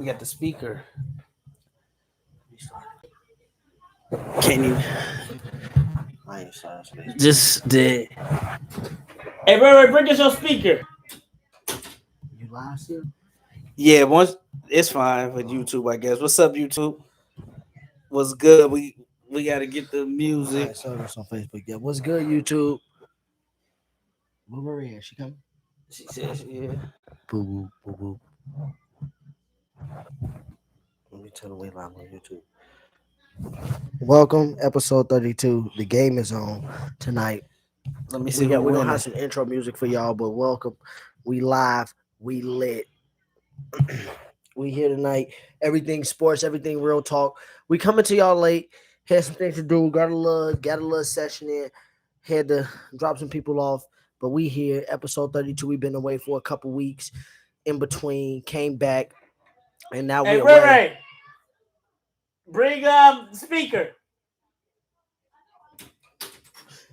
We got the speaker. Can't even. I ain't sorry. Just did. Hey, Ray, bring us your speaker. You live still? Yeah, once it's fine for YouTube, I guess. What's up, YouTube? What's good? We got to get the All music. right, so that's on Facebook. Yeah, what's good, YouTube? Where Maria? She coming? She says, "Yeah." Boo boo boo boo. Let me tell the way live on YouTube. Welcome, episode 32. The game is on tonight. Let me see. We're Who gonna winning. have some intro music for y'all, but welcome. We live, we lit. We here tonight. Everything sports, everything real talk. We coming to y'all late. Had some things to do. Got a little session in. Had to drop some people off, but we here. Episode 32. We've been away for a couple weeks. In between, came back, and now we Hey, away. Ray, bring speaker.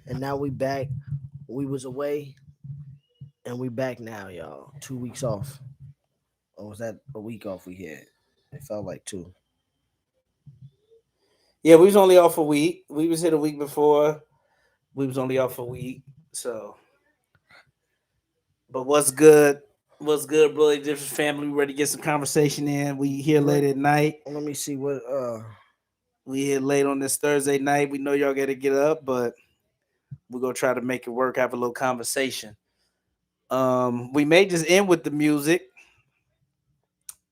And now we back. We was away, and we back now, y'all. 2 weeks off. Or was that a week off we had? It felt like 2. Yeah, we was only off a week. We was here the week before. We was only off a week. So, but what's good? What's good, Bully Different family? We ready to get some conversation in. We here late at night. Let me see what We here late on this Thursday night. We know y'all got to get up, but we're gonna try to make it work. Have a little conversation. We may just end with the music,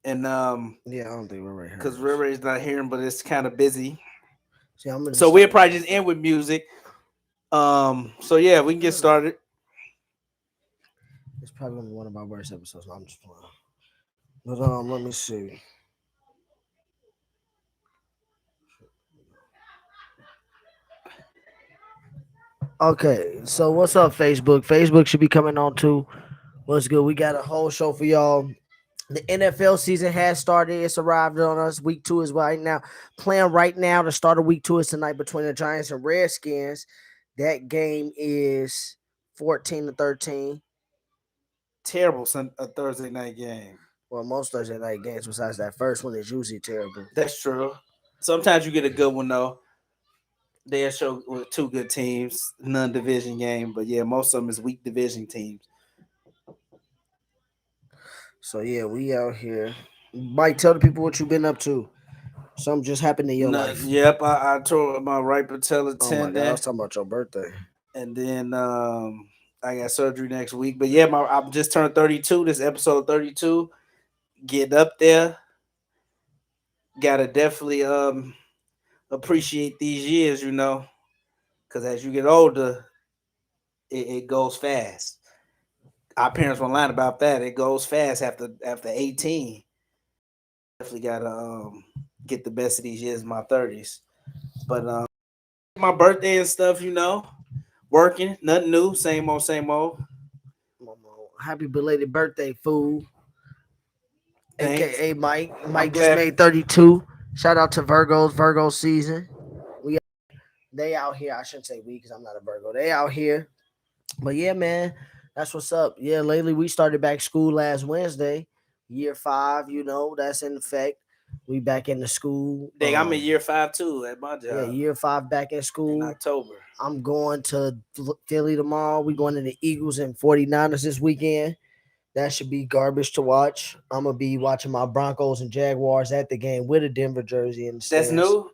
and yeah, I don't think we're right here. because Riri is not hearing, but it's kind of busy. See, I'm gonna So we'll probably just end with music. So yeah, we can get started. It's probably gonna be one of my worst episodes. I'm just playing. But let me see. Okay, so what's up, Facebook? Facebook should be coming on too. What's good? We got a whole show for y'all. The NFL season has started. It's arrived on us. Week 2 is right now. Playing right now. The start of week 2 is tonight between the Giants and Redskins. That game is 14-13. Terrible a Thursday night game. Well, most Thursday night games, besides that first one, is usually terrible. That's true. Sometimes you get a good one though. They'll show with 2 good teams, non-division game, but yeah, most of them is weak division teams. So yeah, we out here. Mike, tell the people what you've been up to. Something just happened in your life. Yep, I tore my right patella Oh my tendon. god, I was talking about your birthday. And then I got surgery next week. But yeah, I just turned 32. This episode 32. Getting up there. Gotta definitely appreciate these years, because as you get older, it goes fast. Our parents were lying about that. It goes fast after 18. Definitely gotta get the best of these years in my 30s. But my birthday and stuff, working, nothing new, same old, same old. Happy belated birthday, fool. Thanks. AKA Mike. Mike just made 32. Shout out to Virgos, Virgo season. They out here. I shouldn't say we because I'm not a Virgo. They out here. But yeah, man, that's what's up. Yeah, lately we started back school last Wednesday. Year 5, that's in effect. We back into school. Dang, I'm in year 5 too at my job. Yeah, year 5 back in school. In October. I'm going to Philly tomorrow. We going to the Eagles and 49ers this weekend. That should be garbage to watch. I'm going to be watching my Broncos and Jaguars at the game with a Denver jersey. That's new?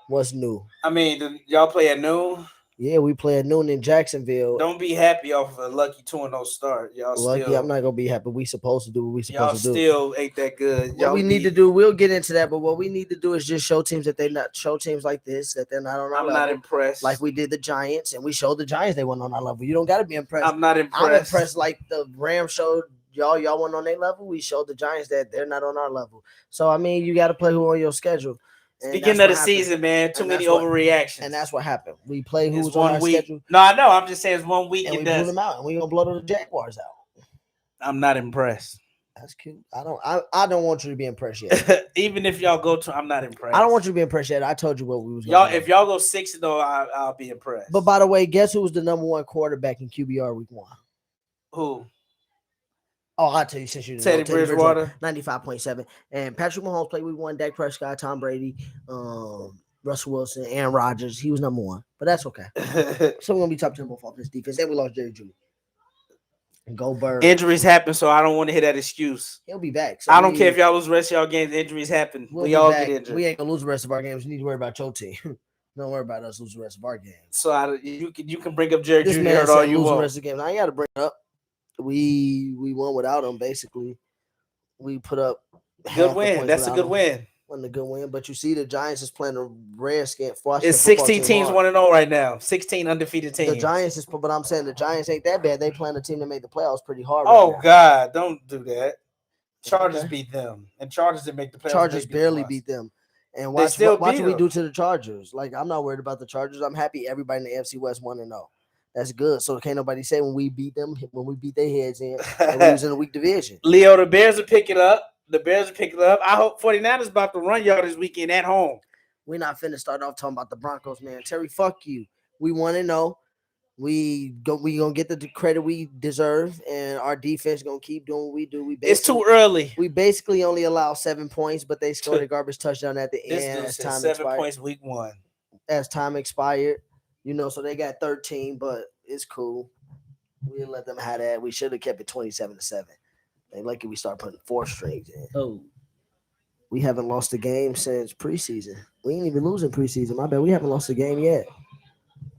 What's new? I mean, y'all play at noon? Yeah, we play at noon in Jacksonville. Don't be happy off of a lucky 2-0 start. Y'all lucky, still, I'm not going to be happy. We supposed to do what we supposed to do. Y'all still ain't that good. What we need to do, we'll get into that, but what we need to do is just show teams that show teams like this, that they're not on our level. I'm not impressed. Like we did the Giants, and we showed the Giants they weren't on our level. You don't got to be impressed. I'm not impressed. I'm impressed like the Rams showed y'all weren't on their level. We showed the Giants that they're not on our level. So, I mean, you got to play who on your schedule. Speaking of the season, man, too many overreactions. And that's what happened. We play who's on our schedule. No, I know. I'm just saying it's 1 week. And we blew them out, and we're going to blow the Jaguars out. I'm not impressed. That's cute. I don't want you to be impressed yet. Even if y'all go to, I'm not impressed. I don't want you to be impressed yet. I told you what we was y'all. If y'all go 6-0, I'll be impressed. But by the way, guess who was the number 1 quarterback in QBR week 1? Who? Oh, I'll tell you since you didn't Teddy know. Bridgewater. 95.7. And Patrick Mahomes played week 1. Dak Prescott, Tom Brady, Russell Wilson, Aaron Rodgers. He was number 1, but that's okay. So we're going to be top 10 both offense defense. And we lost Jerry Jeudy. And Goldberg. Injuries happen, so I don't want to hear that excuse. He'll be back. So I don't care if y'all lose the rest of y'all games. Injuries happen. we'll We be all back. get injured. We ain't going to lose the rest of our games. You need to worry about your team. Don't worry about us losing the rest of our games. So you can bring up Jerry This Jr. man all said you lose the want. rest of the game. Now, I ain't got to bring it up. We won without him, basically. We put up Good win. That's a good win. Wasn't a good win, but you see the Giants is playing the Redskins. It's 16 teams 1-0 right now. 16 undefeated teams. The Giants is, but I'm saying the Giants ain't that bad. They playing a team that made the playoffs pretty hard. Oh right now. God, don't do that. Chargers Okay. beat them, and Chargers didn't make the playoffs. Chargers They barely us. beat them. And They watch still what beat we them. do to the Chargers. Like, I'm not worried about the Chargers. I'm happy everybody in the AFC West 1-0. That's good. So can't nobody say when we beat them, when we beat their heads in, and we was in a weak division. Leo, the Bears will pick it up. The Bears will pick it up. I hope 49ers about to run y'all this weekend at home. We're not finna start off talking about the Broncos, man. Terry, fuck you. We want to know. We gonna get the credit we deserve, and our defense gonna keep doing what we do. It's too early. We basically only allow 7 points, but they scored a garbage touchdown at the This end dude as said time 7 expired. points week 1. As time expired, so they got 13, but it's cool. We didn't let them have that. We should have kept it 27-7. They lucky we start putting 4 strings in. Oh, We haven't lost a game since preseason. We ain't even losing preseason. My bad. We haven't lost a game yet.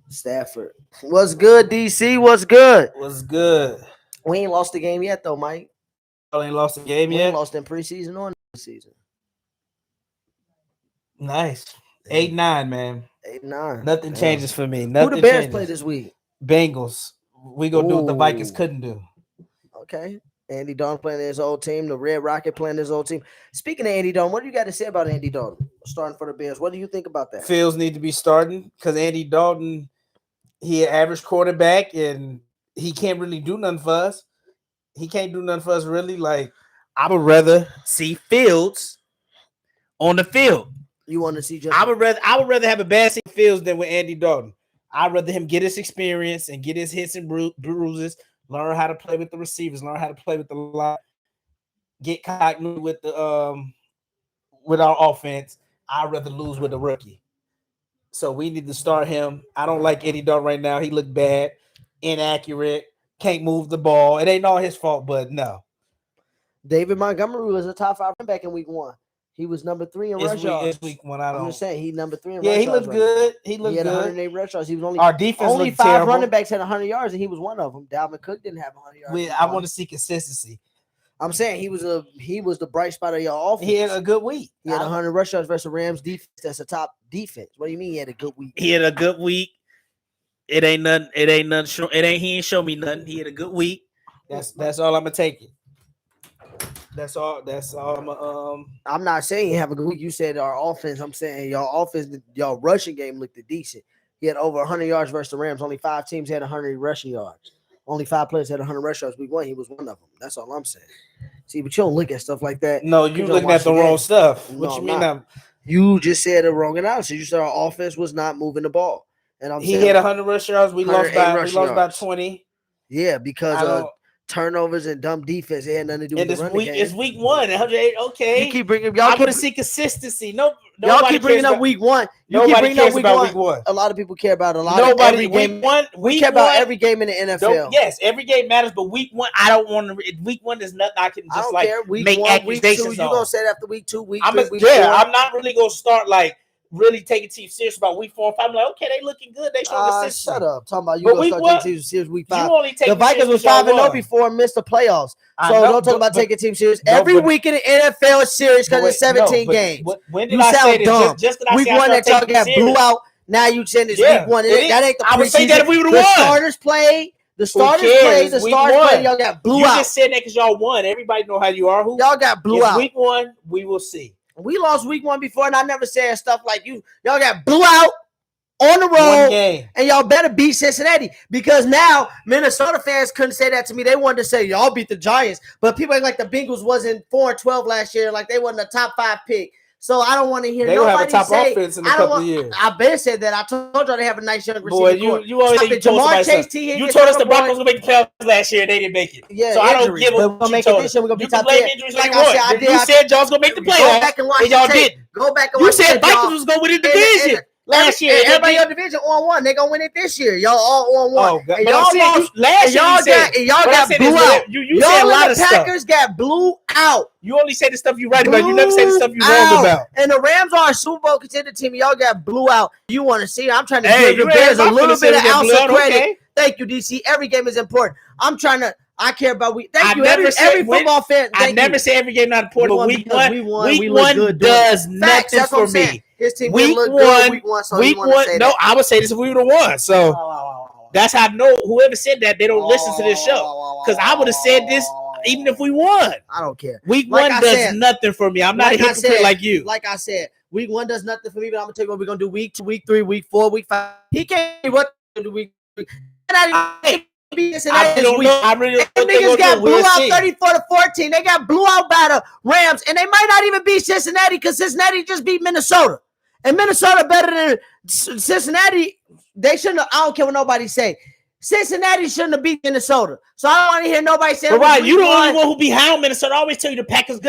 Stafford. What's good, DC? What's good? Was good. We ain't lost a game yet, though, Mike. Y'all ain't lost a game We yet. ain't lost in preseason or in the season. Nice. 8-9, man. 8-9. Nothing Damn. changes for me. Who Nothing the Bears changes. play this week? Bengals. We gonna do what the Vikings Ooh. couldn't do. Okay. Andy Dalton playing his old team. The Red Rocket playing his old team. Speaking of Andy Dalton, what do you got to say about Andy Dalton starting for the Bears? What do you think about that? Fields need to be starting because Andy Dalton, he an average quarterback and he can't really do nothing for us. He can't do nothing for us really. Like, I would rather see Fields on the field. You want to see just I would rather have a bad season Fields than with Andy Dalton. I'd rather him get his experience and get his hits and bruises, learn how to play with the receivers, learn how to play with the line, get cognizant with the with our offense. I'd rather lose with a rookie. So we need to start him. I don't like Andy Dalton right now. He looked bad, inaccurate, can't move the ball. It ain't all his fault, but no. David Montgomery was a top 5 running back in week 1. He was number 3 in rush yards. It's week 1. I I'm don't. just saying, he number 3 in Yeah, rush he yards. looked good. He looked He had good. 108 rush yards. He was Our defense only looked 5 terrible. running backs had 100 yards, and he was one of them. Dalvin Cook didn't have 100 yards. I want to see consistency. I'm saying he was the bright spot of your offense. He had a good week. He had 100 rush yards versus Rams defense. That's a top defense. What do you mean he had a good week? He had a good week. It ain't nothing. He ain't show me nothing. He had a good week. That's all I'm gonna take it. That's all I'm I'm not saying he have a good week. You said our offense. I'm saying y'all offense, y'all rushing game looked decent. He had over 100 yards versus the Rams. Only 5 teams had 100 rushing yards. Only 5 players had 100 rush yards week 1. He was one of them. That's all I'm saying. See, but you don't look at stuff like that. No, you don't looking watch at the the wrong game. stuff. No, What you I'm mean? not. You just said the wrong analysis. You said our offense was not moving the ball. And I'm He saying, had 100 rush yards. We lost 108 by rush 20. yeah, because I of don't- turnovers and dumb defense. It had nothing to do with And the this running week, game. it's week 1. 108. Okay. You keep bringing I y'all want to keep, see consistency. No, y'all nobody keep bringing cares up about- week 1. You keep Nobody bringing up cares week about 1. week 1. A lot of people care about a lot Nobody. of every Week game. 1. We Week care about 1, every game in the NFL. Yes, every game matters, but week 1, I don't want to. Week 1 is nothing I can I just don't like care. Week make 1, week 2, accusations you're on. gonna say it after week 2, week I'm 3, week I'm 4. not really gonna start like really taking teams serious about week 4 and 5. I'm like, okay, they looking good. They showing consistency. Shut up. Talking about you But gonna week start 1, taking teams serious week You 5. only take The Vikings was 5-0 before and missed the playoffs. I So know, don't talk about but- taking teams serious. No, Every but- week in the NFL is serious because it's 17 games. When did You I say sound this? dumb. Just that I Week say I 1 start that y'all taking got it blew serious. out. Now you saying it's Yeah, week 1. it That is. ain't the I would say preseason. that if we would've The won. starters played. The starters cares? played. The Week stars 1. played. Y'all got blew You out. just said that because y'all won. Everybody know how you are. Who? Y'all got blew It's out. week 1. We will see. We lost week 1 before, and I never said stuff like you. Y'all got blew out on the One road. game. And y'all better beat Cincinnati because now Minnesota fans couldn't say that to me. They wanted to say y'all beat the Giants, but people act like the Bengals wasn't 4-12 last year, like they wasn't a top 5 pick. So I don't want to hear They gonna have a nobody top say. offense in a I don't couple want. of years. I been said that. I told y'all they have a nice young Boy, receiving core. you already Stop it. told Jamar somebody Chase, something. T. You Higgins, told us the Trevor Broncos Boy. gonna make the playoffs last year and they didn't make it. Yeah, so I don't injuries. give a But we're gonna make it this year. We're gonna be You can top blame 10. injuries Like when you I said, I want. did. You said y'all was gonna make the Go playoffs back and watch and y'all the tape. didn't. Go back and You watch the said tape, Vikings y'all. was gonna win the And- division last year. and they Everybody in didn't. your division on one. They gonna win it this year. Y'all all on one. Oh, God. And But I'm y'all saying lost. last And year y'all you said, got. And y'all what I got said blew is out. you Y'all said a lot and of the stuff. Packers got blew out. You only say the stuff you right about. You never say the stuff you Blew wrong out. about. And the Rams are a Super Bowl contender team. And y'all got blew out. You want to see? I'm trying to Hey, give the you ain't Bears a my little finna say bit of we get ounce blew of out, credit. okay. Thank you, DC. Every game is important. I'm trying to. I care about we. Thank I you. never said Every when- football fan. I Thank never you. say every game not important, but week one, we week look one good doing it. does Facts, nothing that's what for I'm saying. me. His team Week did look one, good week one, so week you want to one. say No, that. I would say this if we would have won. So that's how I know whoever said that they don't listen to this show. Because I would have said this even if we won. I don't care. Week Like one I does said- nothing for me. I'm not like a I hypocrite said- like you. Like I said, week one does nothing for me, but I'm gonna tell you what we're gonna do week 2, week 3, week 4, week 5. He can't do what to do week 3. I don't know. I really Them don't think niggas got do. blew We'll out see. 34-14. They got blew out by the Rams, and they might not even beat Cincinnati because Cincinnati just beat Minnesota. And Minnesota better than Cincinnati. They shouldn't have, I don't care what nobody say. Cincinnati shouldn't have beat Minnesota. So I don't want to hear nobody say, But right, you the only one who behind Minnesota. I always tell you the Packers.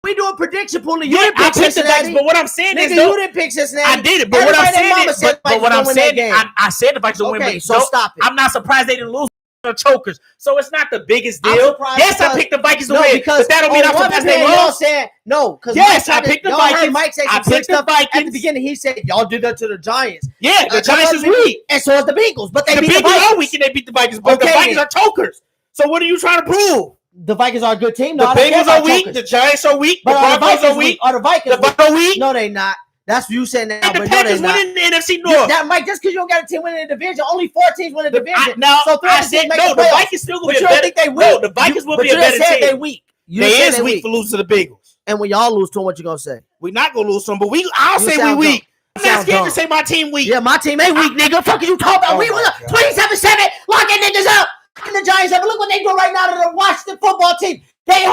We doing prediction pool. You Yeah, didn't I pick picked the Cincinnati. Vikings, but what I'm saying Nigga, is, though, you didn't pick Cincinnati. I did it. But what I'm Everybody and saying mama is, said but what I'm Vikings gonna win saying, that game. I said the Vikings will win. Okay, But so stop it. I'm not surprised they didn't lose. Chokers, so it's not the biggest I'm deal. surprised Yes, I because- picked the Vikings to No, win, because but that don't mean I'm on one surprised they hand, y'all lost. saying no. Because Yes, I picked the y'all heard Vikings. Mike say I some sick picked the stuff at the Vikings. beginning. He said y'all did that to the Giants. Yeah, the Giants is weak. and so is the Bengals. But they The beat the Bengals Vikings. are weak and they beat the Vikings, but the Okay, Vikings then. are chokers. So what are you trying to prove? The Vikings are a good team. The No, I don't care Bengals about are weak. chokers. The Giants are weak. The But are the Broncos Vikings are weak. Are the Vikings The Bucks are weak. No, they not. That's you saying that. And the But no, they Packers not. winning the NFC North. That Mike, just because you don't got a team winning the division, only 4 teams win the division. Now, so 3 I teams said make no. the The playoffs. Vikings still gonna But be you a don't better. think they weak? No, the Vikings will be a But you better just said team. they weak. You They just said is they weak for losing to the Bengals. And when y'all lose to them, what you gonna say? We're not gonna lose to them, but I'll You say we sound weak. dumb. I'm You not sound scared dumb. to say my team weak. Yeah, my team ain't weak, nigga. Fuck is you talking about? Oh We my was God. 27-7, locking niggas up. And the Giants up. Look what they do right now to the Washington football team. They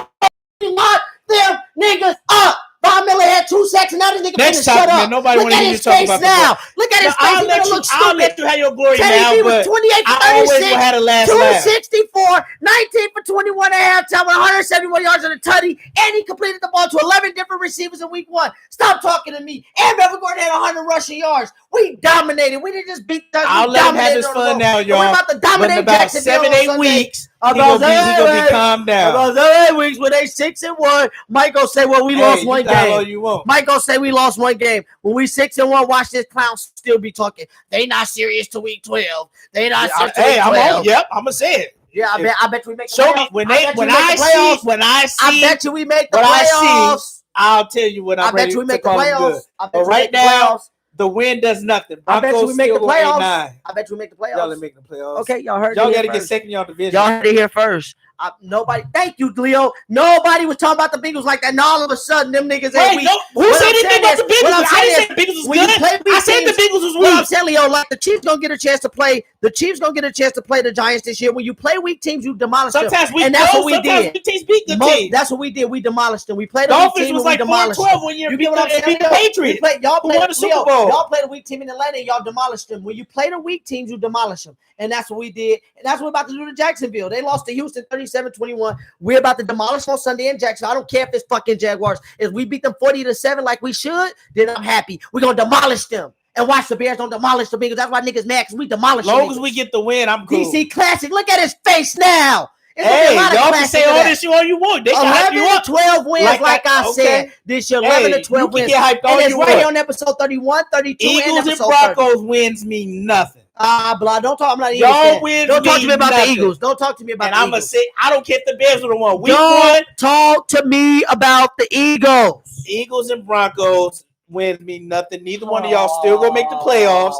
lock them niggas up. Von Miller had 2 sacks, and now this nigga Next finna shut topic, up. man. Nobody Look wanna at hear you his talk face about the now. Look at his face. I'll He let gonna you. look I'll stupid. let you have your glory Teddy now, B was but 28 for I always 36, will have the last laugh. 264, 19 for 21 at halftime with 171 yards on the tutty, and he completed the ball to 11 different receivers in week 1. Stop talking to me. And Melvin Gordon had 100 rushing yards. We dominated. We didn't just beat us. I'll We let him have dominated his on the fun road. now, And y'all. we're about to But in dominate about Jacksonville 7-8 on Sunday. weeks, he gonna be calmed down. About 7-8 weeks when they 6-1, Mike gonna say, well, we lost one you can have all game. you want. Mike gonna say we lost one game. When we 6-1, watch this clown still be talking. They not serious to week 12. They not serious to week 12. Yep, I'm gonna say it. Yeah, I bet we make the Show playoffs. me when I bet you when we make I the playoffs. see I bet you we make the what I playoffs. see, I'll tell you when I I'm bet ready you we to make the call him playoffs. good. I bet But you we right make the now, playoffs. the win does nothing. I bet you Broncos we make the still go playoffs. 8-9. I bet you we make the Y'all playoffs. ain't making the playoffs. Okay, y'all heard Y'all it got here to get first. second in y'all division. Y'all heard it here first. Nobody. Thank you, Leo. Nobody was talking about the Bengals like that. And all of a sudden, them niggas ain't Wait, weak. no, who What said I'm anything saying about is- the Bengals? what I'm I saying didn't is, say the Bengals was when you good. play I weak said the teams- Bengals was What I'm weak. saying, Leo, like the Chiefs gonna get a chance to play. The Chiefs gonna get a chance to play the Giants this year. When you play weak teams, you demolish them. Sometimes we And that's go, what we sometimes did. weak teams beat good teams. That's what we did. We demolished them. We played a weak Dolphins team was and we like demolished 4-12 them. one year. You get what I'm saying? Beat the Leo? Patriots. Y'all who played won the Super Leo, Bowl. y'all played a weak team in Atlanta and y'all demolished them. When you play the weak teams, you demolish them. And that's what we did. And that's what we're about to do to Jacksonville. They lost to Houston 37-21. We're about to demolish on Sunday in Jackson. I don't care if it's fucking Jaguars. If we beat them 40-7 like we should, then I'm happy. We're gonna demolish them. And watch the Bears don't demolish the Bengals. That's why niggas mad, because we demolish them. Long as we get the win, I'm cool. DC Classic. Look at his face now. It's gonna be a Hey, lot of y'all can classics say of all that. this all you want. They can hype 11 you to up. 12 wins, like I said. This year, 11 to 12 you can wins. get hyped all And it's you right want. here on episode 31, 32, Eagles and and episode Broncos wins mean nothing. 30. Blah. Don't talk. I'm not an Eagles Y'all fan. wins Don't talk to me mean about the nothing. Eagles. Don't talk to me about And the I'm going to Eagles. say, I don't care if the Bears would have won. Week Don't one, talk to me about the Eagles. Eagles and Broncos wins mean nothing. Neither one of y'all still going to make the playoffs.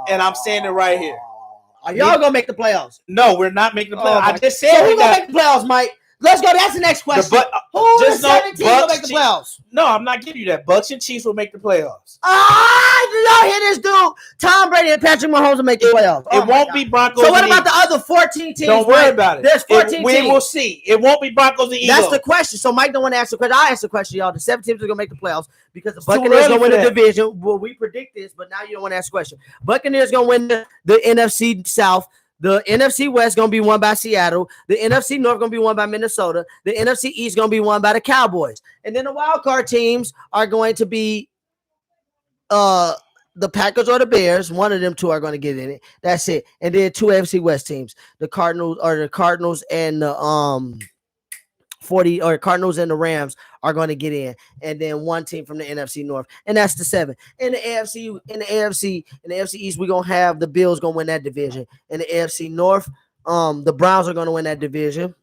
And I'm saying it right here. Are y'all gonna make the playoffs? No, we're not making the Oh playoffs. my- I just said So we who gonna got. make the playoffs, Mike? Let's go. That's the next question. Who are the just know 7 teams gonna Bucks, make the Chiefs- playoffs? No, I'm not giving you that. Bucks and Chiefs will make the playoffs. Did y'all hear this dude? Tom Brady and Patrick Mahomes will make the playoffs. It won't be Broncos. So what and about the Eagles. other 14 teams? Don't worry Mike? about it. There's 14 We teams. will see. It won't be Broncos and Eagles. That's the question. So Mike don't want to answer the question. I'll answer the question, y'all. The 7 teams are gonna make the playoffs because the It's too Buccaneers early gonna win for the that. division. Well, we predict this, but now you don't want to ask the question. Buccaneers gonna win the NFC South. The NFC West gonna be won by Seattle. The NFC North gonna be won by Minnesota. The NFC East gonna be won by the Cowboys. And then the wild card teams are going to be the Packers or the Bears. One of them two are going to get in it. That's it. And then 2 NFC West teams. The Cardinals and the Cardinals and the Rams are going to get in. And then one team from the NFC North. And that's the 7. In the AFC East, we're going to have the Bills going to win that division. In the AFC North, the Browns are going to win that division.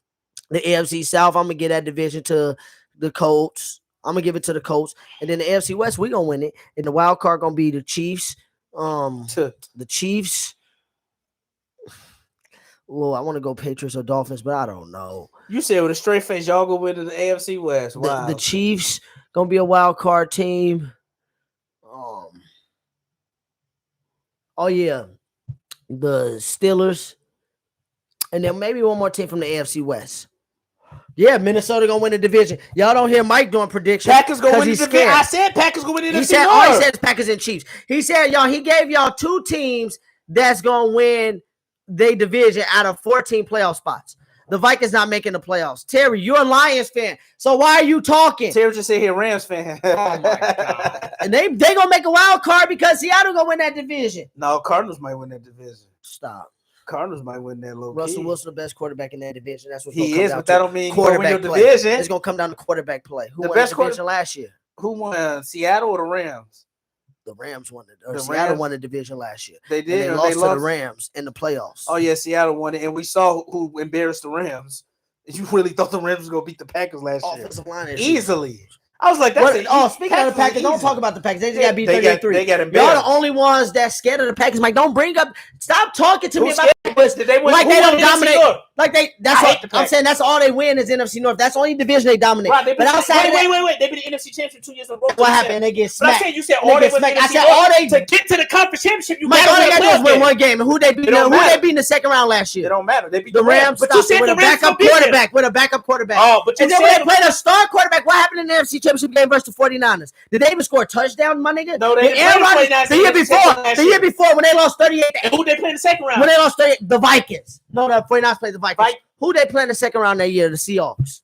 The AFC South, I'm going to give that division to the Colts. I'm going to give it to the Colts. And then the AFC West, we're going to win it. And the wild card going to be the Chiefs. The Chiefs. Well, I want to go Patriots or Dolphins, but I don't know. You said with a straight face, y'all go win the AFC West. Wow. The Chiefs gonna be a wild card team. Oh yeah, the Steelers, and then maybe one more team from the AFC West. Yeah, Minnesota gonna win the division. Y'all don't hear Mike doing predictions. Packers gonna win the division. Scared. I said Packers gonna win the He division. said all he said is Packers and Chiefs. He said he gave y'all 2 teams that's gonna win their division out of 14 playoff spots. The Vikings not making the playoffs. Terry, you're a Lions fan, so why are you talking? Terry just said here Rams fan. Oh my God. And they gonna make a wild card because Seattle gonna win that division. No, Cardinals might win that division. Stop. Cardinals might win that low Russell key. Wilson, the best quarterback in that division. That's what He is, but that don't mean you gonna win your division. It's gonna come down to quarterback play. Who The won best the division last year? Who won? Seattle or the Rams? The Rams won it. The Seattle Rams? won the division last year. They And did. they or lost to the Rams in the playoffs. Oh yeah, Seattle won it, and we saw who embarrassed the Rams. You really thought the Rams was gonna beat the Packers last year Offensive line is easily? I was like, that's speaking of the Packers, don't talk about the Packers. They just got beat 33. They got Y'all embarrassed. the only ones that's scared of the Packers. Mike, don't bring up. Stop talking to me Who's about scared? Did they win? like Who they won don't the NFC dominate. North? Like they. That's I all hate the I'm Packers. saying. That's all they win is NFC North. That's the only division they dominate. Right, But outside of that, wait. They've been the NFC Championship 2 years in a row. what happened? They get But I smacked. said you said They all they get was smacked. in I the said NFC all North. they. To get to the conference championship, you Mike, gotta all they win a got to do is playoff win game. one game. And who they beat? It don't Who they matter. beat in the second round last It year? don't matter. They beat The Rams. But you said with the a Rams backup beat them. quarterback. With a backup quarterback. Oh, but you And then when said they played a star quarterback, what happened in the NFC Championship game versus the 49ers? Did they even score a touchdown, my nigga? No, they Did didn't Aaron play the Rodgers- 49ers the year in the before. second last The year year. before when they lost 38 And who they play in the second round? when they lost 38, the Vikings. No, the 49ers played the Vikings. Right. Who they play in the second round that year? The Seahawks.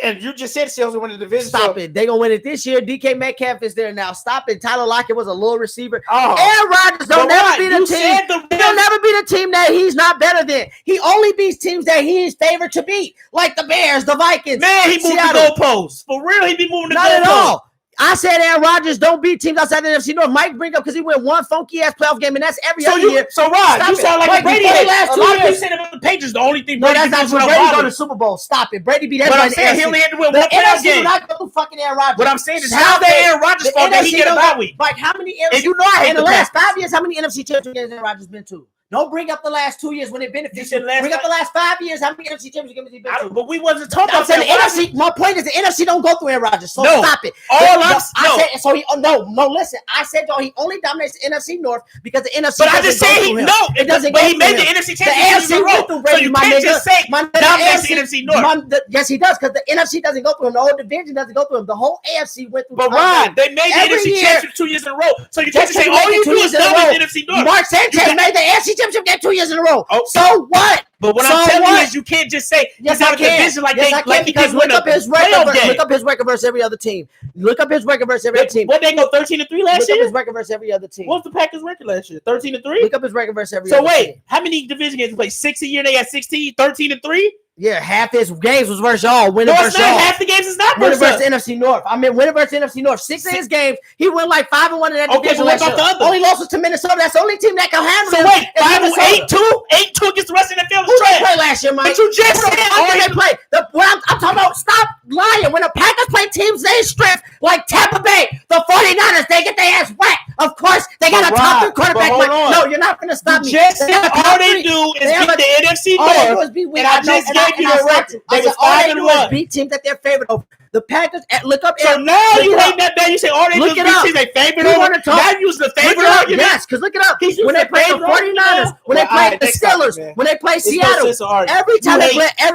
And you just said Seahawks win the division. Stop it. They gonna win it this year. DK Metcalf is there now. Stop it. Tyler Lockett was a little receiver. Oh. Aaron Rodgers don't But never why? beat a You team. said the He'll Rams- never beat a team that he's not better than. He only beats teams that he is favored to beat, like the Bears, the Vikings. Man, he moved Seattle. the goalposts. For real, he be moving the Not goalposts. at all. I said Aaron Rodgers don't beat teams outside the NFC North. Mike bring up because he went one funky ass playoff game, and that's every other year. So Rod, Stop you it. sound like Mike, a Brady before the hater. last A 2 lot of people years- said about the Patriots, the only thing No, Brady that's not did was true. without Brady go to Rodgers. the Super Bowl. Stop it. Brady beat But everybody. I'm saying he only had to win the one playoff NFC game. will not go through fucking Aaron Rodgers. What I'm saying is, Stop how it. did Aaron Rodgers The fault that he NFC get a don't bye go- week? Like how many? And you know I hate in the the last Packers. 5 years, how many NFC championship games Aaron Rodgers been to? Don't bring up the last 2 years when it benefited. You said last Bring up five- the last 5 years. How many NFC championship games he been to? But we wasn't talking I'm about saying the that. NFC. My point is the NFC don't go through Aaron Rodgers. So No. stop it. All No, I'm- I no. said so. No. Listen, I said y'all. He only dominates the NFC North because the NFC. But I just doesn't said go he through him. no. It doesn't But go he through made the him. NFC The championship AFC in a went row. through So Brady, you my can't nigga. just say My- dominates the NFC North. Yes, he does because the NFC doesn't go through him. The whole division doesn't go through him. The whole AFC went through. But Tom Rod, Brady. they made the Every NFC year- championship 2 years in a row. So you can't Just just say because all you you make it do 2 is years in a dominate row. the NFC North. Mark Sanchez got- made the AFC championship game 2 years in a row. Oh. So what? But what So I'm telling what? you is you can't just say Yes, he's I out of can. division like Yes, they I can like he because can't win look a up his playoff record. game. Look up his record versus every other team. Look up his record versus every other team. What they go 13-3 last Look up year? his record versus every other team. What was the Packers record last year? 13-3. Look up his record versus every So other wait, team. how many division games they play? 6 a year. They got 16, 13-3. Yeah, half his games was versus y'all. No, Winning it's versus not. y'all. Half the games is not Winning versus versus us. NFC North. I mean, winning versus NFC North. 6 of his games, he went like 5-1 in that Okay, division. but what last about year. the other? Only losses to Minnesota. That's the only team that can handle So him. wait, is 5-8-2, 8-2 against the rest of the field. Who they play last year, Mike? But you just Who said the fuck did they play? I'm talking about. Stop lying. When the Packers play teams they strength like Tampa Bay, the 49ers, they get their ass whacked. Of course, they got a top 3 quarterback. No, you're not going to stop me. Just all they do is beat the NFC All they do North. is beat And I just gave you the record. They was all they 5-1. do is beat teams that they're favored over. The Packers, look up. So now you ain't that bad. You say all they do is beat teams they favored over. Now use the favorite argument. Yes, because look it up. When they play the 49ers, when they play the Steelers, when they play Seattle, every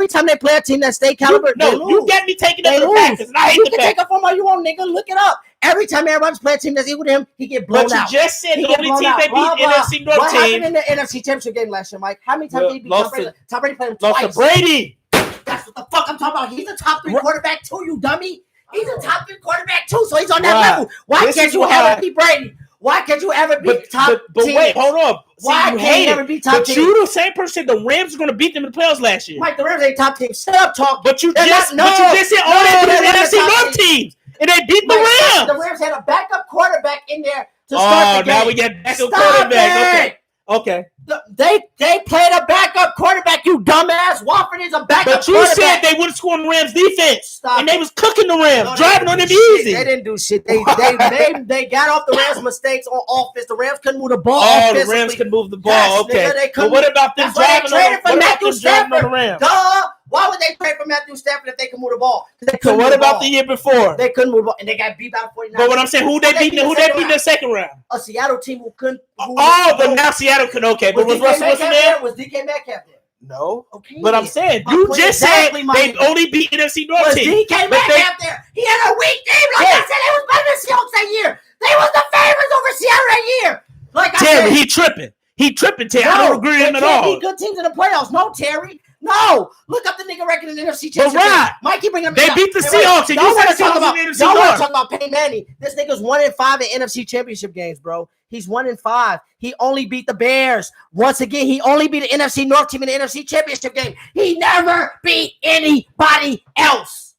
time they play a team that's state caliber, no, you get me taking up the Packers, and I hate you the can Packers. take up from all you want, nigga. Look it up. Every time Aaron Rodgers play a team that's equal to him, he get blown out. But you just said the only team they beat NFC North what team. happened in the NFC Championship game last year, Mike? How many times did he beat Tom Brady? Tom Brady played him Lost twice. to Brady. That's what the fuck I'm talking about. He's a top 3 quarterback too, you dummy. He's a top 3 quarterback too, so he's on that level. Why can't you ever beat Brady? Why can't you ever beat top But team? wait, hold on. Why can't you ever beat top team? But you the same person. The Rams are going to beat them in the playoffs last year. Mike, the Rams ain't top team. Shut up, talk. But you just said all they do is NFC North teams, and they beat the Rams. The Rams had a backup quarterback in there to start the game. Now we get backup quarterback. Okay. They played a backup quarterback, you dumbass. Wofford is a backup quarterback. But you said they wouldn't score on the Rams defense. And they was cooking the Rams, driving on them easy. They didn't do shit. They got off the Rams' mistakes on offense. The Rams couldn't move the ball. Oh, the Rams could move the ball. Yes, okay. Nigga, but what about them driving on the Rams? Duh. Why would they trade for Matthew Stafford if they could move the ball? So what about the year before? They couldn't move the ball, and they got beat by the 49ers. But what I'm saying, who they beat in the second round? A Seattle team who couldn't. But now Seattle could. Okay, but was Russell Wilson there? Was DK Metcalf there? No. Okay. But I'm saying, you just said they only beat NFC North team. Was DK Metcalf there? He had a weak team. Like I said, they was better than Seahawks that year. They was the favorites over Seattle that year. Like I said, he tripping. He tripping, Terry. I don't agree with him at all. They can't be good teams in the playoffs. No, Terry. No, look up the nigga record in the NFC Championship. But right, Mikey bring up. They beat the Seahawks. And you want to talk about the NFC North? Y'all want to talk about Peyton Manning? This nigga's 1-5 in NFC Championship games, bro. He's 1-5. He only beat the Bears. Once again, he only beat the NFC North team in the NFC Championship game. He never beat anybody else.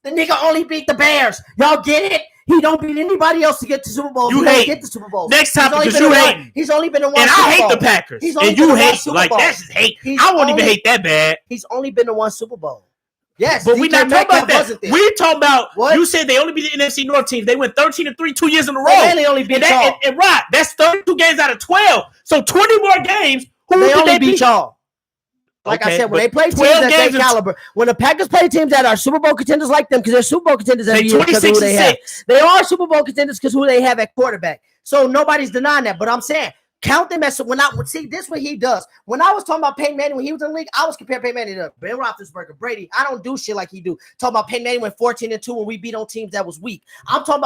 The nigga only beat the Bears. Y'all get it? He don't beat anybody else to get to Super Bowl. You hate. Get to Super Bowl. Next topic, because you hate. He's only been in one and Super Bowl. And I hate the Packers. And you hate. Like, that's just hate. I won't even hate that bad. He's only been to one Super Bowl. Yes, but we're not talking about that. We're talking about what? You said they only beat the NFC North teams. They went 13-3 2 years in a row. They only beat y'all. And right, that's 32 games out of 12. So 20 more games. Who they only beat y'all? Like I said, when they play teams that they caliber, when the Packers play teams that are Super Bowl contenders like them, because they're Super Bowl contenders every year because of who they have. They are Super Bowl contenders because who they have at quarterback. So nobody's denying that. But I'm saying, count them as when I would see this is what he does. When I was talking about Peyton Manning when he was in the league, I was comparing Peyton Manning to Ben Roethlisberger, Brady. I don't do shit like he do. Talking about Peyton Manning went 14-2 when we beat on teams that was weak. I'm talking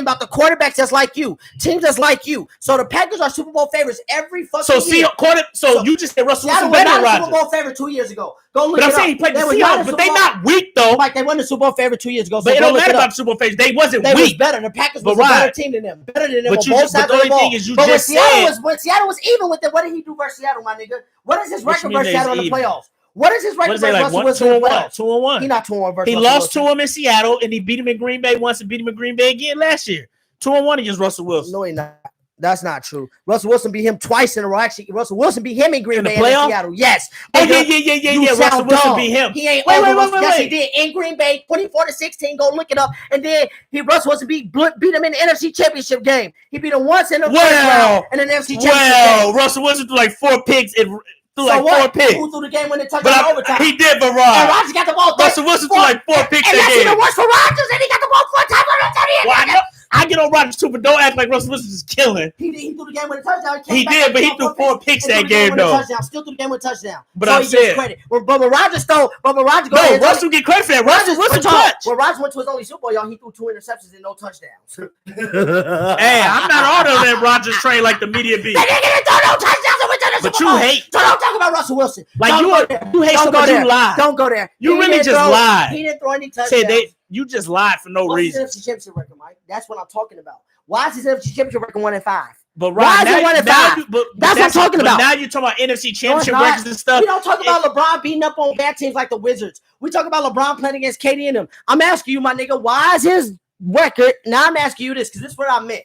about the quarterbacks that's like you, teams that's like you. So the Packers are Super Bowl favorites every fucking year. So you just said Russell Wilson better than Rodgers. Super Bowl favorite 2 years ago. Go look but it I'm saying he played the Seahawks, but they not weak though. Like they won the Super Bowl favorite 2 years ago. So but it don't matter about the Super Bowl favorites. They wasn't weak. They was better. The Packers was a better team than them. Better than them. But the only thing is you just said when Seattle was even with them, what did he do versus Seattle, my nigga? What is his record versus Seattle in the playoffs? What is his record versus Russell Wilson in the playoffs? 2-1. He not 2-1 versus. He lost to him in Seattle, and he beat him in Green Bay once, and beat him in Green Bay again last year. 2-1 against Russell Wilson. No, he not. That's not true. Russell Wilson beat him twice in a row. Actually, Russell Wilson beat him in Green Bay and in Seattle. Yes. Oh, yeah. Russell Wilson beat him. He ain't wait. Yes, he did in Green Bay, 24-16. Go look it up. And then Russell Wilson beat him in the NFC Championship game. He beat him once in the first round in the NFC Championship game. Russell Wilson threw like 4 picks and threw like 4 picks. Who threw the game when they touchdown overtime? He did, but And Rodgers got the ball. Russell Wilson threw like 4 picks and that's even worse for Rodgers, and he got the ball 4 times on the 30. I get on Rodgers too, but don't act like Russell Wilson is killing. He threw the game with a touchdown. He did, but he threw 4 picks that game, though. Still threw the game with a touchdown. But I'm saying, but Rodgers stole. But Rodgers no, Russell get credit for that. Russell Wilson clutch. When Rodgers went to his only Super Bowl, y'all, he threw 2 interceptions and no touchdowns. Hey, I'm not all of that Rodgers train like the media beat. They didn't throw no touchdowns and went to the Super Bowl. But you hate. So don't talk about Russell Wilson. Like you hate somebody you lie. Don't go there. You really just lied. He didn't throw any touchdowns. You just lied for no reason. What's his NFC Championship record, Mike? That's what I'm talking about. Why is his NFC Championship record 1-5? But why is it 1-5? That's what I'm talking about. Now you're talking about NFC Championship records and stuff. We don't talk about LeBron beating up on bad teams like the Wizards. We talk about LeBron playing against KD and them. I'm asking you, my nigga, why is his record? Now I'm asking you this because this is what I meant.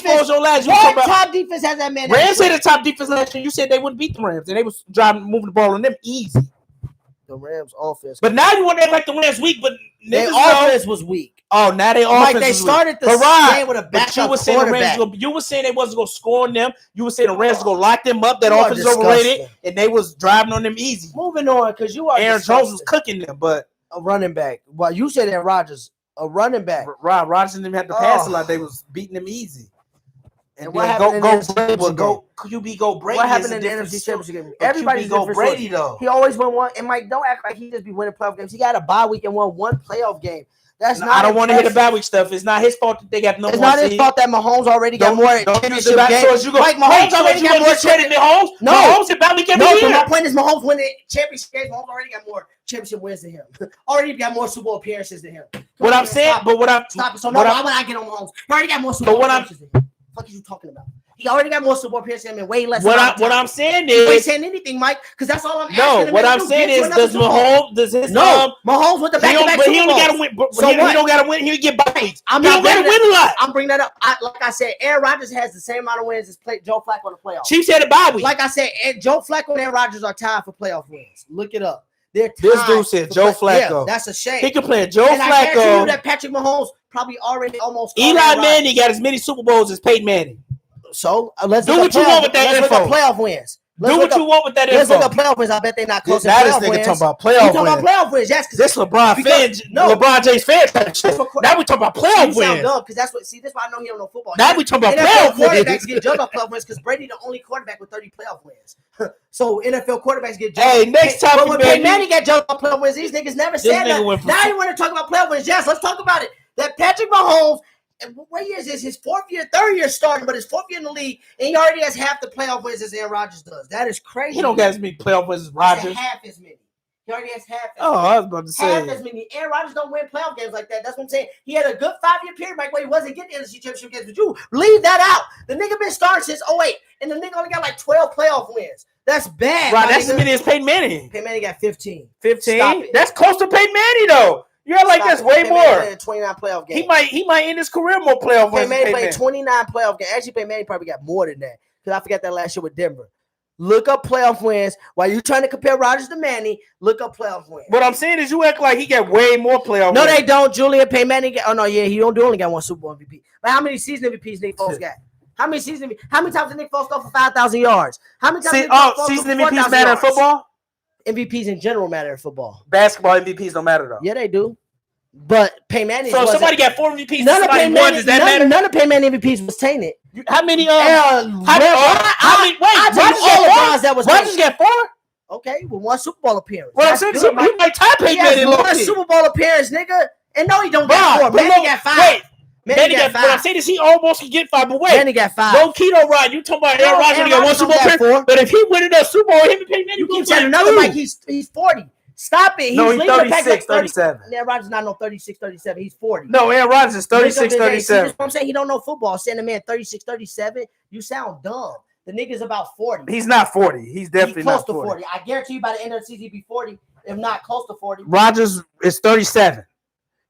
exposed your last. You What talking about top defense has that man? Rams had a top defense last year. You said they wouldn't beat the Rams, and they was moving the ball on them easy. The Rams offense. But now you want to act like the Rams weak, but Their niggas know. offense was weak. Oh, now they Like offense they is weak. started the But Rod, game with a But backup you were saying the quarterback. Rams. You were saying they wasn't gonna score on them. You were saying the Rams was gonna lock them up. That You are offense is overrated, disgusting. and they was driving on them easy. Moving on, because you are Aaron Jones was cooking them, but a running back. Well, you said Aaron Rodgers, a running back. Rod Rodgers didn't even have to pass a Oh. lot. They was beating them easy. And And what then happened in the NFC Brady, Championship go QB go Brady. What happened is a in the different NFC story. Championship game? But Everybody's QB go different Brady story. though. He always won one. And Mike, don't act like he just be winning playoff games. He got a bye week and won one playoff game. That's not. I don't want to hear the impressive. bad week stuff. It's not his fault that they got no It's more not his seed. fault that Mahomes already got more Don't use the championship bad games. so as you go. Mike Wait, Mahomes so already you got gonna more discredit Mahomes? No. Mahomes in bad week every No, year. but my point is Mahomes winning championship games. Mahomes already got more championship wins than him. Already got more Super Bowl appearances than him. What I'm saying, Stop it. but what I'm Stop it. So no, what why I'm- would I get on Mahomes? He already got more Super But Bowl what I'm- appearances than him. What the fuck are you talking about? He already got more Super Bowl appearances than him and way less. what amount of I'm time. saying You ain't is saying anything, Mike, because that's all I'm asking. no. him What to I'm do. saying Get to is another does Super Bowl. Mahomes does his No, Mahomes with the he don't, back-to-back but he Super only Bowls. got to win. But So he what? don't got to win. He would get bites. I'm He not don't got to bringing win a lot. I'm bringing that up. Like I said, Aaron Rodgers has the same amount of wins as Joe Flacco in the playoffs. Chiefs had a bye week. Like I said, Joe Flacco and Aaron Rodgers are tied for playoff wins. Look it up. They're tied. This dude said for Joe play- Flacco. Yeah, that's a shame. He can play Joe and I guarantee you Flacco. that Patrick Mahomes probably already almost caught Eli Aaron Manning Rodgers. got as many Super Bowls as Peyton Manning. So let's Do look what at you playoff- want with that let's info. look at playoff wins. Let's Do look what you up- want with that Let's info. look at playoff wins. I bet they're not close to Now this playoff nigga wins. talking about You playoff talking about wins. playoff wins? Yes, This LeBron because- fan, no. LeBron James fan type shit. Now we talking about you playoff sound wins. dumb because that's what. See, this is why I know he don't know football. Now we talking about NFL playoff quarterbacks wins. get judged on playoff wins because Brady the only quarterback with 30 playoff wins. So NFL quarterbacks get judged. Hey, next But topic, when Peyton baby. Manning got judged on playoff wins, these niggas never said nigga that. went from- Now you want to talk about playoff wins? Yes, let's talk about it. That Patrick Mahomes. And what year is this? His third year starting, but his fourth year in the league, and he already has half the playoff wins as Aaron Rodgers does. That is crazy. He don't got as many playoff wins as He has Rodgers. half as many. He already has half as Oh, many. I was about to Half say. as many. Aaron Rodgers don't win playoff games like that. That's what I'm saying. He had a good 5-year period, Mike, where he wasn't getting NFC Championship games. But you leave that out. The nigga been starting since 2008, and the nigga only got like 12 playoff wins. That's bad. Right, my that's nigga. as many as Peyton Manning. Peyton Manning got 15. 15. Stop it. That's close to Peyton Manning though. You're like Stop that's it. way Peyton Manning more. played 29 playoff games. He might end his career more playoff Peyton wins. than Manning Peyton played Manning. 29 playoff games. Actually, Peyton Manning probably got more than that because I forgot that last year with Denver. Look up playoff wins. While you're trying to compare Rodgers to Manning, look up playoff wins. What I'm saying is you act like he got way more playoff No, wins. they don't. Julian Peyton Manning. Oh no, yeah, he only got one Super Bowl MVP. But how many season MVPs Nick Foles got? How many season? How many times did Nick Foles go for 5,000 yards? How many times? See, did Nick Foles go season for MVPs 4,000 matter in yards? football? MVPs in general matter in football. Basketball MVPs don't matter though. Yeah, they do. But Peyton Manning. So if somebody got 4 MVPs, none of somebody Peyton won. Manning. Does that matter? None of Peyton Manning MVPs was tainted. How many? How How many? I Wait, tell you all the guys that was Rodgers tainted. got 4. Okay, with one Super Bowl appearance. What I'm That's saying good, is Mike. he might tie He Peyton has Manning. one low key. Super Bowl appearance, nigga. And no, he don't Bro, got 4. but Manning look, got 5. Wait, Manning got What I'm 5. saying is he almost can get 5, but wait. Manning got 5. Low key though, Rod. You talking about Aaron No, Rodgers only Aaron got one Rodgers Super Bowl don't got appearance? 4. But if he win another Super Bowl, him and Peyton Manning, You keep keep saying another Mike. He's 40. Stop it. No, he's leading the pack 36, like 37. Aaron Rodgers not no 36, 37. He's 40. No, Aaron Rodgers is 36, See, 37. that's what I'm saying. He don't know football. Saying the man 36, 37. You sound dumb. The nigga's about 40. He's not 40. He's definitely close not to 40. 40. I guarantee you by the end of the season he'll be 40, if not close to 40. Rodgers is 37.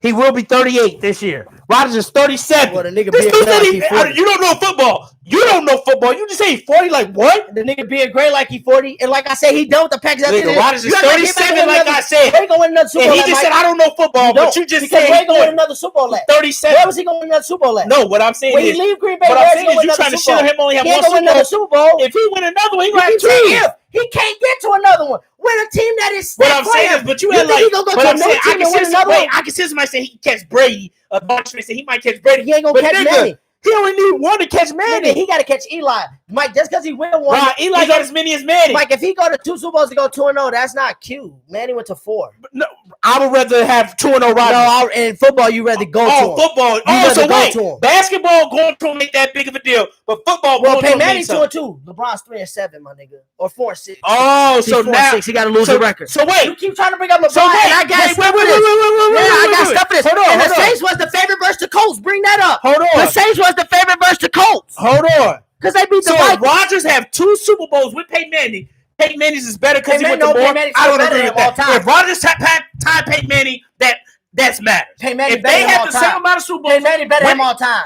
He will be 38 this year. Rodgers is 37. Well, the nigga This being dude great said like he 40. you don't know football. You don't know football. You just say he's 40 like what? The nigga being great like he 40. And like I said, he done with the Packers. Nigga, Rodgers is 37 like I said. Ray gonna win another Super And Bowl. he just said, I don't know football, but you just because said Ray he's gonna win 40. another Super Bowl at. 37. Where was he gonna win another Super Bowl at? No, what I'm saying When he is, leave Green Bay, what where I'm is saying he is gonna you win trying to another Super show him Bowl? only have He one ain't gonna win Super another Bowl. Super Bowl. If he win another one, he You gonna keep have saying two. if. He can't get to another one. With a team that is What stacked I'm for saying him. is, but you You had think like, he gonna go but to I'm another saying, I team can and win see, another wait, one? I can see somebody say he can catch Brady. A bunch of say he might catch Brady. He ain't gonna But catch nigga, Manning. he only need one to catch Nigga, Manning. he got to catch Eli. Mike, just because he win one. Wow, Eli got as many as Manning. Mike, if he go to 2 Super Bowls to go 2-0, that's not cute. Manny went to 4. No, I would rather have 2-0 Rodgers. No, in football, you rather go to him. Football. You Oh, rather so go wait. to him. Basketball going to make that big of a deal, but football Well, going Peyton to Manning mean something. 2-2. LeBron's 3-7, my nigga, or 4-6. Oh, He's so 4-6. now He got to lose so, the record. So You wait. keep trying to bring up LeBron, So wait. and I got wait, stuff for wait, this. wait, Yeah, I got stuff for this. Hold on, And the hold on. Saints was the favorite versus the Colts. Bring that up. Hold The on. Saints was the favorite versus the Colts Hold on. because they beat the So if Vikings. Rodgers have 2 Super Bowls with Peyton Manning, Peyton Manning's is better because he Peyton went to Manning- more. Peyton Manning's I still would better agree than with him that. all time. If Rodgers tied Peyton Manning, that's matters. Peyton Manning If better they than had all the time. same amount of Super Bowls, Peyton Manning better than Wait. him all time.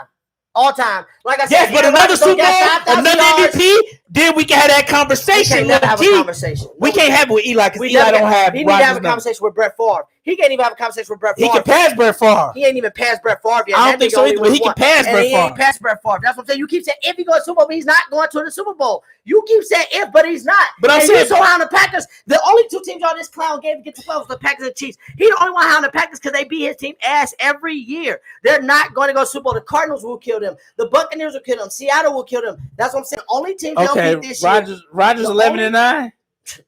All time. Like I said, yes, but Aaron another Rodgers Super don't got Bowl, 5,000 another yards. MVP, Then we can have that We conversation. can't never have a G. conversation. We can't have it with Eli because We Eli never don't have. He need to Rodgers have a number. conversation with Brett Favre. He can't even have a conversation with Brett He Favre. can pass Brett Favre. He ain't even passed Brett Favre yet. I That don't think nigga so only either, but he won can one. pass And Brett he ain't Favre. passed Brett Favre. That's what I'm saying. You keep saying if he goes to the Super Bowl, but he's not going to the Super Bowl. You keep saying if, but he's not. But I'm and saying- you so high on the Packers. The only two teams y'all this clown gave to get to 12 was the Packers and Chiefs. He the only one high on the Packers because they beat his team ass every year. They're not going to go to Super Bowl. The Cardinals will kill them. The Buccaneers will kill them. Seattle will kill them. That's what I'm saying. Only teams Okay, they'll beat this year. Rodgers The 11-9,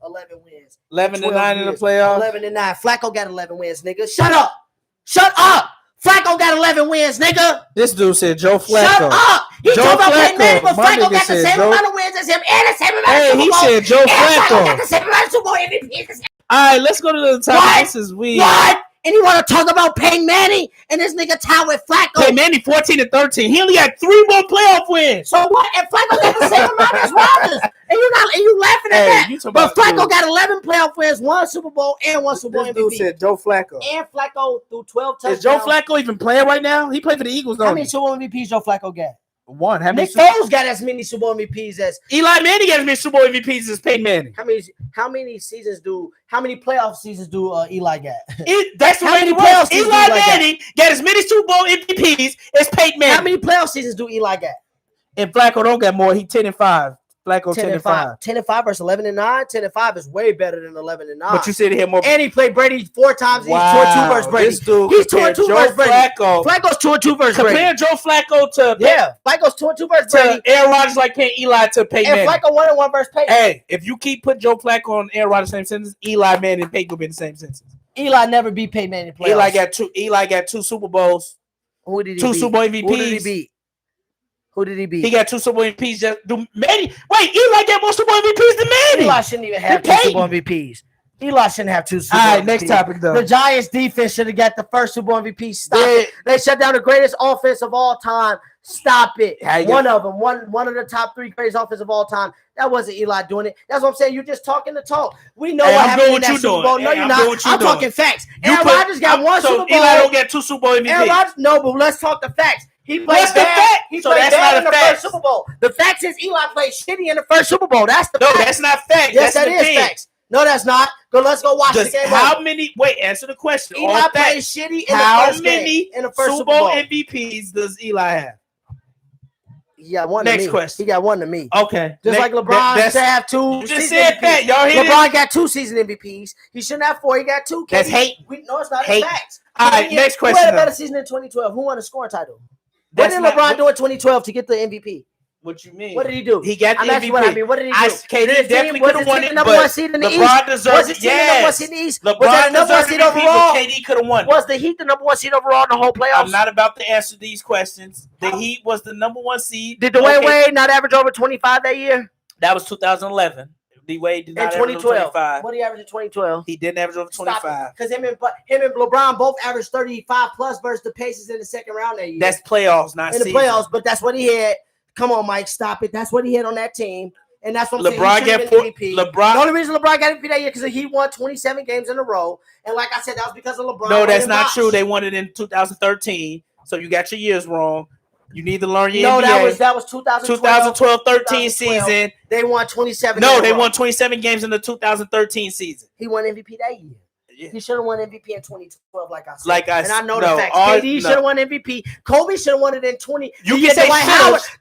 11 wins. 11-9 in the 12 playoffs. 11-9. Flacco got 11 wins, nigga. Shut up. Shut up. Flacco got 11 wins, nigga. This dude said Joe Flacco. Shut up. He Joe talking about Flacco. Peyton Manning, but My Flacco nigga got the said same Joe- amount of wins as him and the same amount of Hey, Super he Bowl. said Joe And Flacco got Flacco. the same amount of Super Bowl MVPs. All right, let's go to the top. What? This is weird. What? And you want to talk about Peyton Manning and this nigga tied with Flacco? Hey, Manny 14-13. He only had 3 more playoff wins. So what? And Flacco got the same amount as Rodgers. And you laughing at Hey, that. you talking But about Flacco dude. got 11 playoff wins, 1 Super Bowl, and 1 Super Bowl This dude MVP. said Joe Flacco. And Flacco threw 12 touchdowns. Is Joe Flacco even playing right now? He played for the Eagles, How though. many Super Bowl MVPs Joe Flacco got? One. How many? Nick Foles got as many Super Bowl MVPs as Eli Manning got as many Super Bowl MVPs as Peyton Manning. how many playoff seasons do Eli got? That's the How way many it playoff works. seasons Eli do you like that? Manning got as many Super Bowl MVPs as Peyton Manning. How many playoff seasons do Eli got? And Flacco don't got more. He 10-5. Flacco 10-5. 10-5 versus 11-9. 10-5 is way better than 11-9. But you said he had more. And he played Brady 4 times. Wow, He's 2-2 versus Brady. this dude He's compared 2-2 Joe versus Brady. Flacco. Flacco's 2-2 versus Brady. Compare Joe Flacco to Yeah, Flacco's 2-2 versus Brady. Aaron Rodgers like paying Eli to Peyton And Manning. Flacco 1-1 versus Peyton. Hey, if you keep putting Joe Flacco on Aaron Rodgers same sentence, Eli Manning and Peyton will be in the same sentence. Eli never beat Peyton Manning in playoffs. Eli got 2 Super Bowls, Who did he 2 beat? Super Bowl Who did he MVPs. beat? Who did he beat? He got 2 Super Bowl MVPs. Just do Manning. Wait, Eli got more Super Bowl MVPs than Manning. Eli shouldn't even have And 2 Super Bowl Peyton. MVPs. Eli shouldn't have 2 Super Bowl All right, next MVPs. topic though. The Giants defense should have got the first Super Bowl MVP. Stop Yeah. it. They shut down the greatest offense of all time. Stop it. How you- One of them. One of the top 3 greatest offense of all time. That wasn't Eli doing it. That's what I'm saying. You're just talking the talk. We know Hey, what I'm happened doing in what that you Super doing. Bowl. Hey, No, you're I'm not. doing what you I'm doing. talking facts. You Aaron put- Rodgers got 1 so Super Bowl. Eli don't get 2 Super Bowl MVPs. Aaron Rodgers, no, but let's talk the facts. He played What's the bad. fact? He So played that's bad not in a the fact. first Super Bowl. The fact is Eli played shitty in the first Super Bowl. That's the No, fact. that's not fact. Yes, That's that the is thing. facts. No, that's not. Let's go watch the Does, game. how over. many? Wait, answer the question. Eli All played facts. shitty in the How first many game. In the first Super Super Bowl Bowl. MVPs does Eli have? He got one Next to me. question. He got one to me. Okay, Just like LeBron should have 2. You just season said MVPs. that. Y'all hit LeBron it. got 2 season MVPs. He shouldn't have 4. He got 2. That's KD hate. No, it's not. Hate. It's facts. All right, next Who question, had a better though. season in 2012? Who won the scoring title? What That's did not- LeBron do in 2012 to get the MVP? What you mean? What did he do? He got the I'm asking MVP. what I mean. What did he do? KD Did his definitely team- was could have his won team it, the number but 1 seed in the East? LeBron deserved Was his it. team the number 1 Yes. seed in the East? LeBron Was that the number 1 deserved seed MVP, but overall? KD could have won it. Was the Heat the number 1 seed overall in the whole playoffs? I'm not about to answer these questions. The Heat was the number 1 seed. Did Dwayne Okay, Wade not average over 25 that year? That was 2011. D Wade did In not average over 2012. 25. What did he average in 2012? He didn't average over 25. Because him and LeBron both averaged 35 plus versus the Pacers in the second round that year. That's playoffs, not in the season. playoffs, but that's what he had. Come on, Mike, stop it. That's what he had on that team. And that's what I'm LeBron saying. He got should've been MVP. The LeBron. only reason LeBron got MVP that year because he won 27 games in a row. And like I said, that was because of LeBron. No, that's winning not box. true. They won it in 2013. So you got your years wrong. You need to learn your No, NBA. that was 2012. 2012-13 season. They won 27. No, in a they row. won 27 games in the 2013 season. He won MVP that year. Yeah. He should have won MVP in 2012, like I said. Like I and I know no, the facts. all- KD no. should have won MVP. Kobe should have won it in 20. You Yeah, can say Dwight should've.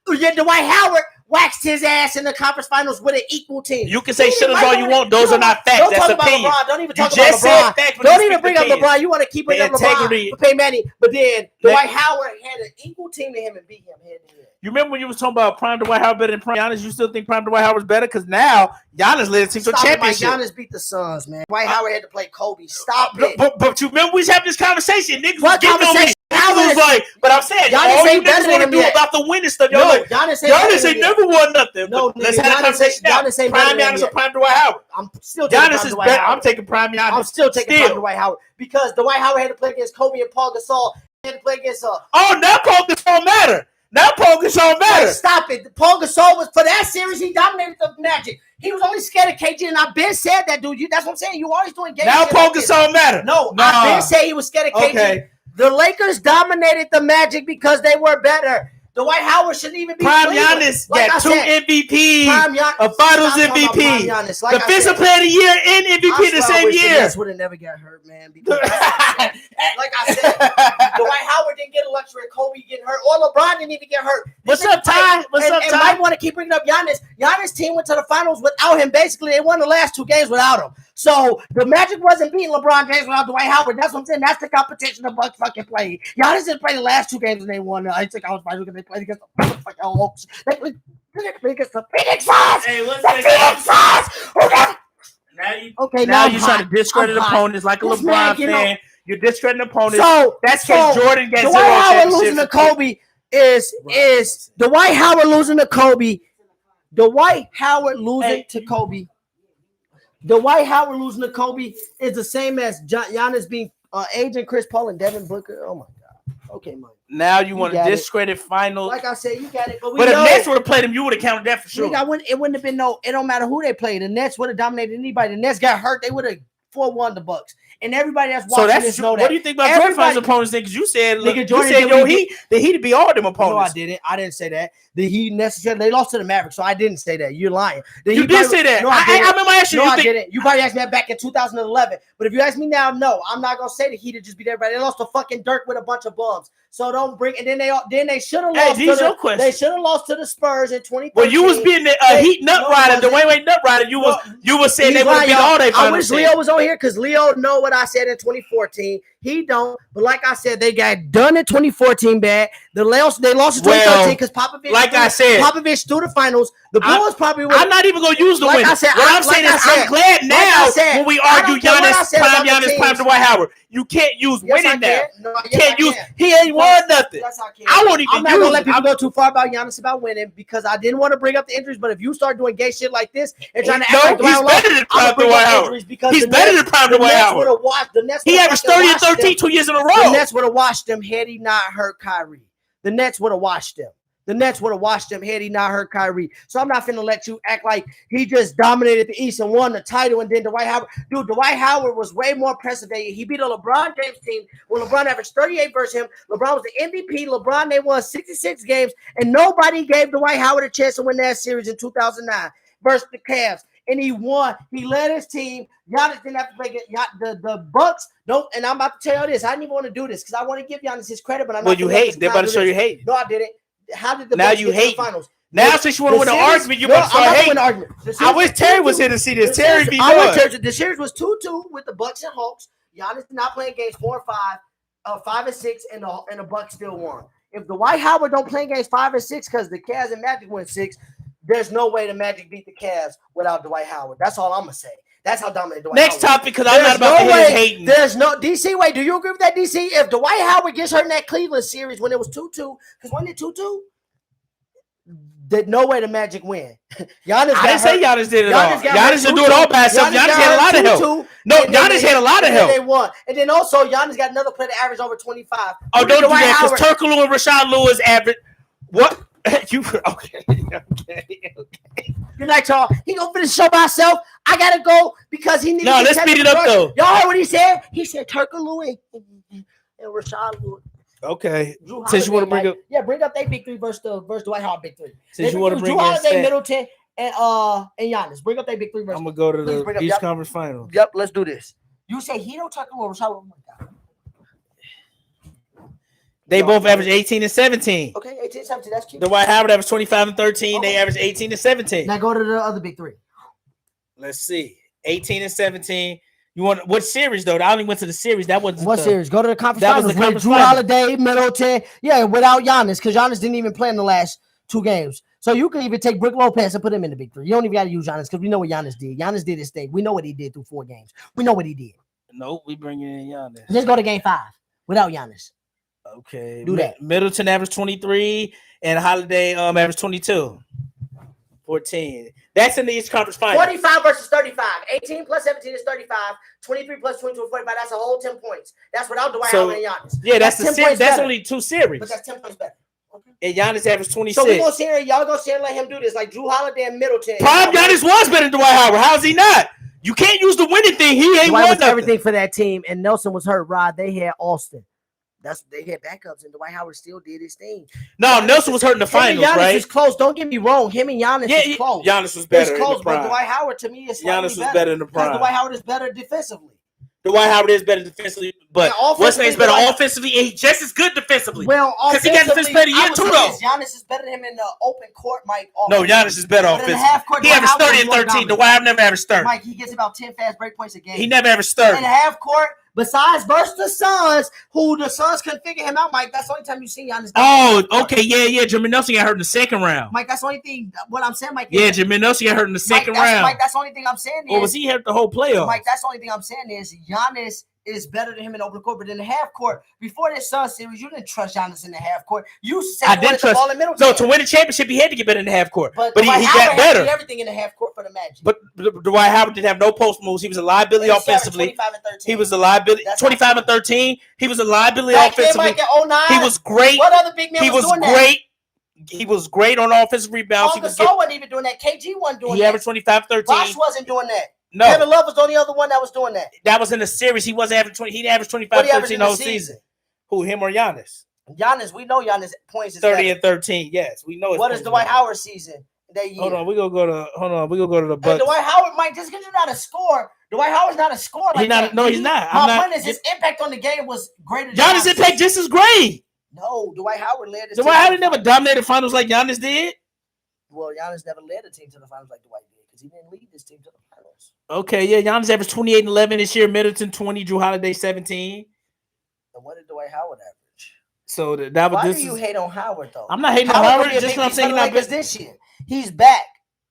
Howard. Yeah, Dwight Howard waxed his ass in the conference finals with an equal team. You can say He should have right all you on want. it. Those You are not facts. Don't That's talk about opinion. LeBron. Don't even You talk just about said LeBron. facts. when Don't you even speak bring up opinions. LeBron. You want to keep bringing up The integrity- LeBron for Peyton Manning. But then Dwight Howard had an equal team to him and beat him head to head. You remember when you was talking about prime Dwight Howard better than prime Giannis? You still think prime Dwight Howard was better? Because now Giannis led the team to a Stop it, Mike. championship. Giannis beat the Suns, man. Dwight Howard had to play Kobe. Stop But, it. but you remember we was having this conversation. Niggas What was getting on me. conversation? Giannis was like, but I'm saying, Giannis all you ain't better niggas than want to him do yet. about the winning stuff. Y'all No, like, Giannis Giannis ain't never won nothing. No, But let's nigga, have a Giannis conversation ain't- now. Giannis ain't Prime better than him Giannis or yet. prime Dwight Howard? I'm still taking Giannis prime is Dwight better. Howard. I'm taking prime Giannis. I'm still taking prime Dwight Howard because Dwight Howard had to play against Kobe and Paul Gasol. He had to play against Oh, now Paul Gasol matter. Now Paul Gasol matter. Stop it. Paul Gasol was for that series. He dominated the Magic. He was only scared of KG, and I've been said that, dude. That's what I'm saying. You always doing games. Now Paul Gasol matter. No, Nah. I've been saying he was scared of KG. Okay. The Lakers dominated the Magic because they were better. Dwight Howard shouldn't even be Prime Cleveland. Giannis Like got I 2 said, MVPs, Prime Gian- a Finals Stop talking about MVP, Prime Giannis. Like I Defensive said, Player of the Year, and MVP the same The year. Nets would have never got hurt, man. Because like I said, Dwight Howard didn't get a luxury of Kobe getting hurt, or LeBron didn't even get hurt. What's up, Ty? What's up, And Ty? Mike want to keep bringing up Giannis. Giannis' team went to the finals without him. Basically, they won the last 2 games without him. So the Magic wasn't beating LeBron James without Dwight Howard. That's what I'm saying. That's the competition the Bucks fucking played. Giannis didn't play the last 2 games and they won. I think I was right because they played against the fucking Hawks. They played against the Phoenix Suns. Hey, what's The Phoenix Suns. Now I'm you trying to hot. discredit I'm hot. opponents like a This LeBron man, you know- fan. You're discrediting opponents. So That's because Jordan got 0 Dwight Howard losing championships. to Kobe is Dwight Howard losing to Kobe. Dwight Howard losing to Kobe. Dwight Howard losing to Kobe is the same as Giannis being aging Chris Paul and Devin Booker. Oh my God. Okay, Mike. Now you want to got it. discredit finals. Like I said, you got it. But But if know, Nets would have played him, you would have counted that for sure. nigga, it wouldn't have been no. It don't matter who they played. The Nets would have dominated anybody. The Nets got hurt. They would have 4-1 the Bucks. And everybody that's watching So that's this true. know What that. do you think about Jordan Everybody- finals opponents? Because you said, look, Nigga, you Jordan said did yo, what he the Heat to be all them No, I opponents. didn't. I didn't say that. The Heat necessarily they lost to the Mavericks, so I didn't say that. You're lying. The You Heat did probably- say that. No, I didn't. remember asking No, you. I Think, didn't. You probably asked me that back in 2011. But if you ask me now, no, I'm not gonna say the Heat would just be there. But they lost to fucking Dirk with a bunch of bums. So don't bring. And then they should have Hey, lost. these to your the, questions. they should have lost to the Spurs in 2013. well, you was being the Heat nut No, rider, it the Wayne nut rider. You was saying He's they would have lying, beat all their I finals. wish Leo was on here because Leo know what I said in 2014. He don't, but like I said, they got done in 2014 bad. They lost in 2013 because Popovich. like I said, Popovich through the finals. The Bulls probably would. I'm not even gonna use the Like win. I said, What I'm saying is, I'm glad now when we argue Giannis, prime Dwight Howard. You can't use winning now. Can't use. He ain't won nothing. Yes, I can. I won't even I'm not use gonna let it. people go too far about Giannis about winning because I didn't want to bring up the injuries. But if you start doing gay shit like this and trying to act like he's Dwight better than prime Dwight Howard. He's better than prime Dwight Howard. He averaged 30 and 13 2 years in a The row. Nets would have watched them had he not hurt Kyrie. The Nets would have watched them. The Nets would have watched them had he not hurt Kyrie. So I'm not finna let you act like he just dominated the East and won the title. And then Dwight Howard, dude, Dwight Howard was way more impressive than he beat a LeBron James team when LeBron averaged 38 versus him. LeBron was the MVP. LeBron, they won 66 games, and nobody gave Dwight Howard a chance to win that series in 2009 versus the Cavs. And he won. He led his team. Giannis didn't have to play. The Bucks don't. And I'm about to tell you this. I didn't even want to do this because I want to give Giannis his credit, but I'm not. Well, you hate. They're about to show you hate. No, I didn't. How did the Now Bucks you get to the hate. finals? Now, since you want to win an argument, you about to start hating. I wish Terry was here to see this. Terry be good. The series was 2-2 with the Bucks and Hawks. Giannis did not play in games 4 and 5, 5 and 6, and the Bucks still won. If the Dwight Howard don't play in games 5 and 6 because the Cavs and Magic went 6, there's no way the Magic beat the Cavs without Dwight Howard. That's all I'm gonna say. That's how dominant Dwight Next Howard. topic, because I'm not about to hear hating. There's no DC. Wait, do you agree with that, DC? If Dwight Howard gets hurt in that Cleveland series when it was 2-2, because wasn't it 2-2? There's no way the Magic win. Giannis I didn't say Giannis did it all. Giannis didn't do it all by himself. Giannis had a lot of help. No, Giannis had a lot of help. They won, and then also Giannis got another player that averaged over 25. Oh, don't do that because Turkoglu and Rashad Lewis average. What? You okay? Good night, y'all. He gonna finish the show by himself. I gotta go because he needs. No, let's speed it up though. Y'all heard what he said? He said Turkoglu and Rashad Lewis. Okay. Since you want to bring up, bring up their big three versus Dwight Howard big three. Since you want to bring Drew up Holiday, Middleton, and Giannis. Bring up their big three versus. I'm gonna go to the East Conference Finals. Yep, let's do this. You say he don't Turkoglu or Rashad Lewis? Oh my God. They both average 18 and 17. Okay, 18 17. That's cute. Dwight Howard averaged 25 and 13. Okay. They average 18 and 17. Now go to the other big three. Let's see. 18 and 17. You want what series though? I only went to the series. That wasn't What series? Go to the conference That was finals the with conference Drew finals. Holiday, Middleton. Yeah, without Giannis, because Giannis didn't even play in the last 2 games. So you can even take Brook Lopez and put him in the big three. You don't even got to use Giannis because we know what Giannis did. Giannis did his thing. We know what he did through 4 games. We know what he did. Nope, we bringing in Giannis. Let's go to game 5 without Giannis. Okay. Do that. Middleton averaged 23 and Holiday averaged 22. 14. That's in the East Conference Finals. 45 versus 35. 18 plus 17 is 35. 23 plus 22 is 45. That's a whole 10 points. That's without Dwight Howard and Giannis. Yeah, that's the 10 series. points That's better. only 2 series. But that's 10 points better. Okay. And Giannis averaged 26. So we gonna sit here, y'all gonna sit here and let him do this like Drew Holiday and Middleton. Prime Giannis was better than Dwight Howard. How's he not? You can't use the winning thing. He ain't Dwight won was nothing. everything for that team, and Nelson was hurt. Rod, they had Austin. They had backups, and Dwight Howard still did his thing. No, Nelson was hurt in the finals, Giannis right? is close. Don't get me wrong. Him and Giannis is close. Giannis was better. It's close, in the prime. but Dwight Howard to me is Giannis was better in the prime. Dwight Howard is better defensively. Dwight Howard is better defensively, but what's name's better offensively, and he's just as good defensively. Well, because he got defense player of the year too, though. Giannis is better than him in the open court, Mike. No, Giannis is better offensively. He averaged 30 and 13. Dwight Howard never averaged 30. Mike, he gets about 10 fast break points a game. He never averaged 30. In the half court, besides versus the Suns, who the Suns couldn't figure him out, Mike. That's the only time you see Giannis. Oh, okay, yeah. Jermaine Nelson got hurt in the second round. Mike, that's the only thing. What I'm saying, Mike. Yeah, Jermaine Nelson got hurt in the second round. Mike, that's the only thing I'm saying. Or was he hurt the whole playoff? Mike, that's the only thing I'm saying is Giannis is better than him in open court, but in the half court, before this Suns series, you didn't trust Giannis in the half court. You said I didn't trust. No, to win the championship, he had to get better in the half court. But he got better. Everything in the half court for the Magic. But Dwight Howard didn't have no post moves. He was a liability offensively. He was a liability. 25 and 13. He was a liability offensively. He was great. What other big man was doing great. He was great on offensive rebounds. Gasol wasn't even doing that. KG wasn't doing that. He averaged 25, 13. Bosh wasn't doing that. No. Kevin Love was the only other one that was doing that. That was in the series. He wasn't averaging 20. He averaged 25, 13 the whole season. Who, him or Giannis? Giannis, we know Giannis points is 30 better. and 13. Yes, we know. What is Dwight Howard's season that year? Hold on, we gonna go to the Bucks. Dwight Howard, Mike, just because you're not a scorer, Dwight Howard's not a scorer. Like he's not. My point is his impact on the game was greater. Giannis' impact just as great. No, Dwight Howard led his Dwight Howard never dominated finals like Giannis did. Well, Giannis never led a team to the finals like Dwight did because he didn't lead this team to the finals. Okay, yeah, Giannis averaged 28 and 11 this year. Middleton 20, Drew Holiday 17. And what did Dwight Howard average? So that was. Why do you hate on Howard though? I'm not hating on Howard. Just what I'm saying. Lakers this year, he's back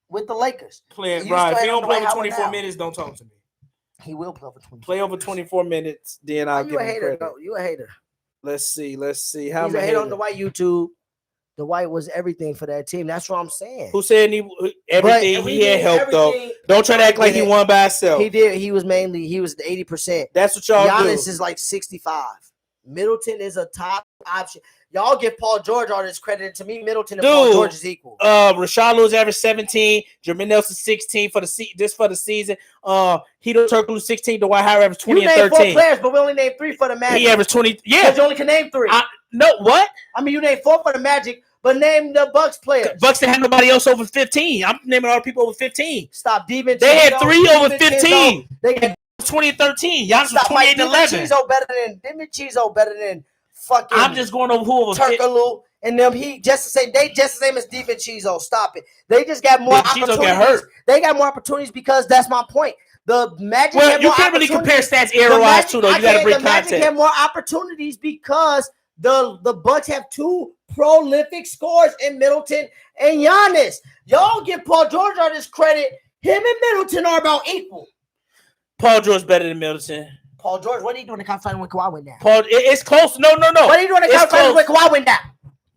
with the Lakers. Playing right. If he don't play over 24 minutes, don't talk to me. He will play over 24. Play over 24 minutes, then I'll give him credit. No, you a hater. Let's see. How he's a hater on the Dwight YouTube. Dwight was everything for that team. That's what I'm saying. Who said everything? He had help though. Don't try to act like he won by himself. He did. He was the 80%. That's what y'all do. Giannis is like 65. Middleton is a top option. Y'all give Paul George all this credit. To me, Middleton and Paul George is equal. Rashard Lewis averaged 17. Jermaine Nelson 16 for the season. Hedo Turkoglu 16. Dwight Howard averaged 20 and 13. You named 4 players, but we only named 3 for the Magic. He averaged 20. Yeah, because you only can name 3. No, what? I mean, you named 4 for the Magic, but name the Bucks players. Bucks didn't have nobody else over 15. I'm naming all the people over 15. Stop, DiVincenzo. They had 3 over 15. They had 20 and 13. Giannis was 28 and 11. DiVincenzo better than fucking. I'm just going over who was Turkoglu and them. They just the same as DiVincenzo. Stop it. They just got more opportunities. Got hurt. They got more opportunities because that's my point. The Magic. Well, you can't really compare stats era-wise too, though. You got to bring context. The Magic have more opportunities because the Bucks have 2 prolific scorers in Middleton and Giannis. Y'all give Paul George all this credit. Him and Middleton are about equal. Paul George better than Middleton. Paul George, what are you doing in the conference final when Kawhi went down? It's close. No. What are you doing in the conference final when Kawhi went down?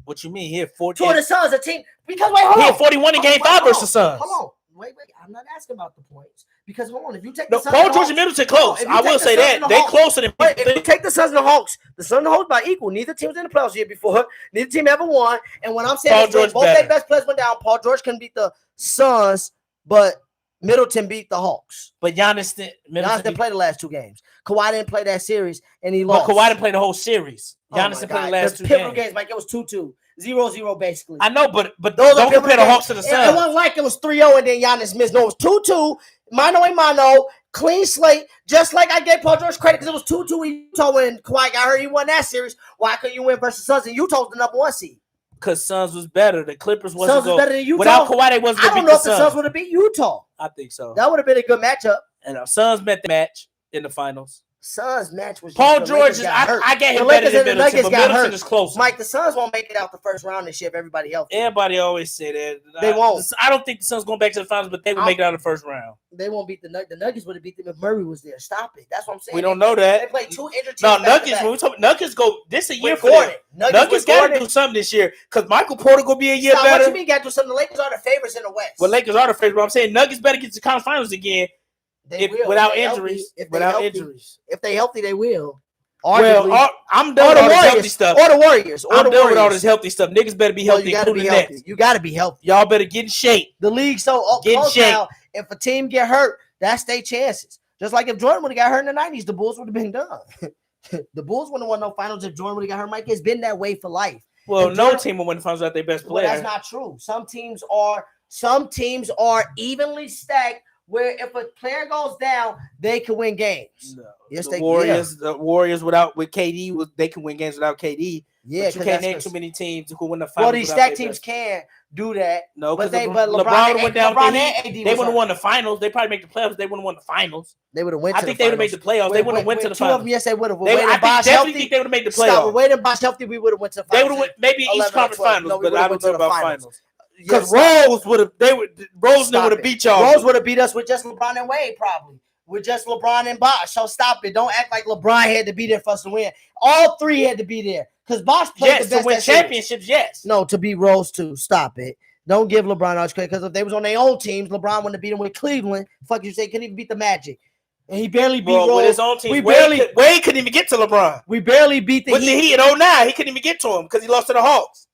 What you mean? He had 40. Two of the Suns, a team. Because wait, hold on. He had 41 in Game 5 versus the Suns. Hold on. Wait. I'm not asking about the points. Because hold on, if you take the Suns, Paul George and Middleton close. I will say that they closer than. But if you take the Suns and the Hawks, the Suns and the Hawks by equal. Neither team was in the playoffs the year before. Neither team ever won. And when I'm saying both their best players went down, Paul George couldn't beat the Suns, but Middleton beat the Hawks. But Giannis didn't play the last 2 games. Kawhi didn't play that series, and he lost. But Kawhi didn't play the whole series. Giannis didn't play the last 2 games. Mike, it was 2-2. 0-0 basically. I know, but don't compare the Hawks to the Suns. It wasn't like it was 3-0 and then Giannis missed. No, it was 2-2. Mano, clean slate. Just like I gave Paul George credit because it was 2-2 in Utah when Kawhi got hurt. He won that series. Why couldn't you win versus Suns? And Utah was the number 1 seed. Because Suns was better. The Clippers wasn't. Suns was better than Utah. Without Kawhi, they wasn't going to beat the Suns. I don't know if the Suns would have beat Utah. I think so. That would have been a good matchup. And our Suns met the match in the finals. Suns match was Paul George. I get him better than Middleton, but Middleton is closer. Mike, the Suns won't make it out the first round this year if everybody healthy. Everybody always say that. They won't. I don't think the Suns going back to the finals, but they will make it out the first round. They won't beat the Nuggets. The Nuggets would have beat them if Murray was there. Stop it. That's what I'm saying. We don't know that. They played 2 injured teams. No, Nuggets. When we talk Nuggets, go. This a year for them. Nuggets got to do something this year because Michael Porter going to be a year better. What you mean got to do something? The Lakers are the favorites in the West. Well, Lakers are the favorites, but I'm saying Nuggets better get to the conference finals again. Without injuries. If they healthy, they will. Well, I'm done with all this healthy stuff. Or the Warriors. I'm done with all this healthy stuff. Niggas better be healthy, including the Nets. You got to be healthy. Y'all better get in shape. The league's so close now. If a team get hurt, that's their chances. Just like if Jordan would have got hurt in the 90s, the Bulls would have been done. The Bulls wouldn't have won no finals if Jordan would have got hurt. Mike, it's been that way for life. Well, If no Jordan- team will win the finals without their best Well, player. that's not true. Some teams are evenly stacked where if a player goes down, they can win games. No. Yes, the Warriors with KD, they can win games without KD. Yeah, but you can't name too many teams who win the finals. Well, these stacked teams can do that. No, but because LeBron went down. LeBron they wouldn't have won the finals. They probably make the playoffs. They wouldn't have won the finals. They would have went. I think they would have made the playoffs. They wouldn't have went to the two finals. Of them, yes, they would have. I definitely think they would have made the playoffs. Wait and Bosh healthy, we would have went to the They finals. would have maybe East Conference Finals, no, but I don't know about finals. Yes, Because Rose would have. Rose would have beat y'all. Rose would have beat us with just LeBron and Wade, probably. With just LeBron and Bosh. So stop it. Don't act like LeBron had to be there for us to win. All three had to be there. Because Bosh played the best. To win championships, yes. No, to beat Rose too. Stop it. Don't give LeBron all credit. Because if they was on their own teams, LeBron wouldn't have beat them with Cleveland. Fuck you say, couldn't even beat the Magic. And he barely beat Rose. With his own team. Wade couldn't even get to LeBron. We barely beat the Heat. With the Heat in 2009, he couldn't even get to him because he lost to the Hawks.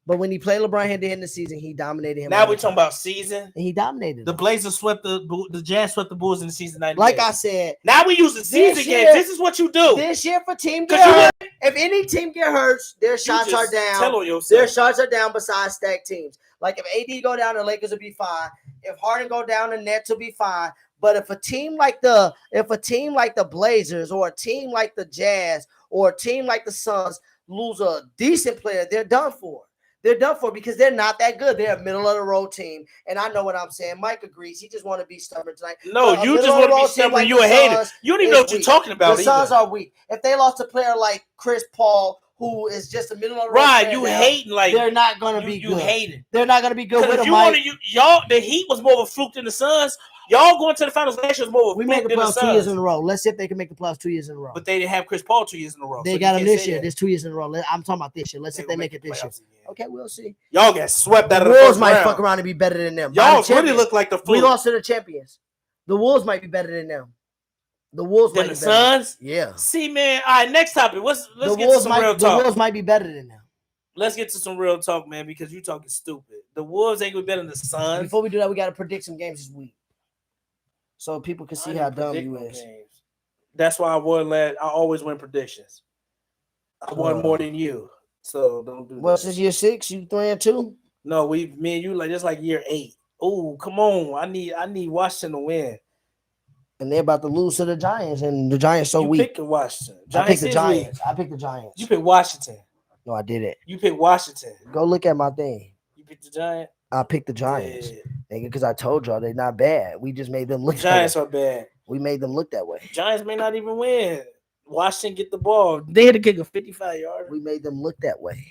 But when he played LeBron head to head in the season, he dominated him. Now we're talking about season. And he dominated. The Blazers swept the Jazz swept the Bulls in the season 98. Like I said. Now we use the season games. This is what you do. This year for team get hurt. If any team get hurt, their shots are down. Their shots are down besides stacked teams. Like if AD go down, the Lakers will be fine. If Harden go down, the Nets will be fine. But if a team like the Blazers or a team like the Jazz or a team like the Suns lose a decent player, they're done for. They're done for because they're not that good. They're a middle of the road team, and I know what I'm saying. Mike agrees. He just want to be stubborn tonight. No, you just want to be stubborn. Like you a hater. You don't even know what you're talking about. The Suns are weak. If they lost a player like Chris Paul, who is just a middle of the road, right? You hating like they're not going to be good. You hating. They're not going to be good with them. Y'all, the Heat was more of a fluke than the Suns. Y'all going to the finals last year was more of a fluke than the Suns. We made the playoffs 2 years in a row. Let's see if they can make the playoffs 2 years in a row. But they didn't have Chris Paul 2 years in a row. They got him this year. There's 2 years in a row. I'm talking about this year. Let's see if they make it this year. Okay, we'll see. Y'all get swept out of the Wolves first might round. fuck around and be better than them. Y'all really look like the fluke. We lost to the champions. The Wolves might be better than them. The Wolves might be better. The Suns? Yeah. See, man. All right, next topic. Let's get to some real talk. The Wolves might be better than them. Let's get to some real talk, man, because you talking stupid. The Wolves ain't gonna be better than the Suns. Before we do that, we got to predict some games this week, so people can see how dumb you is. Games. That's why I always win predictions. I won more than you, so don't do that. Well, since year 6, you 3-2. No, me and you like year 8. Oh, come on! I need Washington to win. And they're about to lose to the Giants, and the Giants so weak. You picked Washington. I picked the Giants. I picked the Giants. You picked Washington. No, I didn't. You picked Washington. Go look at my thing. You picked the Giants? I picked the Giants. Nigga, because I told y'all they're not bad. We just made them look the Giants are bad. We made them look that way. Giants may not even win. Washington get the ball. They had to kick a 55-yarder. We made them look that way.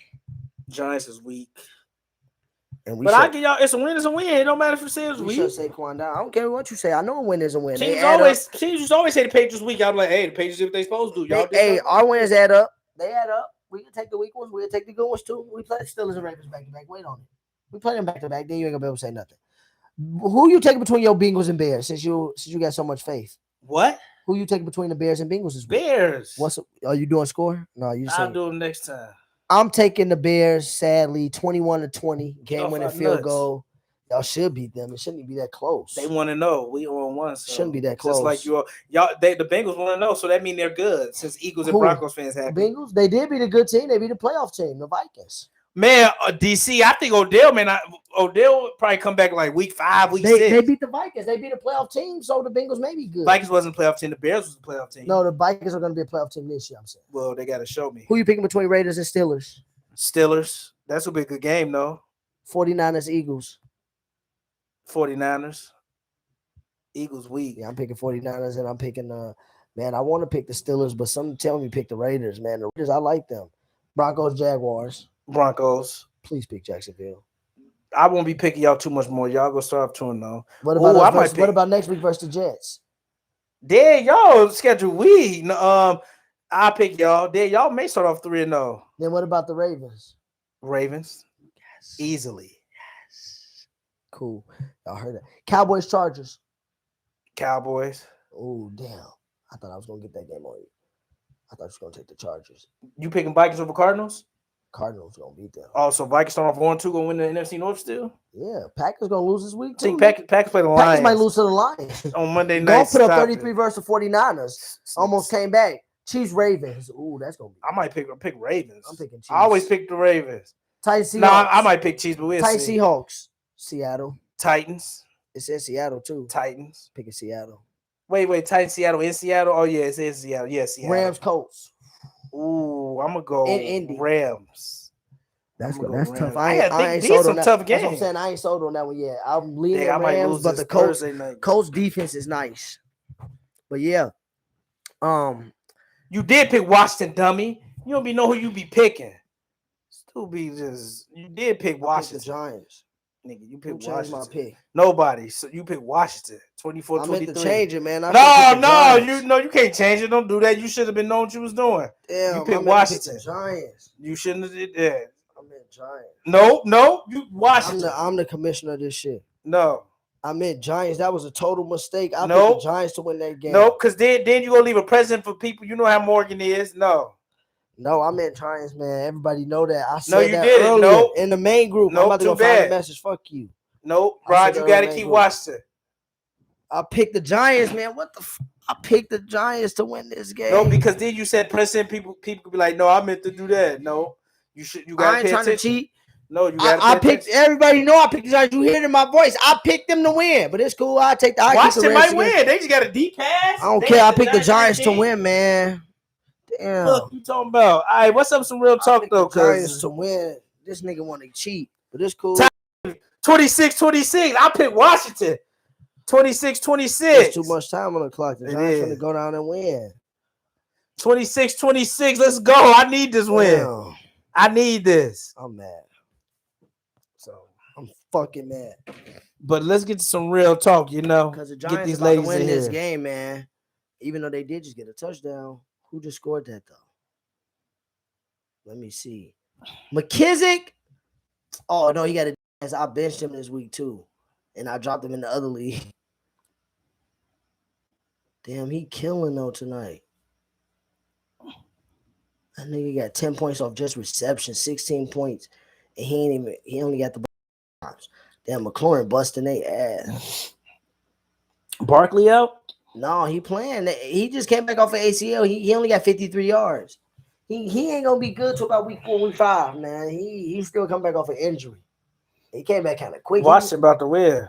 Giants is weak. And I give y'all, it's a win, it's a win. It don't matter if you say it's weak. We should Saquon down. I don't care what you say. I know a win is a win. Teams always say the Patriots weak. I'm like, hey, the Patriots do what they supposed to do. Y'all our wins add up. They add up. We can take the weak ones. We'll take the good ones too. We play Steelers and Ravens back to back. Wait on it. We play them back to back. Then you ain't gonna be able to say nothing. Who you taking between your Bengals and Bears? Since you got so much faith. What? Who you taking between the Bears and Bengals this week? Bears. Are you doing score? No, you. I'll do them next time. I'm taking the Bears. Sadly, 21-20, game-winning field goal. Y'all should beat them. It shouldn't be that close. They want to know. We on one. So shouldn't be that close. Just like y'all. The Bengals want to know, so that means they're good. Since Eagles and Broncos fans have Bengals, they did beat a good team. They beat a playoff team, the Vikings. Man, DC, I think Odell would probably come back like week 5, week 6. They beat the Vikings. They beat a playoff team, so the Bengals may be good. Vikings wasn't a playoff team. The Bears was a playoff team. No, the Vikings are going to be a playoff team this year, I'm saying. Well, they got to show me. Who you picking between Raiders and Steelers? Steelers. That's going to be a good game, though. 49ers, Eagles. 49ers. Eagles weak. Yeah, I'm picking 49ers, and I'm picking man, I want to pick the Steelers, but some tell me pick the Raiders, man. The Raiders, I like them. Broncos, Jaguars. Broncos. Please pick Jacksonville. I won't be picking y'all too much more. Y'all go start off 2-0. What about next week versus the Jets? There, y'all schedule week. I'll pick y'all. There, y'all may start off 3-0. Then what about the Ravens? Ravens. Yes. Easily. Yes. Cool. Y'all heard that. Cowboys, Chargers. Cowboys. Oh, damn. I thought I was going to get that game on you. I thought you were going to take the Chargers. You picking Vikings over Cardinals? Cardinals gonna beat them. Oh, so Vikings start off 1-2, gonna win the NFC North still? Yeah, Packers gonna lose this week I think too. Packers play the Packers Lions might lose to the Lions. on Monday night. Gonna put up Stop 33 it. versus the 49ers. Almost came back. Chiefs Ravens. Ooh, that's gonna be. I might pick Ravens. I'm picking Chiefs. I always pick the Ravens. Titans Seahawks. No, I might pick Chiefs, but we'll Titans see. Seahawks. Seattle. Titans. It's in Seattle too. Titans. Picking Seattle. Wait, Titans, Seattle, in Seattle? Oh, yeah, it's in Seattle. Yeah, Seattle. Rams Colts. Ooh, I'm going to go In Indy. Rams. That's Rams. tough. I ain't sold on that. Tough That's what I'm games. saying. I ain't sold on that one yet. I'm leaning I might Rams, lose but this the Colts Thursday night. Colts defense is nice. But yeah. You did pick Washington, dummy. You don't be know who you be picking. Still be just you did pick Washington. The Giants. Nigga, you Who picked changed Washington. my pick? Nobody. So you picked Washington. 24-23. I meant to change it, man. You can't change it. Don't do that. You should have been knowing what you was doing. Damn, you picked Washington. Giants. You shouldn't have did that. I meant Giants. No, you Washington. I'm the commissioner of this shit. No. I meant Giants. That was a total mistake. I picked the Giants to win that game. No, because then you gonna leave a present for people. You know how Morgan is. No, I meant Giants, man. Everybody know that. I said you that didn't. earlier No. in the main group. No, I'm about to go find the message. Fuck you. Nope, Rod, you gotta keep Washington. I picked the Giants, man. What the? I picked the Giants to win this game. No, because then you said present people. People could be like, no, I meant to do that. No, you should. You gotta I ain't pay trying attention. to cheat. No, you gotta. I picked. Everybody know I picked the Giants. You hear it in my voice. I picked them to win, but it's cool. I take the. Washington might win. They just got a deep pass. I don't care. I picked the Giants to win, man. Damn. Look, you talking about? All right, what's up? Some real talk though, Giants to win. This nigga want to cheat, but it's cool. 26-26. I picked Washington. 26-26. There's too much time on the clock. The Giants is. want to go down and win. 26-26. Let's go. I need this win. Damn. I need this. I'm mad. So I'm fucking mad. But let's get to some real talk, you know. Because the Get Giants these about to ladies win in this here. game, man. Even though they did just get a touchdown. Who just scored that, though? Let me see. McKissick. Oh, no, he got a. I benched him this week, too. And I dropped him in the other league. Damn, he killing, though, tonight. That nigga got 10 points off just reception, 16 points. And he only got the bombs. Damn, McLaurin busting their ass. Barkley out? No, he playing. He just came back off of ACL. He only got 53 yards. He ain't gonna be good till about week 4, week 5, man. He still come back off an injury. He came back kind of quick. Washington about to win.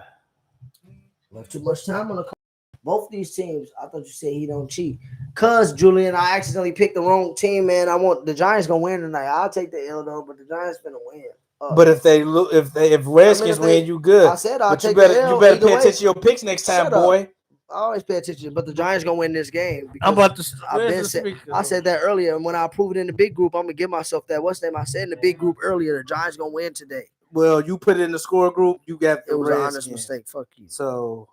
Left too much time on the clock. Both these teams, I thought you said he don't cheat. Cause Julian, I accidentally picked the wrong team, man. I want the Giants gonna win tonight. I'll take the L though, but the Giants gonna win. But if Redskins win, you good. I said I'll take the L. You better pay way. attention to your picks next time, boy. I always pay attention, but the Giants gonna win this game. I'm about to. I said that earlier, and when I proved it in the big group, I'm gonna give myself that. What's the name? I said in the big group earlier, the Giants gonna win today. Well, you put it in the score group. You got the It was Redskins. an honest mistake. Fuck you, So,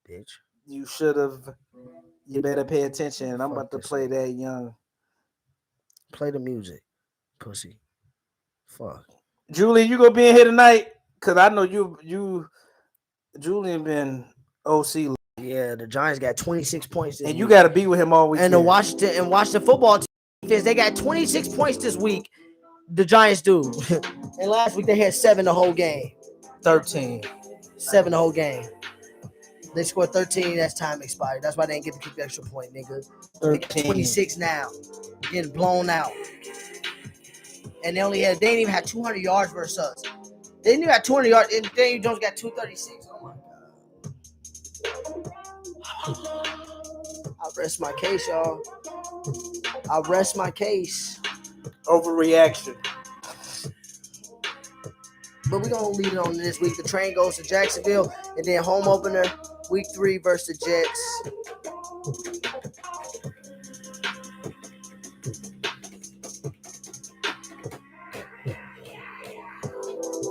bitch. you should have. You better pay attention. I'm about to play that young. Play the music, pussy. Fuck. Julian, you gonna be in here tonight? Cause I know you. Julian been OC. Yeah, the Giants got 26 points this And week. you got to be with him all week. And the Washington football team, they got 26 points this week. The Giants do. And last week they had 7 the whole game. 13. 7 the whole game. They scored 13. That's time expired. That's why they didn't get to kick the extra point, nigga. They got 26 now. Getting blown out. And they didn't even have 200 yards versus us. They didn't even have 200 yards. And Daniel Jones got 236. Oh my God. I rest my case, y'all. I rest my case. Overreaction. But we're going to leave it on this week. The train goes to Jacksonville. And then home opener, week 3 versus the Jets.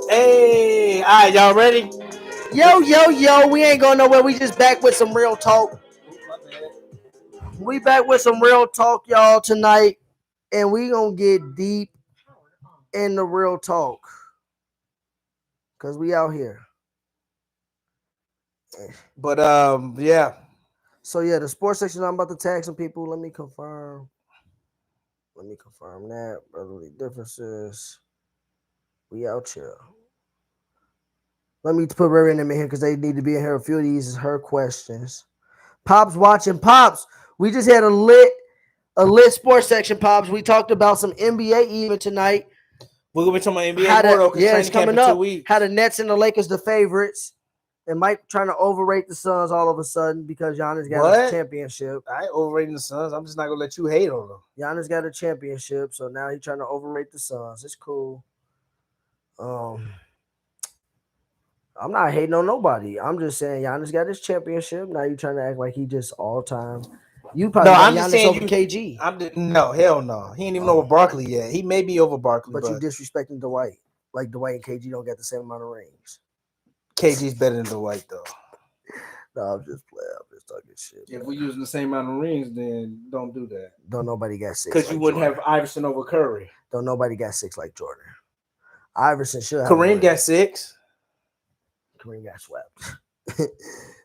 Hey, all right, y'all ready? Yo, we ain't going nowhere. We just back with some real talk. We back with some real talk, y'all, tonight. And we going to get deep in the real talk. Because we out here. But, yeah. So, yeah, the sports section, I'm about to tag some people. Let me confirm. Let me confirm that. Brotherly differences. We out here. Let me put Rary in here because they need to be in here. A few of these is her questions. Pops watching. Pops, we just had a lit sports section, Pops. We talked about some NBA even tonight. We're gonna be talking about NBA more though, because it's coming up. 2 weeks. How the Nets and the Lakers the favorites. And Mike trying to overrate the Suns all of a sudden because Giannis got a championship. I ain't overrating the Suns. I'm just not gonna let you hate on them. Giannis got a championship, so now he's trying to overrate the Suns. It's cool. I'm not hating on nobody. I'm just saying Giannis got his championship. Now you trying to act like he just all time. You probably I'm Giannis just saying over KG. No, hell no. He ain't even over Barkley yet. He may be over Barkley, but you disrespecting Dwight. Like Dwight and KG don't get the same amount of rings. KG's better than Dwight though. No, I'm just playing. I'm just talking shit. If we're using the same amount of rings, then don't do that. Don't nobody got 6. Because you wouldn't have Iverson over Curry. Don't nobody got 6 like Jordan. Iverson should have. Kareem got 6. Kareem got swept.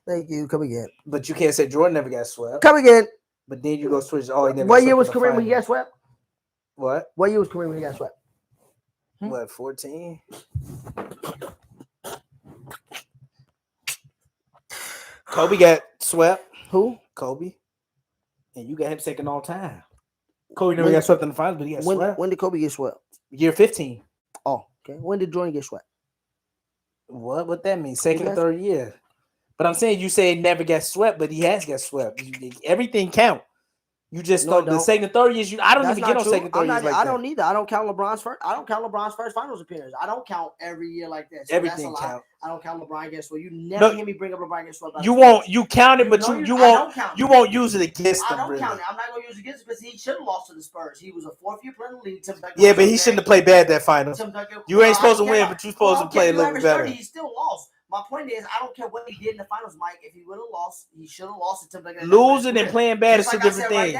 Thank you. Come again. But you can't say Jordan never got swept. Come again. But then you go switch. Oh, he never. What year was Kareem when he got swept? What? What year was Kareem when he got swept? What, 14? Kobe got swept. Who? Kobe. And you got him second all time. Kobe never got swept in the finals, but he got swept. When did Kobe get swept? Year 15. Oh, okay. When did Jordan get swept? What that mean? Second or third year. But I'm saying you say he never got swept, but he has got swept. Everything count. You just thought the second and third years. I don't even get on second and third years like that. I don't either. I don't count LeBron's first. I don't count LeBron's first finals appearance. I don't count every year like that. So everything counts. I don't count LeBron against swept. You never hear me bring up LeBron against swept. You count it, but you won't use it against him. I don't count it. I'm not going to use it against him because he should have lost to the Spurs. He was a 4th year player in the league. Yeah, but he shouldn't have played bad that final. You ain't supposed to win, but you're supposed to play a little bit better. He still lost. My point is, I don't care what he did in the finals, Mike. If he would have lost, he should have lost it. Losing and playing bad is two different things.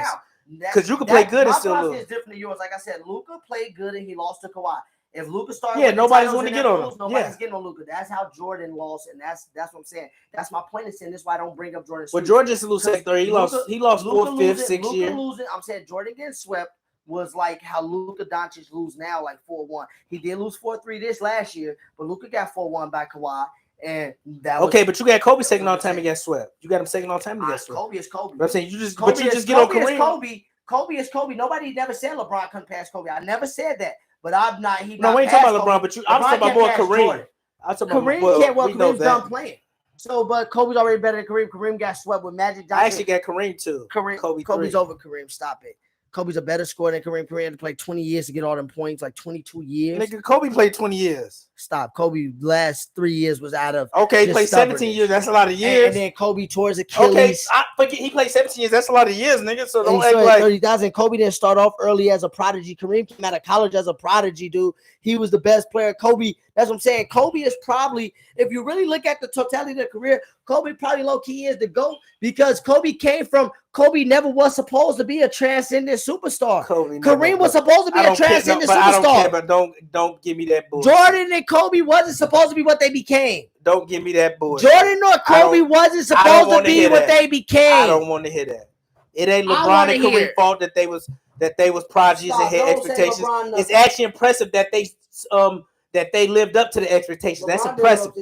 Because you can play good and still lose. My is different than yours. Like I said, Luka played good and he lost to Kawhi. If Luka started, nobody's going to get on him. Nobody's getting on Luka. That's how Jordan lost, and that's what I'm saying. That's my point in saying this. Why I don't bring up Jordan. Well, Jordan just lose second, third. He lost 4th, 5th, 6th year. Losing. I'm saying Jordan getting swept was like how Luka Doncic lose now, like 4-1. He did lose 4-3 this last year, but Luka got 4-1 by Kawhi. And that okay, but you got Kobe second all time and get swept. You got him second all time and get swept. Kobe is Kobe. But I'm saying you just get on Kareem. Kobe is Kobe. Nobody never said LeBron couldn't pass Kobe. I never said that. But I'm not. We ain't talking about LeBron, but I'm talking about more Kareem. Kareem can't. Well, Kareem's done playing. So, but Kobe's already better than Kareem. Kareem got swept with Magic Johnson. I actually got Kareem too. Kobe's over Kareem. Stop it. Kobe's a better scorer than Kareem. Kareem had to play 20 years to get all them points, like 22 years. Nigga, Kobe played 20 years. Stop. Kobe last 3 years was out of. Okay, he played 17 years. That's a lot of years. And then Kobe tore his Achilles. Okay, I forget he played 17 years. That's a lot of years, nigga. So don't act like 30,000. Kobe didn't start off early as a prodigy. Kareem came out of college as a prodigy, dude. He was the best player. Kobe, that's what I'm saying. Kobe is probably, if you really look at the totality of their career, Kobe probably low-key is the GOAT because Kobe never was supposed to be a transcendent superstar. Kareem was supposed to be a transcendent superstar. I don't care, but don't give me that bullshit. Jordan and Kobe wasn't supposed to be what they became. Don't give me that bullshit. Jordan or Kobe wasn't supposed to be what they became. I don't want to hear that. It ain't LeBron and Kareem fault that they was prodigies and had expectations. It's actually impressive that they lived up to the expectations. That's impressive.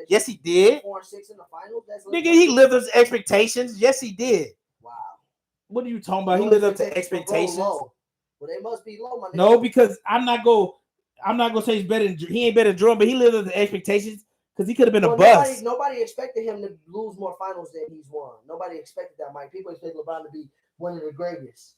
Yes, he did. 4-6 in the finals. Nigga, he lived up to expectations. Yes, he did. Wow. What are you talking about? He lived up to expectations. Well, they must be low, my nigga. No, because I'm not gonna say he's better than he ain't better than Jordan, but he lived up to expectations because he could have been a bust. Nobody expected him to lose more finals than he's won. Nobody expected that, Mike. People expect LeBron to be one of the greatest.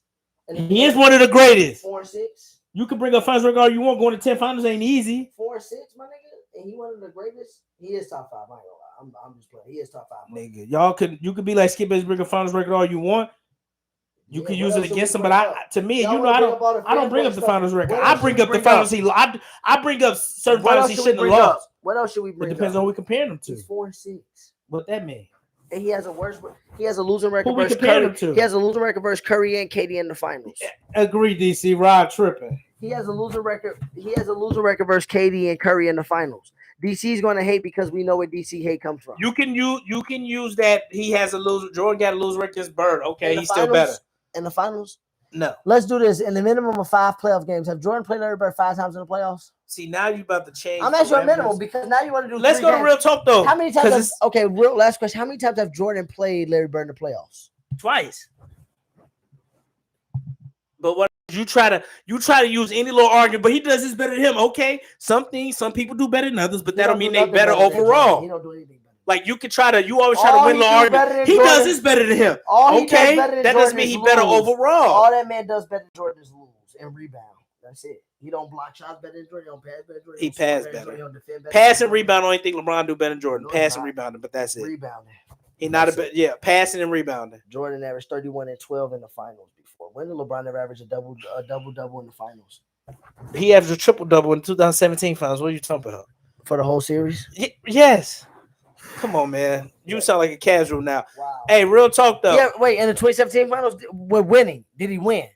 And he is one of the greatest. 4-6. You can bring up finals record all you want. Going to 10 finals ain't easy. 4-6, my nigga, and he one of the greatest. He is top 5. I ain't gonna lie. I'm just playing. He is top 5. Nigga, you could be like Skip Bayless, bring a finals record all you want. You can use it against him, but I don't bring up the finals record. I bring up the finals I bring up certain finals he shouldn't have lost. What else should we bring? It depends on who we comparing him to. He's 4-6. What that mean? And he has a losing record versus Curry. He has a losing record versus Curry and KD in the finals. Agree, DC. Rod tripping. He has a losing record. He has a losing record versus KD and Curry in the finals. DC is going to hate because we know where DC hate comes from. You can use that he has a loser. Jordan got a losing record against Bird. Okay, he's still better. In the finals, No. Let's do this. In the minimum of 5 playoff games, have Jordan played Larry Bird 5 times in the playoffs? See, now you about to change. I'm asking you a minimum because now you want to do. Let's 3 go to games. real talk though. How many times? Real last question. How many times have Jordan played Larry Bird in the playoffs? Twice. But what you try to use any little argument, but he does this better than him. Okay, some people do better than others, but that don't mean they better overall. He don't do anything better. Like you always try to win the argument. He does this better than him. Okay, that doesn't mean he better overall. All that man does better than Jordan is lose and rebound. That's it. He don't block shots better than Jordan. He don't pass better than Jordan. He pass better. Pass and rebound. Only thing LeBron do better than Jordan. Pass and rebounding, but that's it. Rebounding. He not passing and rebounding. Jordan averaged 31 and 12 in the finals before. When did LeBron ever average a double in the finals? He averaged a triple double in 2017 finals. What are you talking about? For the whole series? Yes. Come on, man. You sound like a casual now. Wow. Hey, real talk though. Yeah, wait. In the 2017 finals, we're winning. Did he win?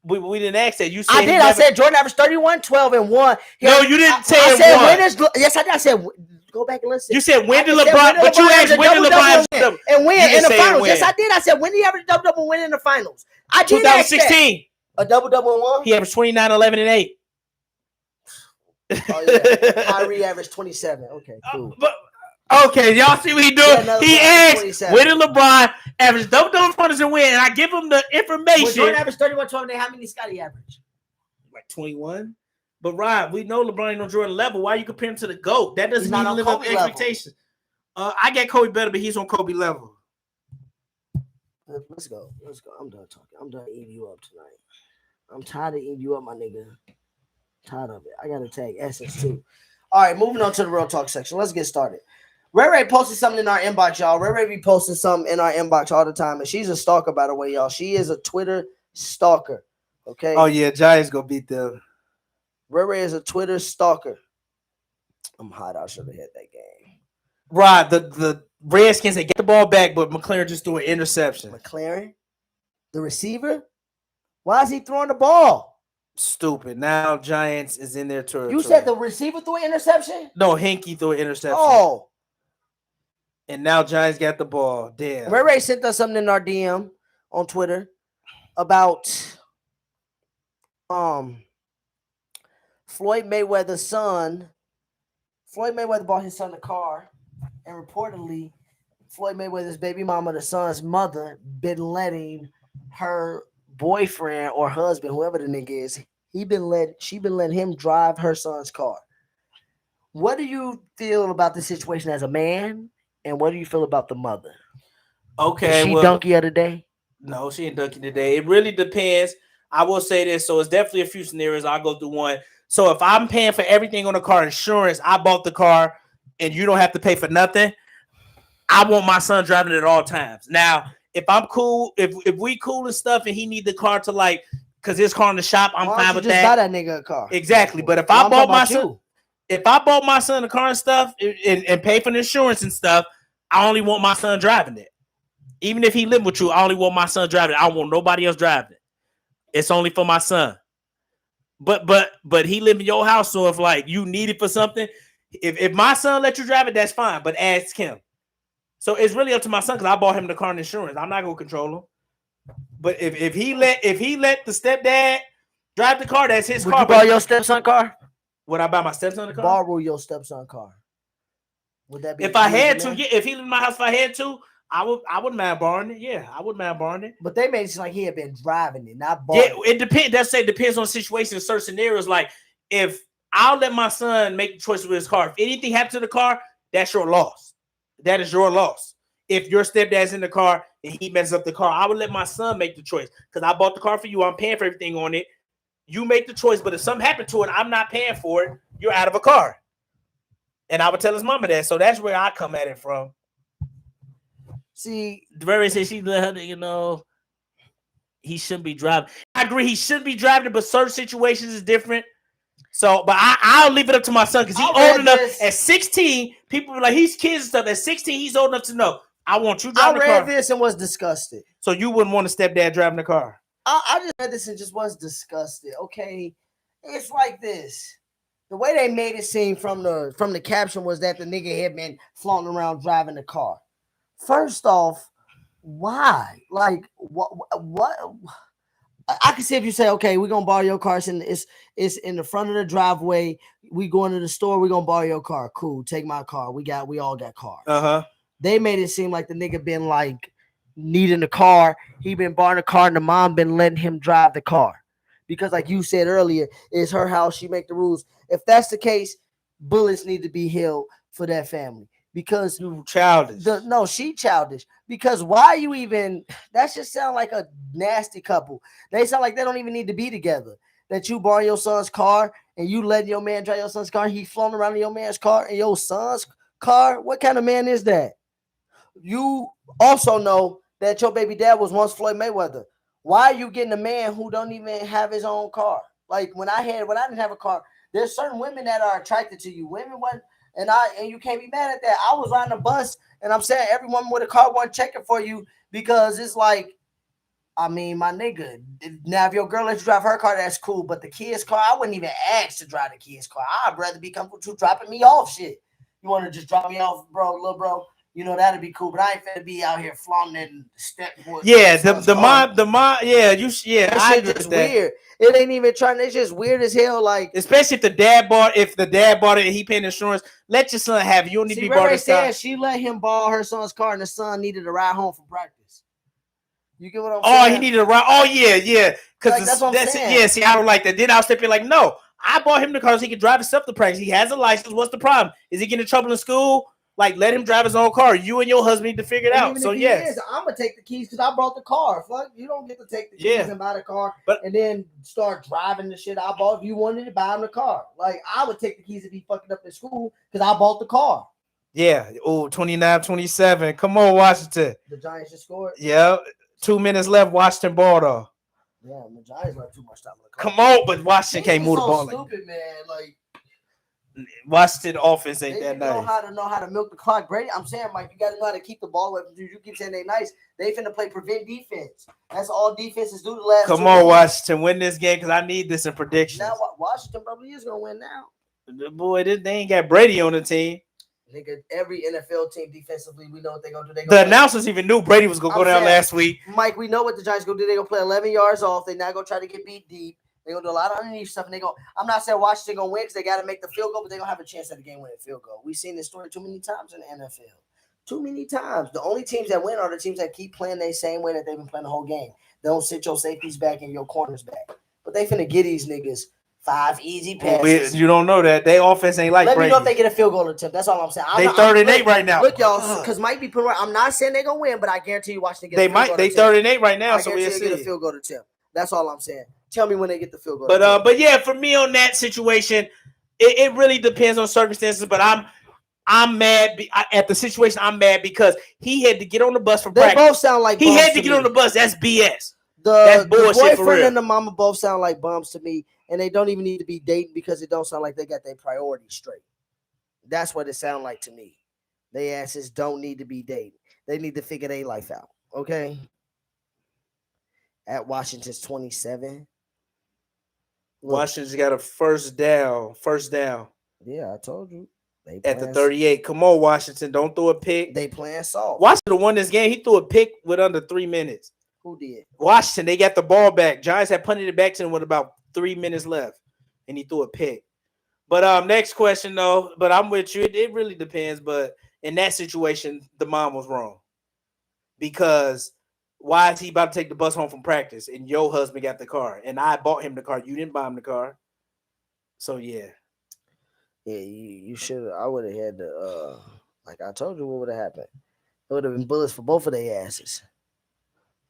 We didn't ask that. You said I did. I said Jordan averaged 31, 12, and 1. No, you didn't say I said one. Yes, I did. I said go back and listen. You said when did LeBron? But you asked when did LeBron and win in the finals? Yes, I did. I said when did he average double win in the finals? I did. 2016. A double and 1. He averaged 29, 11, and 8. Oh yeah. Kyrie averaged 27. Okay, cool. Okay, y'all see what he doing? Yeah, he asked, when did LeBron average double finals and win? And I give him the information. Well, Jordan averaged 31, 12, and how many Scotty average? Like 21. But Rob, we know LeBron ain't on Jordan level. Why are you comparing him to the GOAT? That doesn't mean live up to expectations. I get Kobe better, but he's on Kobe level. Let's go. I'm done talking. I'm done eating you up tonight. I'm tired of eating you up, my nigga. Tired of it. I got to tag Essence too. All right, moving on to the real talk section. Let's get started. Ray posted something in our inbox, y'all. Ray be posting something in our inbox all the time, and she's a stalker, by the way, y'all. She is a Twitter stalker. Okay. Oh yeah, Giants gonna beat them. Ray is a Twitter stalker. I'm hot. I should have hit that game. Rod, the Redskins, they get the ball back, but McLaren just threw an interception. McLaren, the receiver. Why is he throwing the ball? Stupid. Now Giants is in their territory. You said the receiver threw an interception? No, Hinkie threw an interception. Oh. And now Giants got the ball. Damn. Ray sent us something in our DM on Twitter about Floyd Mayweather's son. Floyd Mayweather bought his son a car, and reportedly Floyd Mayweather's baby mama, the son's mother, been letting her boyfriend or husband, whoever the nigga is, she been letting him drive her son's car. What do you feel about the situation as a man? And what do you feel about the mother? Okay. Is she donkey of the day? No, she ain't donkey today. It really depends. I will say this. So it's definitely a few scenarios. I'll go through one. So if I'm paying for everything on the car insurance, I bought the car and you don't have to pay for nothing, I want my son driving it at all times. Now, if I'm cool, if we cool and stuff and he need the car to like, because his car in the shop, I'm fine with that. Buy that nigga a car. Exactly. But if I bought my son, a car and stuff and pay for the insurance and stuff, I only want my son driving it. Even if he live with you, I only want my son driving it. I don't want nobody else driving it. It's only for my son. But he live in your house, so if like you need it for something, if my son let you drive it, that's fine. But ask him. So it's really up to my son because I bought him the car and insurance. I'm not gonna control him. But if he let the stepdad drive the car, that's his car. Would you borrow your stepson car? Would I buy my stepson the car? Borrow your stepson car. Would that be if I had to? Yeah, if he lived in my house, if I had to, I wouldn't mind borrowing it. Yeah, I wouldn't mind borrowing it. But they made it seem like he had been driving it, not borrowing. Yeah, it depends. That's say it depends on situations, certain scenarios. Like if I'll let my son make the choice with his car. If anything happens to the car, that's your loss. That is your loss. If your stepdad's in the car and he messes up the car, I would let my son make the choice because I bought the car for you. I'm paying for everything on it. You make the choice, but if something happened to it, I'm not paying for it. You're out of a car. And I would tell his mama that. So that's where I come at it from. See, Very said she let her, he shouldn't be driving. I agree, he shouldn't be driving, but certain situations is different. So, but I'll leave it up to my son because he's old enough. At 16, people are like, he's kids and stuff. At 16, he's old enough to know. I want you driving the car. I read this and was disgusted. So you wouldn't want a stepdad driving the car? I just read this and just was disgusted. Okay, it's like this. The way they made it seem from the caption was that the nigga had been flaunting around driving the car. First off, why? Like what? I can see if you say, okay, we're gonna borrow your car. It's in the front of the driveway. We going to the store. We're gonna borrow your car. Cool. Take my car. We all got cars. They made it seem like the nigga been like needing a car. He been borrowing a car, and the mom been letting him drive the car because, like you said earlier, it's her house. She make the rules. If that's the case, bullets need to be held for that family because You childish. she childish. Because why you even? That just sound like a nasty couple. They sound like they don't even need to be together. That you borrow your son's car and you letting your man drive your son's car. He flown around in your man's car and your son's car. What kind of man is that? You also know that your baby dad was once Floyd Mayweather. Why are you getting a man who don't even have his own car? Like when I didn't have a car, there's certain women that are attracted to you. Women want, and you can't be mad at that. I was riding a bus, and I'm saying every woman with a car wasn't checking for you because it's like, I mean, my nigga. Now, if your girl lets you drive her car, that's cool. But the kid's car, I wouldn't even ask to drive the kid's car. I'd rather be comfortable to dropping me off. Shit, you want to just drop me off, bro, little bro? You know, that'd be cool, but I ain't finna be out here flaunting and step. Yeah, the mom, yeah, That shit just weird. It ain't even trying. It's just weird as hell. Like, especially if the dad bought it and he paid insurance, let your son have it. You don't need to be borrowing his car. She let him borrow her son's car, and the son needed a ride home from practice. You get what I'm saying? Oh, he needed a ride. Oh, yeah. Because that's what I'm saying. Yeah, see, I don't like that. Then I'll step in like, no, I bought him the car so he can drive himself to practice. He has a license. What's the problem? Is he getting in trouble in school? Like, let him drive his own car. You and your husband need to figure it out. So, yes. I'm going to take the keys because I bought the car. Fuck, you don't get to take the keys and buy the car and then start driving the shit I bought. If you wanted to buy him the car. Like, I would take the keys if he fucked up in school because I bought the car. Yeah. Oh, 29-27. Come on, Washington. The Giants just scored? Yeah. 2 minutes left. Washington ball, though. Yeah, the Giants left too much time on the clock. Come on, but Washington can't move the ball. Stupid, man. Like, Washington offense ain't that nice. Know how to milk the clock. Brady, I'm saying, Mike, you got to know how to keep the ball away from you. You keep saying they nice. They finna play prevent defense. That's all defenses do the last. Come on, Washington, win this game because I need this in predictions. Now Washington probably is gonna win now. Boy, they ain't got Brady on the team. Nigga, every NFL team defensively, we know what they're gonna do. The announcers even knew Brady was gonna go down last week. Mike, we know what the Giants gonna do. They're gonna play 11 yards off. They're not gonna try to get beat deep. They're gonna do a lot of underneath stuff, and I'm not saying Washington gonna win because they gotta make the field goal, but they're gonna have a chance at a game-winning field goal. We've seen this story too many times in the NFL. Too many times. The only teams that win are the teams that keep playing the same way that they've been playing the whole game. They don't sit your safeties back and your corners back. But they finna get these niggas 5 easy passes. You don't know that. They offense ain't like Let Brady. me know if they get a field goal attempt. That's all I'm saying. They 3rd and 8 right now. Look, y'all, because Mike be putting. I'm not saying they're gonna win, but I guarantee you, Washington get. They might. They 3rd and 8 right now, so we'll see. Get a field goal attempt. That's all I'm saying. Tell me when they get the field goal. But yeah, for me on that situation, it really depends on circumstances. But I'm mad at the situation. I'm mad because he had to get on the bus from practice. They both sound like he had to get on the bus. That's BS. That's bullshit. The boyfriend for real. and the mama both sound like bums to me, and they don't even need to be dating because it don't sound like they got their priorities straight. That's what it sounds like to me. They asses don't need to be dating. They need to figure their life out. Okay. At Washington's 27. Washington's got a first down. Yeah, I told you. At the 38. Come on, Washington. Don't throw a pick. They playing soft. Washington won this game. He threw a pick with under 3 minutes. Who did? Washington. They got the ball back. Giants had punted it back to him with about 3 minutes left. And he threw a pick. But next question, though. But I'm with you. It really depends. But in that situation, the mom was wrong. Because why is he about to take the bus home from practice and your husband got the car and I bought him the car? You didn't buy him the car. So, yeah. Yeah, you should. I would have had the, like I told you, what would have happened? It would have been bullets for both of their asses.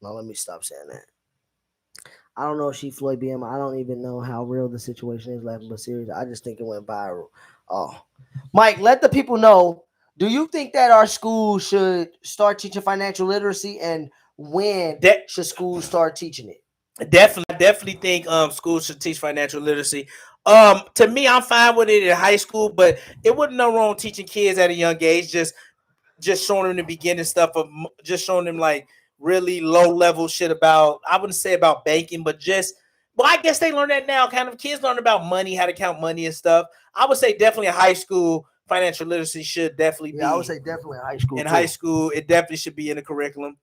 Now, let me stop saying that. I don't know if she Floyd BM. I don't even know how real the situation is, laughing but serious. I just think it went viral. Oh, Mike, let the people know. Do you think that our school should start teaching financial literacy, and when should schools start teaching it? Definitely think schools should teach financial literacy. To me, I'm fine with it in high school, but it wouldn't no wrong teaching kids at a young age. Just showing them the beginning stuff of just showing them like really low level shit about. I wouldn't say about banking, but I guess they learn that now. Kind of kids learn about money, how to count money and stuff. I would say definitely in high school. Financial literacy should definitely be. I would say definitely in high school. In high school, it definitely should be in the curriculum.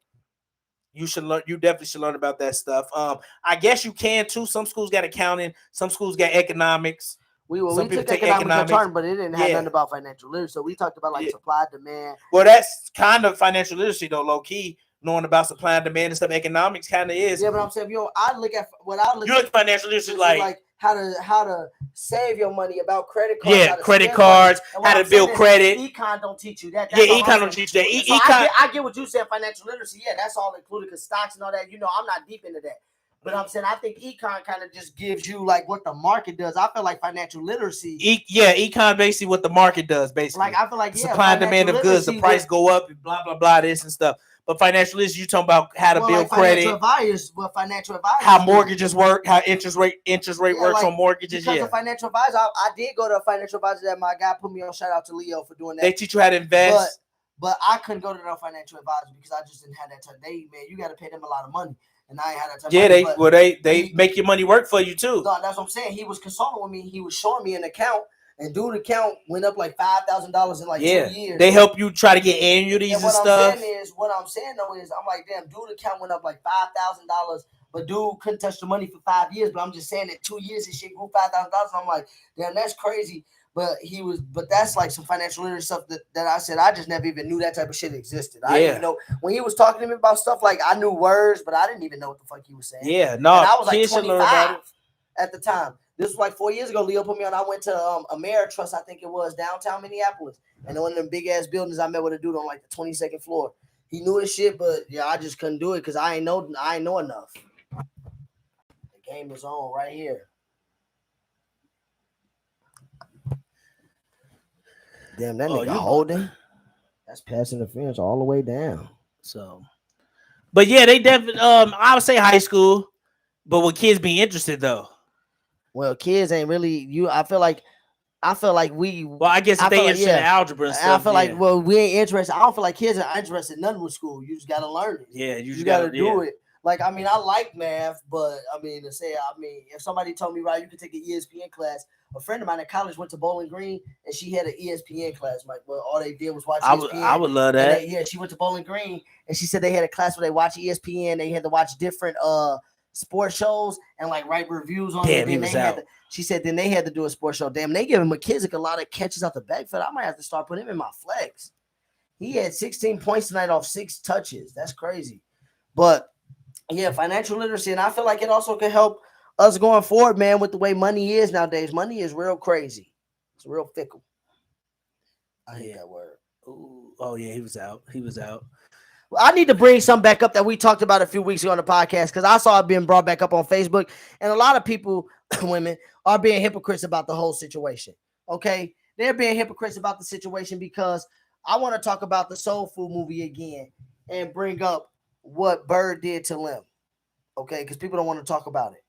You should learn. You definitely should learn about that stuff. I guess you can too. Some schools got accounting. Some schools got economics. We Some people took take economics economics. turn, but it didn't have Yeah. nothing about financial literacy. So we talked about like Yeah. supply, demand. Well, that's kind of financial literacy though, low key. Knowing about supply and demand and stuff. Economics kind of is. Yeah, but I'm saying, I look at You look at financial literacy is like how to save your money, about credit cards. yeah, how to credit spend cards, money. And what how to I'm saying build is credit. Econ don't teach you that. Yeah, That's all I'm econ don't saying. teach you that. So Econ. I get what you said, financial literacy. Yeah, that's all included because stocks and all that. I'm not deep into that. But I'm saying I think econ kind of just gives you like what the market does. I feel like financial literacy. Econ basically what the market does, basically. Like I feel like Supply and demand of goods, the price go up, and blah blah blah, this and stuff. But financial literacy, you talking about how to build like credit, financial advisors, how mortgages work, how interest rate works on mortgages. Because a financial advisor, I did go to a financial advisor that my guy put me on. Shout out to Leo for doing that. They teach you how to invest. But I couldn't go to no financial advisor because I just didn't have that time. You got to pay them a lot of money, and I ain't had that time. Yeah, they make your money work for you too. No, that's what I'm saying. He was consulting with me. He was showing me an account, and dude, account went up like $5,000 in like 2 years. They help you try to get annuities and stuff. What I'm saying though is, I'm like, damn, dude, account went up like $5,000, but dude couldn't touch the money for 5 years. But I'm just saying that 2 years his shit grew $5,000. I'm like, damn, that's crazy. But that's like some financial literacy stuff that I said I just never even knew that type of shit existed. I didn't even know when he was talking to me about stuff, like I knew words, but I didn't even know what the fuck he was saying. Yeah, no, and I was like 25 at the time. This was like 4 years ago. Leo put me on. I went to Ameritrust, I think it was, downtown Minneapolis, and one of them big ass buildings. I met with a dude on like the 22nd floor. He knew his shit, but yeah, I just couldn't do it because I ain't know enough. The game is on right here. Damn, that nigga holding. That's pass interference all the way down. So, but yeah, they definitely. I would say high school, but would kids be interested though? Well, kids ain't really. I feel like we. Well, I guess if they interested in algebra and stuff, I feel like we ain't interested. I don't feel like kids are interested in nothing with school. You just gotta learn it. Yeah, you just gotta do it. Like, I mean, I like math, but if somebody told me, right, you could take an ESPN class. A friend of mine at college went to Bowling Green, and she had an ESPN class. Like, well, all they did was watch ESPN. I would love that. She went to Bowling Green, and she said they had a class where they watch ESPN. They had to watch different sports shows and like write reviews on it. He was out. She said then they had to do a sports show. Damn, they giving McKissick a lot of catches out the backfield. I might have to start putting him in my flex. He had 16 points tonight off 6 touches. That's crazy. But yeah, financial literacy, and I feel like it also can help us going forward, man, with the way money is nowadays. Money is real crazy. It's real fickle. I hate that word. Ooh, oh yeah, he was out. Well, I need to bring some back up that we talked about a few weeks ago on the podcast because I saw it being brought back up on Facebook, and a lot of people, women, are being hypocrites about the whole situation. Okay, they're being hypocrites about the situation because I want to talk about the Soul Food movie again and bring up what Bird did to Lim. Okay, because people don't want to talk about it.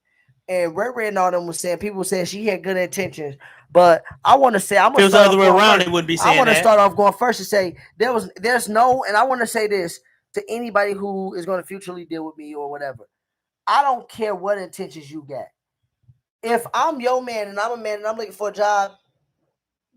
And Ray and all them was saying, people saying she had good intentions, but I want to say, I'm going to start the other way around. It wouldn't be saying. I want to start off going first and say there's no, and I want to say this to anybody who is going to futurely deal with me or whatever. I don't care what intentions you got. If I'm your man and I'm a man and I'm looking for a job,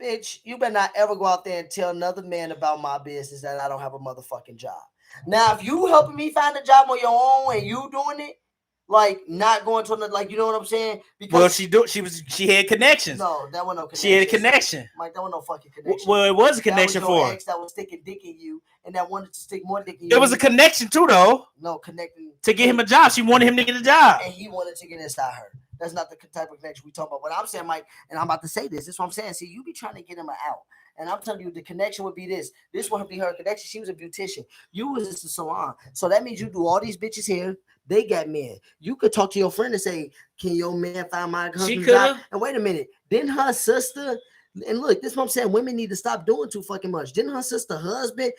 bitch, you better not ever go out there and tell another man about my business that I don't have a motherfucking job. Now, if you helping me find a job on your own and you doing it, like not going to another, like, you know what I'm saying? Because she had connections. No, that wasn't no connection. She had a connection. Mike, that wasn't no fucking connection. Well, it was a connection for her. Ex that was sticking dick in you and that wanted to stick more dick in you. It was a connection too, though. No, connecting to get him a job. She wanted him to get a job, and he wanted to get inside her. That's not the type of connection we talk about. What I'm saying, Mike, and I'm about to say this. This is what I'm saying. See, you be trying to get him out. And I'm telling you, the connection would be this. This would be her connection. She was a beautician. You was just a salon. So that means you do all these bitches here. They got men. You could talk to your friend and say, can your man find my husband's job? And wait a minute. Didn't her sister, and look, this is what I'm saying. Women need to stop doing too fucking much. Didn't her sister husband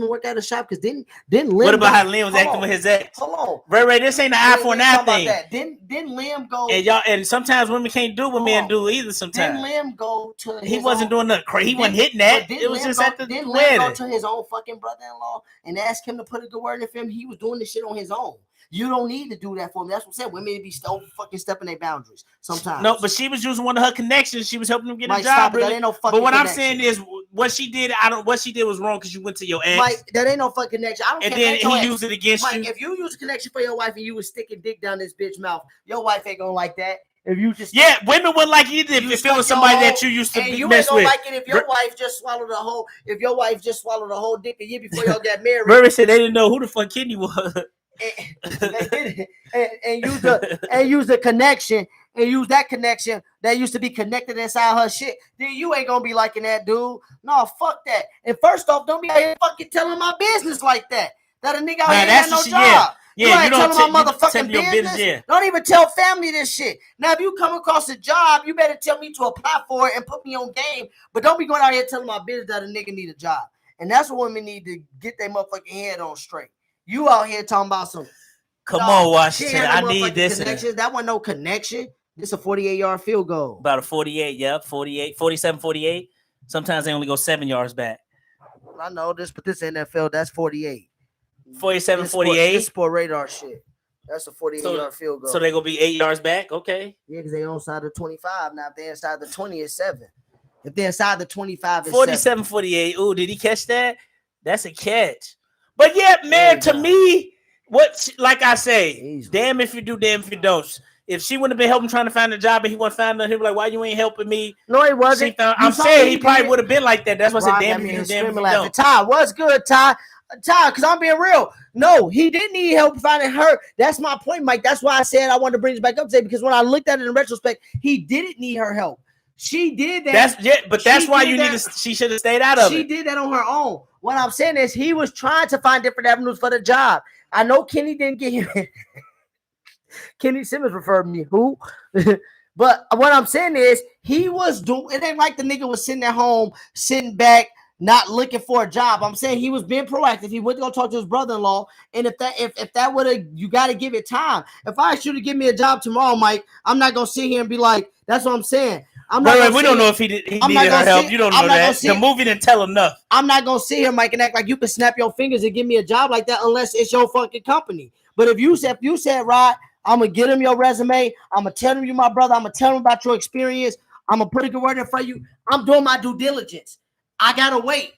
work at a shop? Because didn't Lim. What about how Lim was acting with his ex? Hold on. Ray, this ain't an eye for an eye thing. Didn't Lim go? And sometimes women can't do what men do either. Sometimes didn't Lim go to? He wasn't doing nothing crazy. He wasn't hitting that. It was just at the wedding. Didn't Lim go to his own fucking brother-in-law and ask him to put a good word in for him? He was doing this shit on his own. You don't need to do that for me. That's what I'm saying. Women be fucking stepping their boundaries sometimes. No, but she was using one of her connections. She was helping him get a job. Stop it. That ain't no fucking But what connection. I'm saying is, what she did. I don't. What she did was wrong because you went to your ex. Mike, that ain't no fucking connection. I don't and care. then Ain't no he ex. used it against Mike, you. if you use a connection for your wife and you was sticking dick down this bitch mouth, your wife ain't gonna like that. If you just women wouldn't like it if it was somebody that you used to and you mess ain't gonna with. like it if your wife just swallowed the whole. If your wife just swallowed the whole dick a year before y'all got married. Murray said they didn't know who the fuck Kenny was. and use the connection and use that connection that used to be connected inside her shit, then you ain't gonna be liking that dude. No, fuck that. And first off, don't be out here fucking telling my business like that. That a nigga out here ain't got no job. Yeah, you don't tell my motherfucking your business. Yeah. Don't even tell family this shit. Now, if you come across a job, you better tell me to apply for it and put me on game. But don't be going out here telling my business that a nigga need a job. And that's what women need to get their motherfucking head on straight. You out here talking about some. Come on, Washington. I need this. That wasn't no connection. This a 48-yard field goal. About a 48, yep. 48, 47, 48. Sometimes they only go 7 yards back. I know this, but this NFL, that's 48. 47, 48. This sport radar shit. That's a 48-yard field goal. So they gonna be 8 yards back? Okay. Yeah, because they on side of 25. Now, if they're inside the 20, it's 7. If they're inside the 25, it's 47, 48. Ooh, did he catch that? That's a catch. But yeah, man, to me, like I say, damn if you do, damn if you don't. If she wouldn't have been helping trying to find a job and he wasn't finding her, he'd be like, why you ain't helping me? No, he wasn't. I'm saying he probably would have been like that. That's why I said, damn if you do, damn if you don't. Ty, what's good, Ty? Ty, because I'm being real. No, he didn't need help finding her. That's my point, Mike. That's why I said I wanted to bring this back up today, because when I looked at it in retrospect, he didn't need her help. She did that. That's why you need to. She should have stayed out of it. She did that on her own. What I'm saying is he was trying to find different avenues for the job. I know Kenny didn't get him. Kenny Simmons referred me. Who? But what I'm saying is he was doing. It ain't like the nigga was sitting at home, sitting back, not looking for a job. I'm saying he was being proactive. He went to go talk to his brother-in-law. And if that would have, you got to give it time. If I asked you to give me a job tomorrow, Mike, I'm not gonna sit here and be like, that's what I'm saying. We don't know if he needed her help. You don't know that. The movie didn't tell enough. I'm not gonna sit here, Mike, and act like you can snap your fingers and give me a job like that unless it's your fucking company. But if you said, Rod, I'm gonna get him your resume. I'm gonna tell him you my brother. I'm gonna tell him about your experience. I'm gonna put a good word in for you. I'm doing my due diligence. I gotta wait.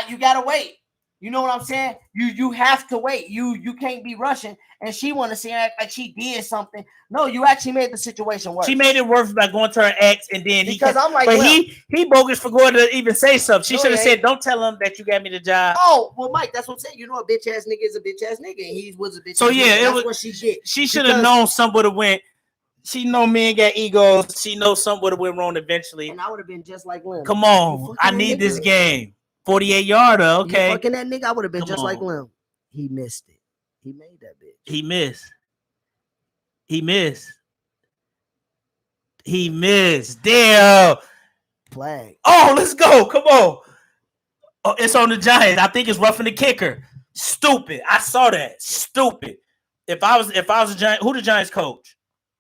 You gotta wait. You know what I'm saying? You have to wait. You can't be rushing. And she want to see act like she did something. No, you actually made the situation worse. She made it worse by going to her ex, and then I'm like, but he bogus for going to even say something. She should have said, "Don't tell him that you got me the job." Oh well, Mike, that's what I'm saying. You know, a bitch ass nigga is a bitch ass nigga, and he was a bitch. So yeah, that's what she did. She should have known something would have went. She know men got egos. She knows something would have went wrong eventually. And I would have been just like Lim. Come on, I need this game. 48-yarder, okay. You fucking that nigga, I would have been just like Lim. He missed it. He made that bitch. He missed. Damn. Flag. Oh, let's go. Come on. Oh, it's on the Giants. I think it's roughing the kicker. Stupid. I saw that. Stupid. If I was a Giant, who the Giants coach?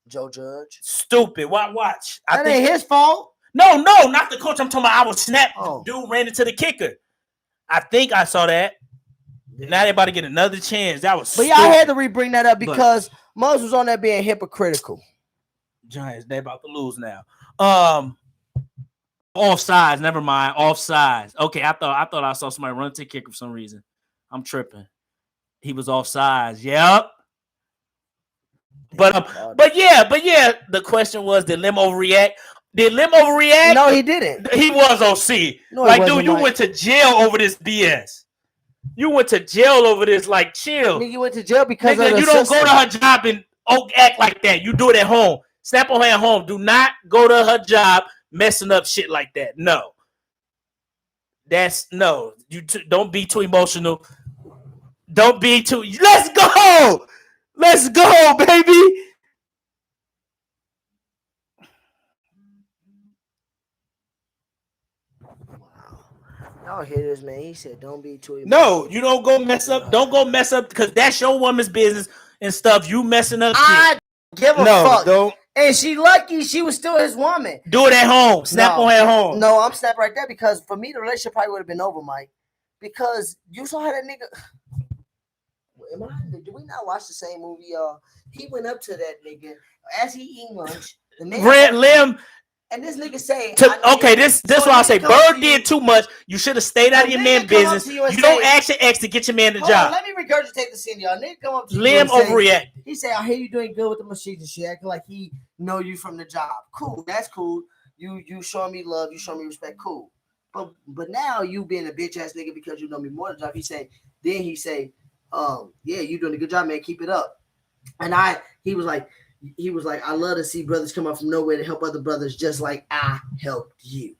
Joe Judge. Stupid. Watch. That ain't his fault. No, not the coach. I'm talking about I was snapped. Oh. Dude ran into the kicker. I think I saw that. Yeah. Now they about to get another chance. That was stupid. But y'all had to bring that up because Muzz was on that being hypocritical. Giants, they about to lose now. Offsides. Never mind. Offsides. Okay, I thought I saw somebody run to the kicker for some reason. I'm tripping. He was offsides. Yep. But yeah. The question was, did Lim overreact? Did Lim overreact? No, he didn't. He was OC. No, like, dude, you went to jail over this BS. You went to jail over this. Like, chill. Nigga, you went to jail because of you don't go to her job and act like that. You do it at home. Snap on her at home. Do not go to her job messing up shit like that. No. Don't be too emotional. Don't be too. Let's go. Let's go, baby. Y'all hear this, man? He said, "Don't be too." No, you don't go mess up. Don't go mess up because that's your woman's business and stuff. You messing up. I give a fuck. Don't. And she lucky she was still his woman. Do it at home. Snap on at home. No, I'm snapping right there because for me the relationship probably would have been over, Mike. Because you saw how that nigga. Do we not watch the same movie, y'all? He went up to that nigga as he eating lunch. Red Lim. And this nigga say, okay, this why I say Bird did too much. You should have stayed out of your man business. You don't ask your ex to get your man the job. Let me regurgitate the scene, y'all. Nigga come up to you. Liam overreact. He said, I hear you doing good with the machines and shit, acting like he know you from the job. Cool, that's cool. You showing me love, you showing me respect, cool. But now you being a bitch ass nigga because you know me more than the job. He say, yeah, you doing a good job, man. Keep it up. And he was like, I love to see brothers come up from nowhere to help other brothers just like I helped you.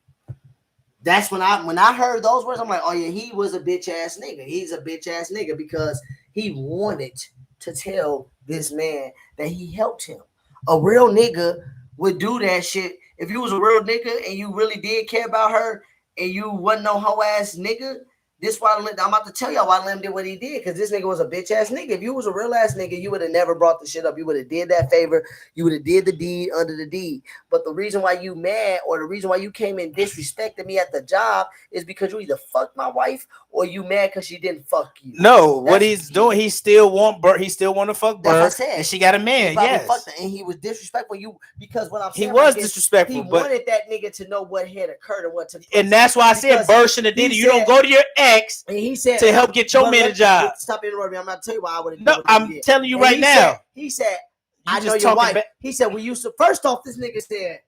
That's when I heard those words, I'm like, oh yeah, he was a bitch ass nigga. He's a bitch ass nigga because he wanted to tell this man that he helped him. A real nigga would do that shit. If you was a real nigga and you really did care about her and you wasn't no hoe ass nigga, this why I'm about to tell y'all why Lim did what he did, because this nigga was a bitch ass nigga. If you was a real ass nigga, you would have never brought the shit up. You would have did that favor. You would have did the deed under the deed. But the reason why you mad or the reason why you came and disrespected me at the job is because you either fucked my wife or you mad because she didn't fuck you. No, what he's doing, he still want Bird. He still want to fuck Bird. And she got a man. Yes, and he was disrespectful. Because what I'm saying, he was disrespectful. He wanted that nigga to know what had occurred and what took place. And that's why I said Bird should have did it. You don't go to your ex. And he said to help get your man a job. Stop interrupting me. I'm not telling you why I would have. No, I'm telling you right now. He said, I know your wife. He said, we used to. First off, this nigga said,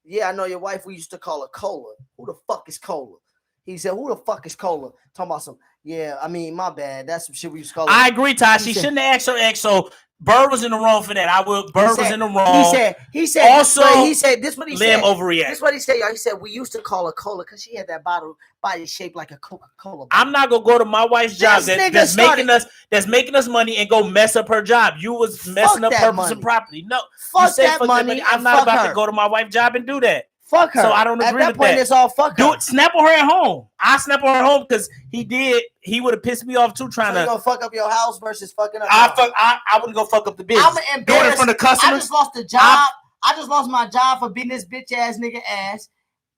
yeah, I know your wife. We used to call her Cola. Who the fuck is Cola? He said, who the fuck is Cola? Talking about some, yeah, I mean, my bad. That's some shit we used to call her. I agree, Ty. She shouldn't have asked her ex, so Bird was in the wrong for that. Bird was in the wrong. He said, also, this what he Liam said. Overreact. This what he said, y'all. He said, we used to call her Cola because she had that body shaped like a Coca-Cola. I'm not gonna go to my wife's job that's making us money and go mess up her job. You was messing up purpose and property. No, fuck that money. I'm not about to go to my wife's job and do that. Fuck her. So I don't agree with that. At that point, it's all fuck her. Do it. Snap on her at home. I snap on her home because he would have pissed me off too. Trying to go fuck up your house versus fucking up. I wouldn't go fuck up the business. I'm embarrassed. Doing it from the customers. I just lost the job. I just lost my job for being this bitch ass nigga ass.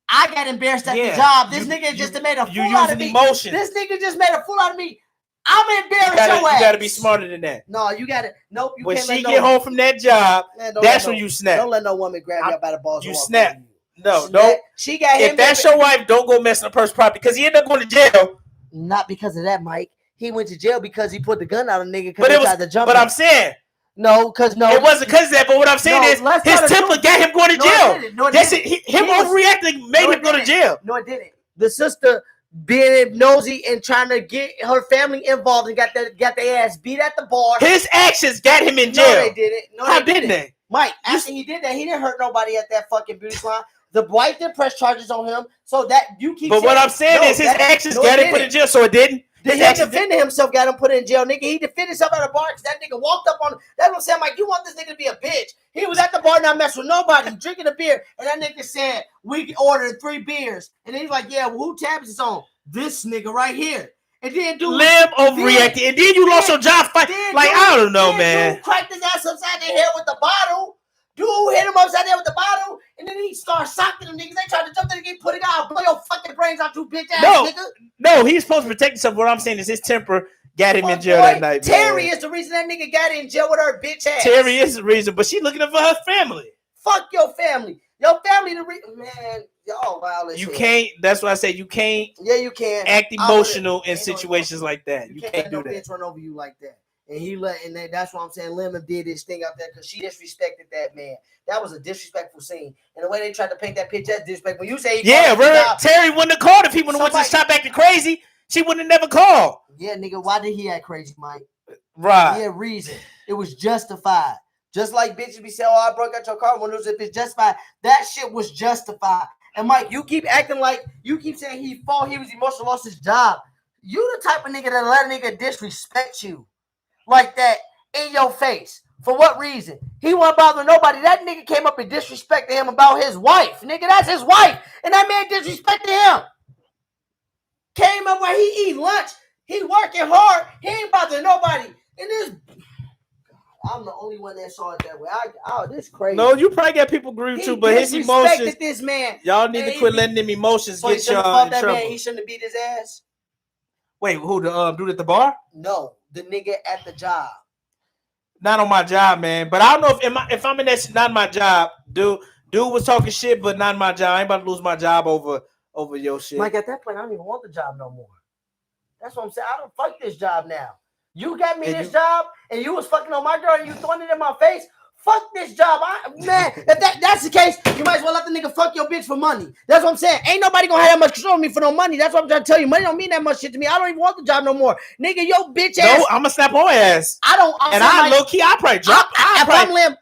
I got embarrassed at the job. This nigga just made a fool out of me. Emotion. This nigga just made a fool out of me. I'm embarrassed. You gotta be smarter than that. No, you gotta. Nope. When she get home from that job, that's when you snap. Don't let no woman grab you up by the balls. You snap. No, don't. She got him. If that's your wife, don't go messing up her property because he ended up going to jail. Not because of that, Mike. He went to jail because he put the gun out on a nigga because he tried to jump. But I'm saying. No, because no. It wasn't because of that, but what I'm saying is his temper got him going to jail. That's it. Him overreacting made him go to jail. No, it didn't. The sister being nosy and trying to get her family involved and got their ass beat at the bar. His actions got him in jail. No, they didn't. No, how didn't they? Mike, after he did that, he didn't hurt nobody at that fucking beauty salon. The wife did press charges on him, so that you keep. But what I'm saying is his actions got him put in jail, so it didn't. He defended himself, got him put in jail, nigga. He defended himself at a bar because that nigga walked up on him. That's what I'm saying, Mike. You want this nigga to be a bitch. He was at the bar not messing with nobody, drinking a beer, and that nigga said, we ordered 3 beers. And then he's like, yeah, well, who tabs is on? This nigga right here. And then Lim overreacted, and then you lost your job fight. Like, I don't know, man. Dude cracked his ass upside the head with the bottle. Dude hit him upside the head with the bottle, and then he started socking them niggas. They tried to jump there and get put it out. Blow your fucking brains out, you bitch ass nigga. No, he's supposed to protect himself. What I'm saying is his temper got him in jail that night. Terry is the reason that nigga got in jail with her bitch ass. Terry is the reason, but she looking for her family. Fuck your family. Your family the reason, man. Y'all wild as you can't. That's why I say you can't. Yeah, you can act emotional in situations like that. You can't do that. Bitch run over you like that. And that's why I'm saying Lemon did his thing out there because she disrespected that man. That was a disrespectful scene. And the way they tried to paint that picture as disrespectful. You say Terry wouldn't have called if he wouldn't have went to shop acting crazy. She wouldn't have never called. Yeah, nigga, why did he act crazy, Mike? Right. He had reason. It was justified. Just like bitches be saying, oh, I broke out your car windows if it's justified. That shit was justified. And Mike, you keep acting like you keep saying he was emotional, lost his job. You the type of nigga that let a nigga disrespect you like that in your face. For what reason? He wasn't bothering nobody. That nigga came up and disrespected him about his wife. Nigga, that's his wife. And that man disrespected him. Came up where he eat lunch. He working hard. He ain't bothering nobody. And this, I'm the only one that saw it that way. This crazy. No, you probably got people agree too, but his emotions. This man. Y'all need to quit letting them emotions get y'all in trouble. Man, he shouldn't have beat his ass. Wait, who the dude at the bar? No, the nigga at the job. Not on my job, man. But I don't know if I'm in that. Not my job, dude. Dude was talking shit, but not my job. I ain't about to lose my job over your shit. Mike, at that point, I don't even want the job no more. That's what I'm saying. I don't fuck this job now. You got me this job, and you was fucking on my girl, and you throwing it in my face. Fuck this job, man. If that's the case, you might as well let the nigga fuck your bitch for money. That's what I'm saying. Ain't nobody gonna have that much control of me for no money. That's what I'm trying to tell you. Money don't mean that much shit to me. I don't even want the job no more, nigga. Your bitch ass. No, I'm gonna snap on ass. I don't. Low key, I probably drop.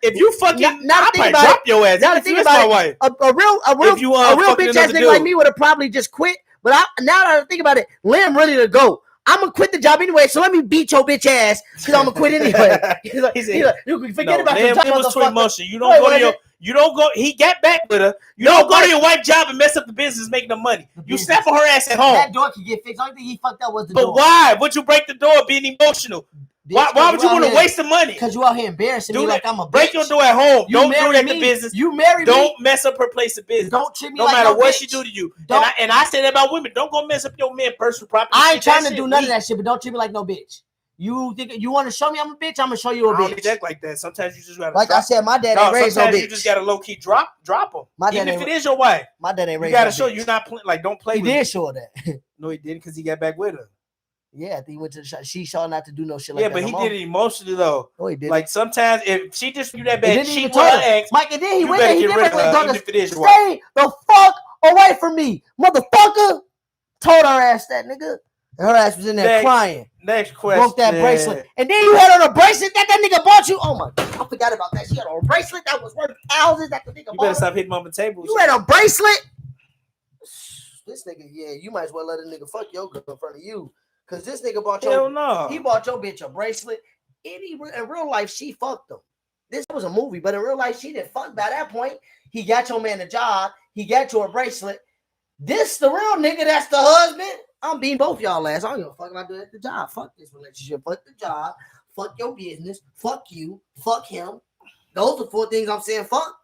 If you fucking, I probably drop your ass. Now think about it. A real bitch ass nigga like me would have probably just quit. But now that I think about it, Lim ready to go. I'm gonna quit the job anyway, so let me beat your bitch ass because I'm gonna quit anyway. He's like, you can forget about your job. It was too emotional. You don't go to your. You don't go. He got back with her. You don't go to your wife's job and mess up the business making the money. You snap on her ass at home. That door can get fixed. The only thing he fucked up was the door. But why? Would you break the door being emotional? Why would you want to waste the money? Because you out here embarrassing me like I'm a bitch. Break your door at home. Don't do that to business. You marry me. Don't mess up her place of business. Don't treat me no like matter what bitch. she do to you. And I say that about women. Don't go mess up your man personal property. I ain't trying to do none of that shit, but don't treat me like no bitch. You think you want to show me I'm a bitch? I'm gonna show you a bitch. I don't act like that. Sometimes you just gotta. Like I said, my dad ain't raised no bitch. Sometimes you just gotta low key drop them. Even if it is your wife. My dad ain't raised. You gotta show you're not like don't play. He did show that. No, he didn't because he got back with her. Yeah, I think he went to the shop. She showed not to do no shit like that. Yeah, but he did it emotionally though. No, he did. Like sometimes if she just do that bad, she with her ex. Mike, and then he went there. He did if it is your wife. Stay the fuck away from me, motherfucker. Told her ass that nigga. And her ass was in there crying. Next question. Broke that bracelet. And then you had on a bracelet that nigga bought you. Oh my God. I forgot about that. She had on a bracelet that was worth thousands that the nigga bought. You better stop hitting on the table. You had a bracelet? This nigga, yeah, you might as well let a nigga fuck your girl in front of you. Because this nigga bought he bought your bitch a bracelet. In real life, she fucked him. This was a movie, but in real life, she didn't fuck by that point. He got your man a job. He got you a bracelet. This the real nigga that's the husband. I'm beating both y'all ass. I don't give a fuck about doing the job. Fuck this relationship. Fuck the job. Fuck your business. Fuck you. Fuck him. Those are 4 things I'm saying fuck.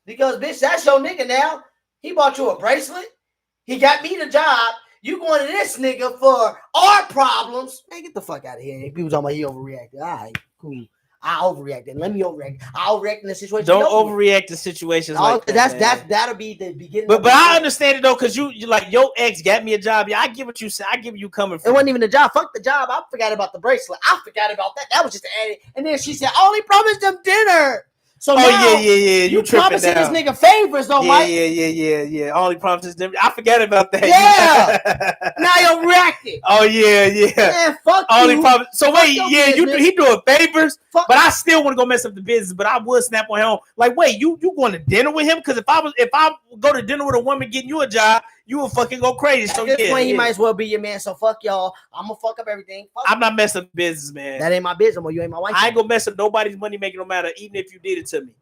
Because, bitch, that's your nigga now. He bought you a bracelet. He got me the job. You going to this nigga for our problems. Man, get the fuck out of here. People talking about he overreacted. All right, cool. I overreacted. Let me overreact. I overreact in the situation. Don't overreact to situations like that. That'll be the beginning. But I understand it though, because you like your ex got me a job. Yeah, I get what you say. I give you coming from. It wasn't even a job. Fuck the job. I forgot about the bracelet. I forgot about that. That was just added. And then she said, I only promised them dinner. So yeah. You promising this nigga favors though, Mike. Yeah. Only promises them. I forgot about that. Yeah. Now you're reacting. Oh yeah. Man, fuck only you. Promise. So fuck wait, he doing favors, but I still want to go mess up the business. But I would snap on him. Like, wait, you going to dinner with him? Because if I go to dinner with a woman getting you a job, you will fucking go crazy. At this point, he might as well be your man. So fuck y'all. I'm gonna fuck up everything. I'm not messing up business, man. That ain't my business. You ain't my wife. I ain't gonna mess up nobody's money making no matter, even if you did it to me.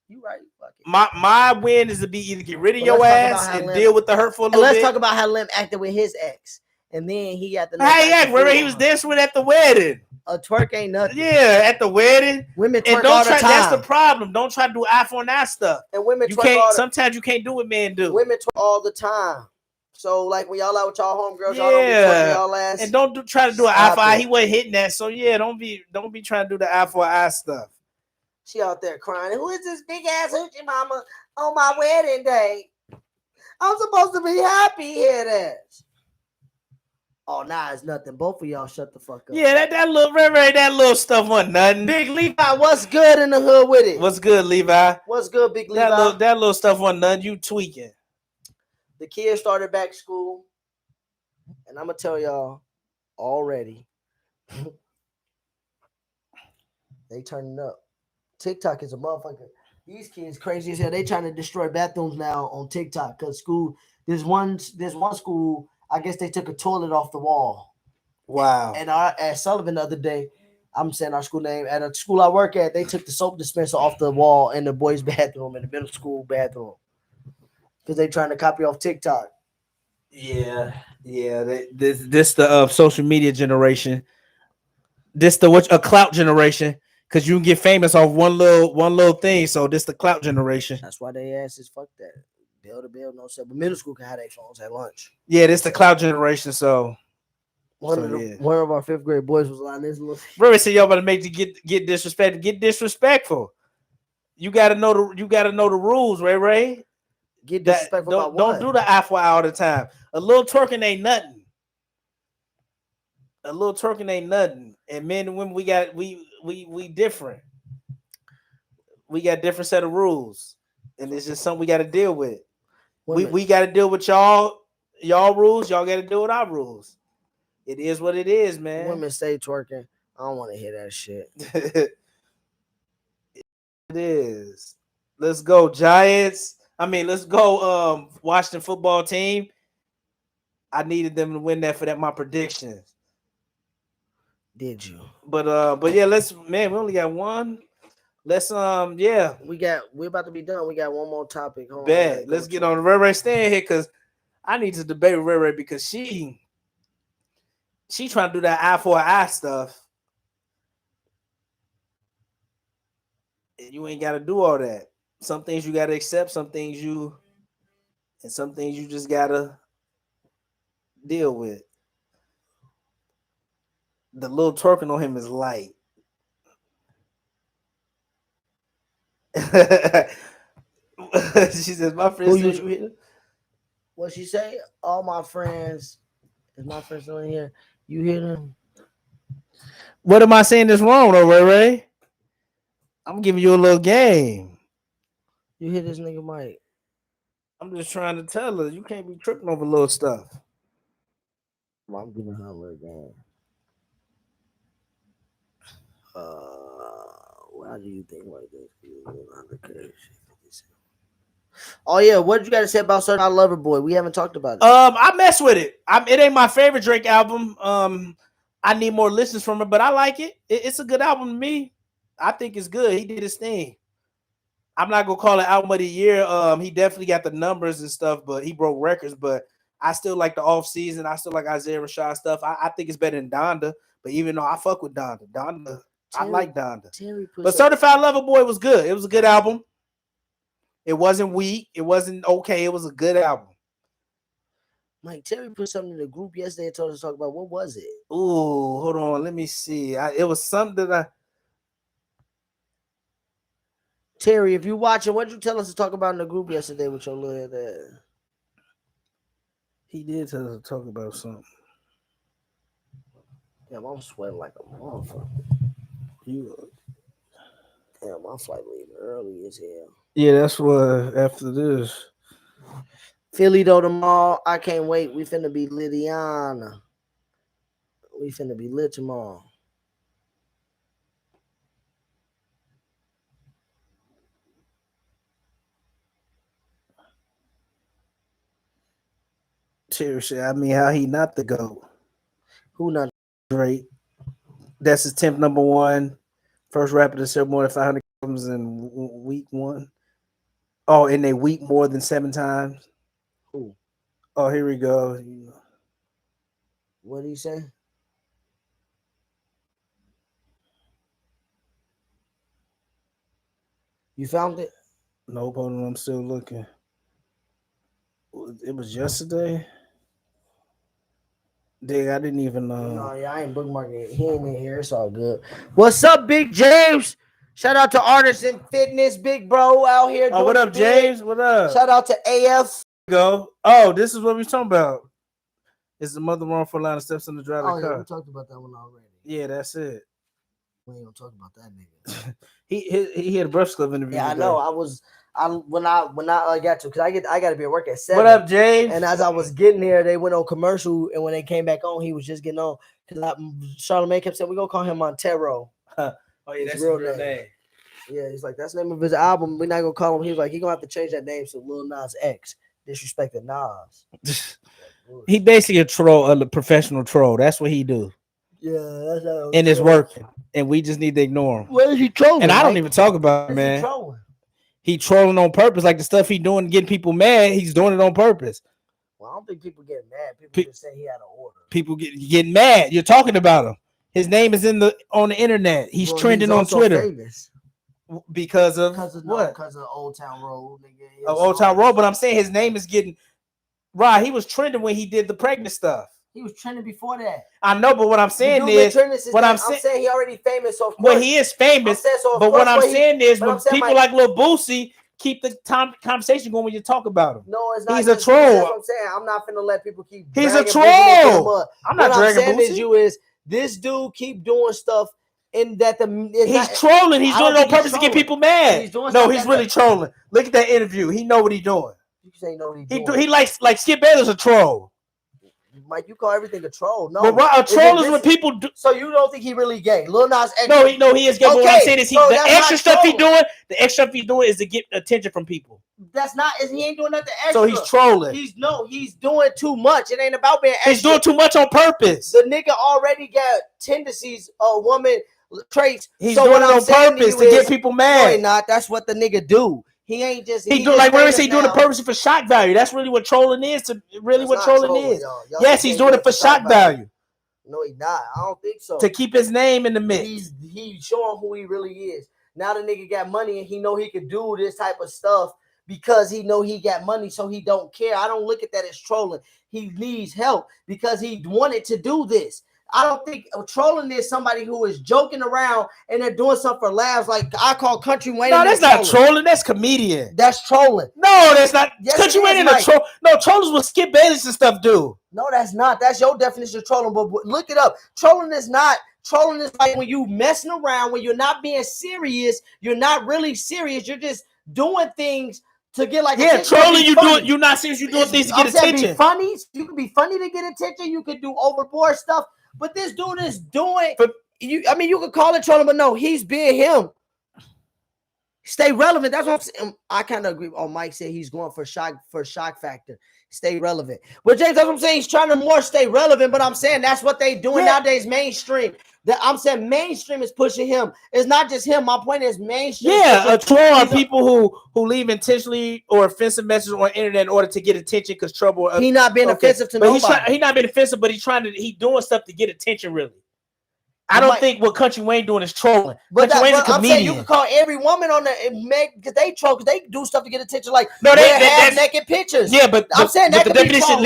You right. Fuck it. My win is to be either get rid of your ass and deal with the hurt for a little bit. Let's talk about how Lim acted with his ex, and then he got the. He was dancing with at the wedding. A twerk ain't nothing. Yeah, at the wedding. Women twerk all the time. That's the problem. Don't try to do eye for an eye stuff. And women you can't. Sometimes you can't do what men do. Women twerk all the time. So like when y'all out with y'all homegirls, y'all don't be twerking y'all ass. And don't try to do an eye for eye. He wasn't hitting that. So yeah, don't be trying to do the eye for eye stuff. She out there crying. Who is this big ass hoochie mama on my wedding day? I'm supposed to be happy here. That. Oh, nah, it's nothing. Both of y'all shut the fuck up. Yeah, that little stuff wasn't nothing. Big Levi, what's good in the hood with it? What's good, Levi? What's good, Big Levi? That little stuff wasn't nothing. You tweaking. The kids started back school, and I'm gonna tell y'all already. They turning up. TikTok is a motherfucker. These kids crazy as hell. They trying to destroy bathrooms now on TikTok because school. There's one school. I guess they took a toilet off the wall. Wow. And at Sullivan the other day, I'm saying our school name, at a school I work at, they took the soap dispenser off the wall in the boys' bathroom, in the middle school bathroom. Because they trying to copy off TikTok. Yeah. This the social media generation. This a clout generation. Because you can get famous off one little thing. So this the clout generation. That's why they asses fuck that. Bill to bill, no stuff. But middle school can have their phones at lunch. Yeah, this the clout generation. So one of our 5th grade boys was on this little. Bro, said y'all about to make you get disrespected. Get disrespectful. You gotta know the rules, Ray. Get That disrespectful don't, about what? don't do the eye for eye all the time. A little twerking ain't nothing. A little twerking ain't nothing. And men and women, we different. We got different set of rules, and it's just something we got to deal with. We got to deal with y'all rules. Y'all got to deal with our rules. It is what it is, man. Women stay twerking. I don't want to hear that shit. It is. Let's go, Giants. Let's go, Washington football team. I needed them to win that for my predictions. Did you? But yeah, we only got one. Let's yeah. We're about to be done. We got one more topic. Hold Bet. Let's get on Ray staying here because I need to debate with Ray because she trying to do that eye for an eye stuff. And you ain't gotta do all that. Some things you gotta accept, some things you just gotta deal with. The little twerking on him is light. She says, "My friend said you hit." What she say? All my friends. Is my friend still in here? You hear them? What am I saying is wrong, though, Ray? I'm giving you a little game. You hear this nigga Mike? I'm just trying to tell her you can't be tripping over little stuff. Well, I'm giving her a little game. Why do you think like this? Oh yeah, what did you got to say about Certified Lover Boy? We haven't talked about it. I mess with it. It ain't my favorite Drake album. I need more listens from it, but I like it. It's a good album to me. I think it's good. He did his thing. I'm not gonna call it album of the year. He definitely got the numbers and stuff, but he broke records. But I still like the off season. I still like Isaiah Rashad stuff. I think it's better than Donda. But even though I fuck with Donda, I like Donda. But Certified Lover Boy was good. It was a good album. It wasn't weak. It wasn't okay. It was a good album. Mike, Terry put something in the group yesterday and told us to talk about. What was it? Ooh, hold on. Let me see. It was something that Terry, if you watching, what did you tell us to talk about in the group yesterday with your little head? He did tell us to talk about something. Damn, I'm sweating like a motherfucker. Damn, my flight leaving early as hell. Yeah, that's what after this. Philly though tomorrow. I can't wait. We finna be Lydiana. We finna be lit tomorrow. Seriously, how he not the GOAT? Who not? Drake. That's his 10th number one. First rapper to sell more than 500 albums in week one. Oh, and they week more than 7 times. Who? Oh, here we go. What did he say? You found it? Nope, hold on, I'm still looking. It was yesterday. Dig, I didn't even know. No, yeah, I ain't bookmarking it. He ain't in here. It's all good. What's up, Big James? Shout out to Artists in Fitness, big bro out here. Oh, what up, James? What up? Shout out to AF. Go. Oh, this is what we're talking about. It's the mother wrong for a line of steps in the drive of the car. Yeah, we talked about that one already. Yeah, that's it. We ain't gonna talk about that nigga. he had a Breakfast Club interview. Yeah, today. I know. When I got to, because I got to be at work at 7. What up, James? And as I was getting there, they went on commercial, and when they came back on, he was just getting on. Because Charlamagne kept saying, "We're gonna call him Montero." Oh yeah, his that's his real name. Yeah, he's like, that's the name of his album. We're not gonna call him. He was like, he's gonna have to change that name to Lil Nas X. Disrespected Nas. He basically a troll, a professional troll. That's what he do. Yeah, that's how. And it's working, and we just need to ignore him. What is he trolling? And I don't even talk about it, man. He trolling on purpose, like the stuff he doing, getting people mad. He's doing it on purpose. Well, I don't think people get mad. People just say he had an order. People getting mad. You're talking about him. His name is on the internet. He's trending on Twitter. Famous. Because of what? Because of Old Town Road, nigga. Old Town Road, but I'm saying his name is getting right. He was trending when he did the pregnant stuff. He was trending before that. I know, but what I'm saying The dude been is, trending since what then. I'm I'm saying, saying he already famous. So of well, course, he is famous. I'm saying, so of But what course, I'm saying is, but when I'm saying, people like- like Lil Boosie keep the conversation going when you talk about him. No, it's not. He's a just- troll. That's what I'm saying. I'm not finna let people keep. He's a dragging Boosie into the troll. mud. I'm not What I'm dragging saying Boosie. is this dude keep doing stuff in that He's trolling. He's I doing don't it on think he's purpose to get trolling. people mad. He's doing No, stuff he's that- really trolling. Look at that interview. He know what he's doing. You say no, he He likes like Skip Bayless a troll. Mike, you call everything a troll? No, But a troll is this when people do. So you don't think he really gay? Lil Nas X. No, he is gay. But what I'm Okay, saying is, so the that's extra not stuff he's trolling. doing, the extra stuff he's doing is to get attention from people. That's not. He ain't doing nothing extra. So he's trolling. He's doing too much. It ain't about being extra. He's doing too much on purpose. The nigga already got tendencies, woman traits. He's so doing what it I'm on saying purpose you to get is, people No, mad. he not. That's what the nigga do. He ain't just. He do just like when they famous say doing it now. purposely for shock value. That's really what trolling is. Really, That's what not trolling trolling, is. y'all. Y'all Yes, think he's they doing it for shock value No, he not. I don't think so. to keep his name in the mix. He's showing who he really is. Now the nigga got money and he know he could do this type of stuff because he know he got money, so he don't care. I don't look at that as trolling. He needs help because he wanted to do this. I don't think trolling is somebody who is joking around and they're doing something for laughs. Like I call Country Wayne. No, that's not trolling. That's comedian. That's trolling. No, that's not. Yes, Country it Wayne is, ain't a Mike. troll. No, trollers will Skip Bayless and stuff do. No, that's not. That's your definition of trolling. But look it up. Trolling is not. Trolling is like when you messing around, when you're not being serious. You're not really serious. You're just doing things to get like attention. Trolling. You do it. You're not serious. You doing things to get attention. Be funny. You can be funny to get attention. You can do overboard stuff. But this dude is doing. You could call it trolling, but no, he's being him. Stay relevant. That's what I'm saying. I kind of agree. Oh, Mike said he's going for shock factor. Stay relevant. But James, that's what I'm saying. He's trying to more stay relevant. But I'm saying that's what they doing nowadays. Mainstream. I'm saying mainstream is pushing him. It's not just him. My point is mainstream. Yeah, a troll are people who leave intentionally or offensive messages on the internet in order to get attention because trouble. He not being offensive to nobody. He's not being offensive, but he's doing stuff to get attention. Really, I don't think what Country Wayne doing is trolling. But Country Wayne's a I'm comedian. saying you can call every woman on the because they troll because they do stuff to get attention. Like that's naked pictures. Yeah, but I'm saying that the definition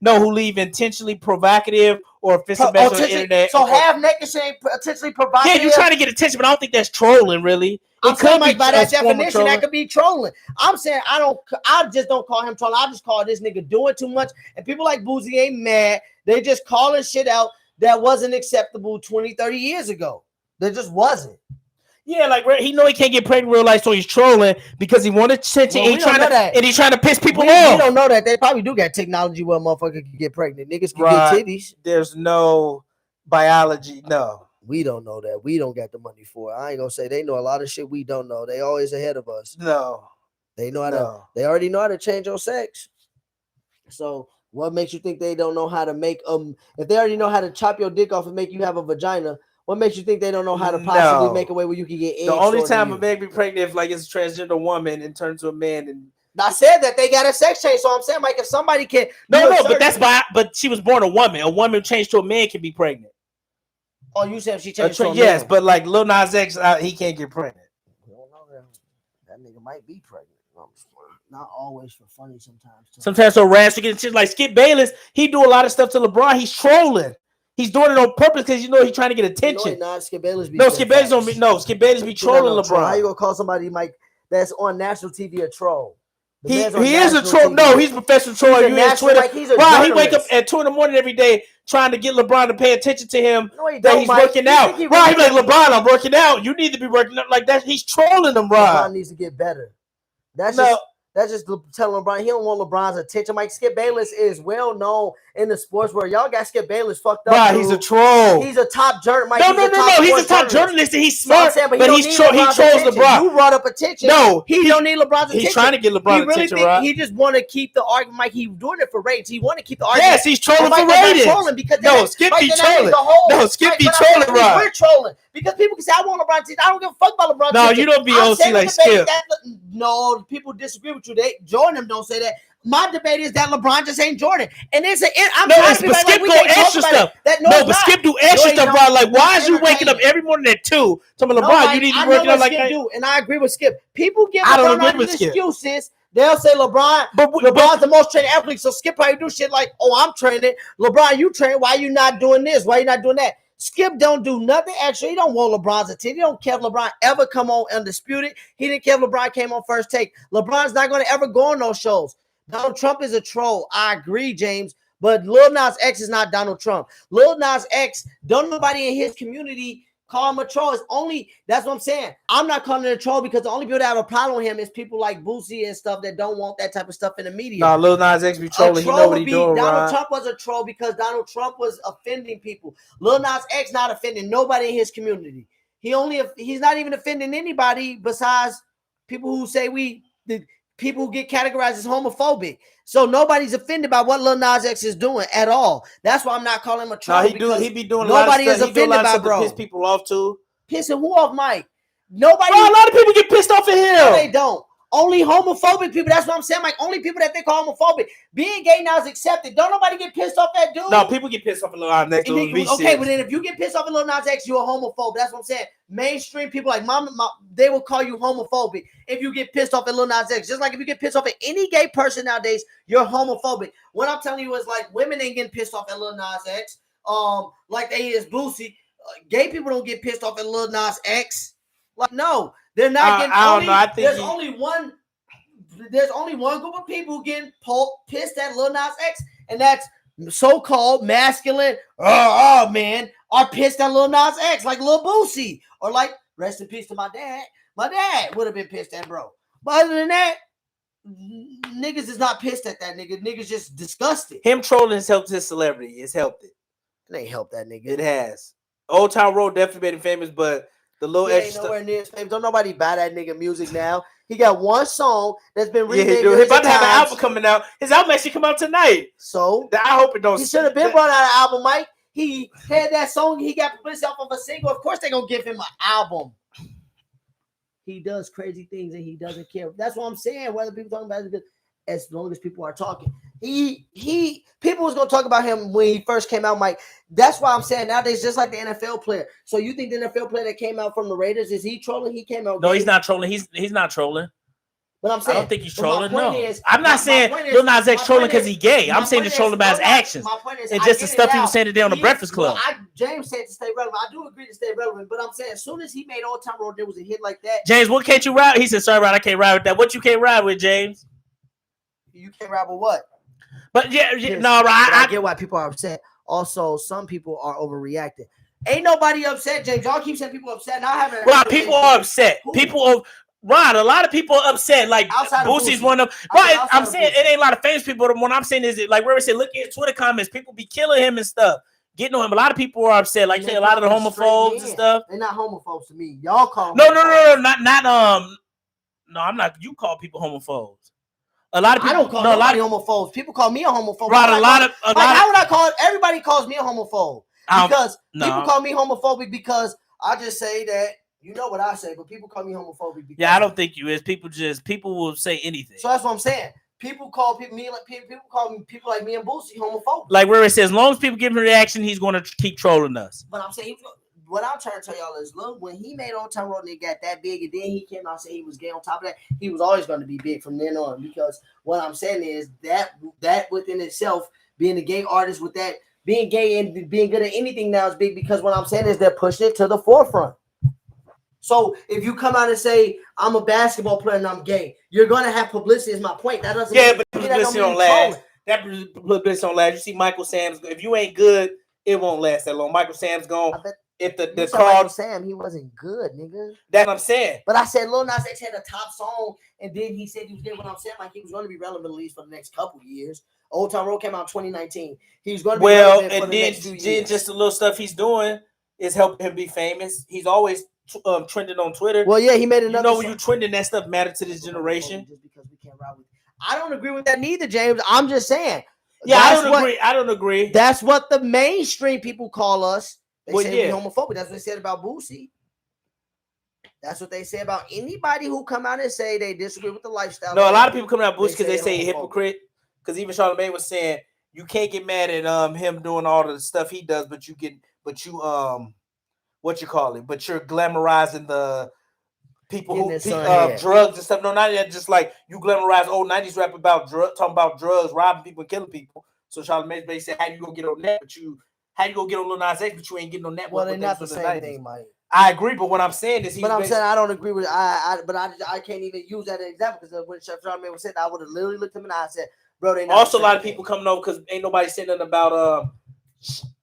who leave intentionally provocative or offensive messages on the internet. So half naked shit potentially provocative. Yeah, you're trying to get attention, but I don't think that's trolling. Really, I'm saying like by that definition, that could be trolling. I'm saying I just don't call him trolling. I just call this nigga doing too much. And people like Boosie ain't mad. They just calling shit out that wasn't acceptable 20, 30 years ago. There just wasn't. Yeah, like he know he can't get pregnant in real life, so he's trolling because he wanted attention. Well, he's trying to piss people off. We don't know that. They probably do got technology where a motherfucker can get pregnant. Niggas can get titties. There's no biology. No. We don't know that. We don't got the money for it. I ain't gonna say they know a lot of shit we don't know. They always ahead of us. No. They know how to. They already know how to change your sex. So what makes you think they don't know how to make if they already know how to chop your dick off and make you have a vagina? What makes you think they don't know how to possibly make a way where you can get eggs? The only time a man be pregnant if like it's a transgender woman and turns to a man and. I said that they got a sex change, so I'm saying like if somebody can. But she was born a woman. A woman changed to a man can be pregnant. Oh, you said she changed to a man. Yes, but like Lil Nas X, he can't get pregnant. I don't know that nigga might be pregnant. Not always for funny sometimes. Sometimes so rash to get shit like Skip Bayless. He do a lot of stuff to LeBron. He's trolling. He's doing it on purpose because he's trying to get attention. No, Skip Bayless be Skip Bayless don't be Skip Bayless be trolling LeBron. How you gonna call somebody Mike that's on national TV a troll? He is a troll. TV. No, he's a professional troll. You on Twitter. Like he wake up at 2 a.m. every day trying to get LeBron to pay attention to him. No, he that he's working out. He like LeBron, I'm working out. You need to be working out like that. He's trolling them, LeBron needs to get better. That's just telling LeBron he don't want LeBron's attention. Like Skip Bayless is well known in the sports world. Y'all got Skip Bayless fucked up. Right, he's a troll. He's a top journalist. No. He's a top journalist and he's smart. But he trolls LeBron. You brought up attention. No, he don't need LeBron's attention. He's trying to get LeBron's attention, right? He just want to keep the argument. Like he's doing it for ratings. He want to keep the argument. Yes, he's trolling for ratings. No, Skip be trolling. No, Skip be trolling, right? We're trolling because people can say I want LeBron's attention. I don't give a fuck about LeBron's attention. No, you don't be OC like Skip. No, people disagree with you. Jordan don't say that. My debate is that LeBron just ain't Jordan, and it's a. But Skip do extra stuff. But Skip do extra stuff, bro. Like, why is you waking up every morning at 2? Talking LeBron, you need to be working out like that. And I agree with Skip. People give LeBron excuses They'll say LeBron's the most trained athlete. So Skip probably do shit like, oh, I'm training. LeBron, you train. Why you not doing this? Why you not doing that? Skip don't do nothing extra. He don't want LeBron's attention. He don't care if LeBron ever come on Undisputed. He didn't care if LeBron came on First Take. LeBron's not going to ever go on those shows. Donald Trump is a troll. I agree, James. But Lil Nas X is not Donald Trump. Lil Nas X, don't nobody in his community call him a troll. It's only, that's what I'm saying. I'm not calling it a troll because the only people that have a problem with him is people like Boosie and stuff that don't want that type of stuff in the media. Nah, Lil Nas X be trolling. He know what he doing, Donald Trump was a troll because Donald Trump was offending people. Lil Nas X not offending nobody in his community. He's not even offending anybody besides people who say people who get categorized as homophobic. So nobody's offended by what Lil Nas X is doing at all. That's why I'm not calling him a troll. He be doing nobody a lot of stuff. is offended by bro. Piss people off too. Pissing who off, Mike? Nobody. Bro, a lot of people get pissed off at him. No, they don't. Only homophobic people. That's what I'm saying. Like only people that they call homophobic. Being gay now is accepted. Don't nobody get pissed off at dude. No, people get pissed off at Lil Nas X. Okay, but then if you get pissed off at Lil Nas X, you're a homophobe. That's what I'm saying. Mainstream people like mom, they will call you homophobic if you get pissed off at Lil Nas X. Just like if you get pissed off at any gay person nowadays, you're homophobic. What I'm telling you is like women ain't getting pissed off at Lil Nas X. Like they is Boosie. Gay people don't get pissed off at Lil Nas X. Like no, they're not getting. I don't know. I think there's only one group of people getting pissed at Lil Nas X, and that's so-called masculine men are pissed at Lil Nas X, like Lil Boosie, or like rest in peace to my dad. My dad would have been pissed at bro. But other than that, niggas is not pissed at that nigga. Niggas just disgusted. Him trolling has helped his celebrity. It's helped it. It ain't helped that nigga. It has. Old Town Road definitely made him famous, but the little extra ain't nowhere near his famous. Don't nobody buy that nigga music now. He got one song that's been remade. Yeah, he's about to have an album coming out. His album actually come out tonight. So I hope it don't. He should have been brought out an album, Mike. He had that song. He got publicity off of a single. Of course, they're gonna give him an album. He does crazy things and he doesn't care. That's what I'm saying. Whether people talking about it, as long as people are talking, people was gonna talk about him when he first came out, Mike. That's why I'm saying nowadays, just like the NFL player. So you think the NFL player that came out from the Raiders is he trolling? He came out. No, he's not trolling. He's not trolling. But I'm saying I don't think he's trolling. No, is, I'm not saying Lil Nas X trolling because he's gay. I'm saying he's trolling by his actions and just the stuff he was saying today on the Breakfast Club. James said to stay relevant. I do agree to stay relevant, but I'm saying as soon as he made Old Town Road, there was a hit like that. James, what can't you ride? He said, "Sorry, Rod, I can't ride with that." What you can't ride with, James? You can't ride with what? But no, right? I get why people are upset. Also, some people are overreacting. Ain't nobody upset, James. Y'all keep saying people upset. Now I haven't. Well, people are upset. Rod, a lot of people are upset. Like Boosie's one of them. Right, I'm saying it ain't a lot of famous people. What I'm saying is, like River said, look at his Twitter comments. People be killing him and stuff, getting on him. A lot of people are upset. Like a lot of the homophobes and stuff. They're not homophobes to me. Y'all call them no, not no. I'm not. You call people homophobes. A lot of people. I don't call nobody homophobes. People call me a homophobe. Rod, how would I call it? Everybody calls me a homophobe because people call me homophobic because I just say that. You know what I say, but people call me homophobic. Yeah, I don't think you is. People will say anything. So that's what I'm saying. People call people like me and Boosie homophobic. Like where it says, as long as people give him a reaction, he's going to keep trolling us. But I'm saying, what I'm trying to tell y'all is, look, when he made Old Town Road and it got that big, and then he came out and said he was gay. On top of that, he was always going to be big from then on. Because what I'm saying is that within itself, being a gay artist with that, being gay and being good at anything now is big. Because what I'm saying is they're pushing it to the forefront. So if you come out and say I'm a basketball player and I'm gay, you're gonna have publicity. Is my point. That doesn't. Yeah, but publicity don't last. That publicity don't last. You see, Michael Sam's. If you ain't good, it won't last that long. Michael Sam's gone. If the Michael Sam, he wasn't good, nigga. That's what I'm saying. But I said Lil Nas X had a top song, and then he said he was gay. What I'm saying, like he was going to be relevant at least for the next couple years. Old Town Road came out in 2019. He was going to be relevant for the next 2 years. Then just the little stuff he's doing is helping him be famous. He's always trending on Twitter. Well, yeah, he made another. You know, when you trending, that stuff matter to this generation. Just because we can't ride with. I don't agree with that neither, James. I'm just saying. Yeah, I don't agree. That's what the mainstream people call us. They say yeah. we're homophobic. That's what they said about Boosie. That's what they say about anybody who come out and say they disagree with the lifestyle. No, a lot of people come out Boosie because they say hypocrite. Because even Charlamagne was saying you can't get mad at him doing all the stuff he does, but you what you call it? But you're glamorizing people Getting who his son head. drugs and stuff. No, not that. Just like you glamorize old '90s rap about talking about drugs, robbing people, and killing people. So Charlamagne basically said, "How you gonna get on that? How you gonna get on Lil Nas X? But you ain't getting on that." Well, with they're not the was in same 90s. thing, Mike. I agree, but what I'm saying is, But I'm saying I don't agree with I can't even use that as an example because when Chef Charlamagne was saying, I would have literally looked at him and I said, "Bro, they not also the a lot same of people thing." coming over because ain't nobody saying nothing about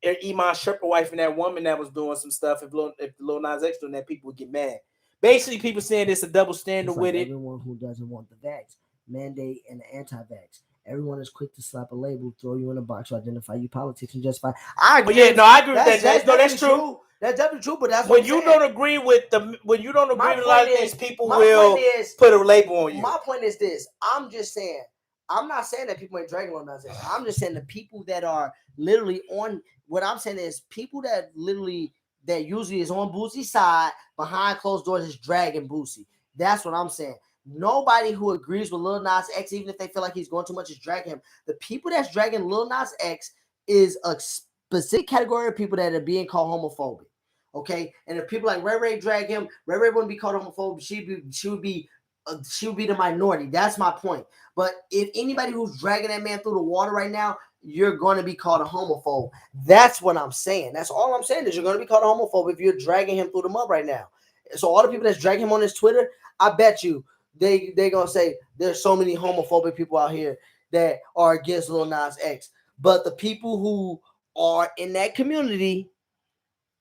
Iman Sherpa wife and that woman that was doing some stuff. If Lil Nas X doing that, people would get mad. Basically, people saying it's a double standard It's with like it. everyone who doesn't want the vax mandate and the anti-vax. Everyone is quick to slap a label, throw you in a box to identify you politics and justify. I agree. But yeah, no, I agree with that. No, that's definitely true. That's definitely true. But that's When what you I'm saying. don't agree with when you don't agree My with a lot of point things, is- people my will point is- put a label on you. My point is this. I'm just saying. I'm not saying that people ain't dragging on us. I'm just saying the people that are literally on. What I'm saying is people that literally that usually is on Boosie's side behind closed doors is dragging Boosie. That's what I'm saying. Nobody who agrees with Lil Nas X, even if they feel like he's going too much, is dragging him. The people that's dragging Lil Nas X is a specific category of people that are being called homophobic. Okay, and if people like Ray Ray drag him, Ray Ray wouldn't be called homophobic. She would be the minority. That's my point. But if anybody who's dragging that man through the water right now, you're going to be called a homophobe. That's what I'm saying. That's all I'm saying is you're going to be called a homophobe if you're dragging him through the mud right now. So all the people that's dragging him on his Twitter, I bet you they're going to say there's so many homophobic people out here that are against Lil Nas X. But the people who are in that community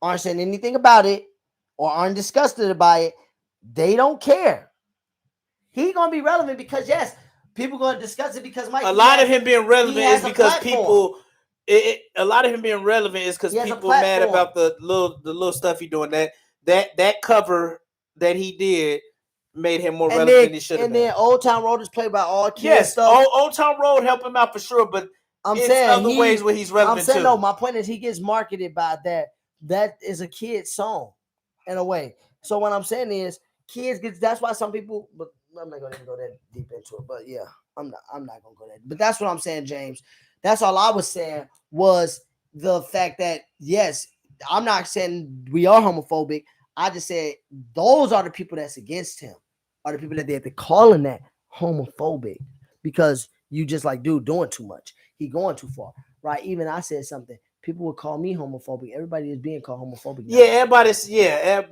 aren't saying anything about it or aren't disgusted by it. They don't care. He's going to be relevant because, yes, people going to discuss it because Mike. A lot of him being relevant is because people. A lot of him being relevant is because people are mad about the little stuff he doing. That cover that he did made him more relevant than he should have been. And then Old Town Road is played by all kids. Yes, stuff. Old Town Road helped him out for sure, but I'm saying other ways where he's relevant. I'm saying too. No. My point is he gets marketed by that. That is a kid's song, in a way. So what I'm saying is kids get. That's why some people. But I'm not going to go that deep into it. But yeah, I'm not going to go there. But that's what I'm saying, James. That's all I was saying was the fact that yes, I'm not saying we are homophobic. I just said those are the people that's against him, are the people that they're calling that homophobic because you just like dude doing too much. He going too far, right? Even I said something. People would call me homophobic. Everybody is being called homophobic now. Yeah, everybody's yeah.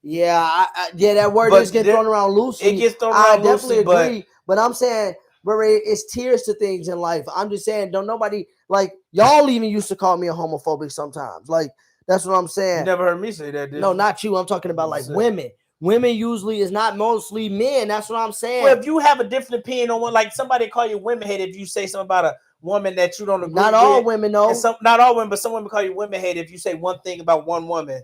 Yeah, that word just gets thrown around loosely. It gets thrown around loosely, I definitely agree. But I'm saying, it's tears to things in life. I'm just saying, don't nobody like y'all even used to call me a homophobic sometimes. Like that's what I'm saying. You never heard me say that, did you? No, not you. I'm talking about like women. Women usually is not mostly men. That's what I'm saying. Well, if you have a different opinion on one, like somebody call you women hate if you say something about a woman that you don't agree with. Not all women, though. Not all women, but some women call you women hate if you say one thing about one woman.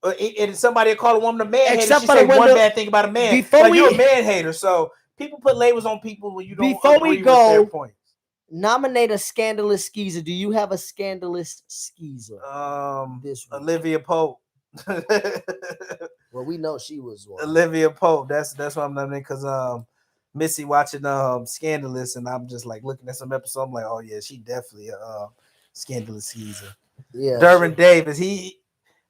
And somebody call a woman a man hater, she say one bad thing about a man. You're a man hater. So people put labels on people when you don't agree with their points. Nominate a scandalous skeezer. Do you have a scandalous skeezer? Olivia Pope. Well, we know she was one. Olivia Pope. That's what I'm nominating because Missy watching Scandalous, and I'm just like looking at some episode. I'm like, oh yeah, she definitely a scandalous skeezer. Yeah, Derwin Davis.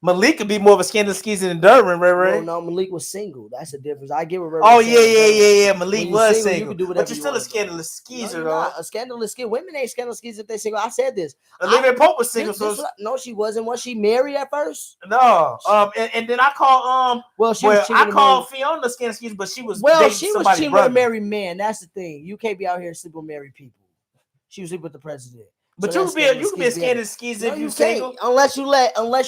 Malik could be more of a scandalous skeezer than Derwin, right? No, Malik was single. That's the difference. I get what. Oh yeah. Malik was single. But you're still a scandalous skeezer, though. Not a scandalous skeezer. Women ain't scandalous skeezers if they single. I said this. Olivia Pope was single. No, she wasn't. Was she married at first? No. And then I call I called Fiona scandalous skeezer, but she was cheating with a married man. That's the thing. You can't be out here sleeping with married people. She was sleeping with the president. But you can be a scandalous skeezer if you're single. Unless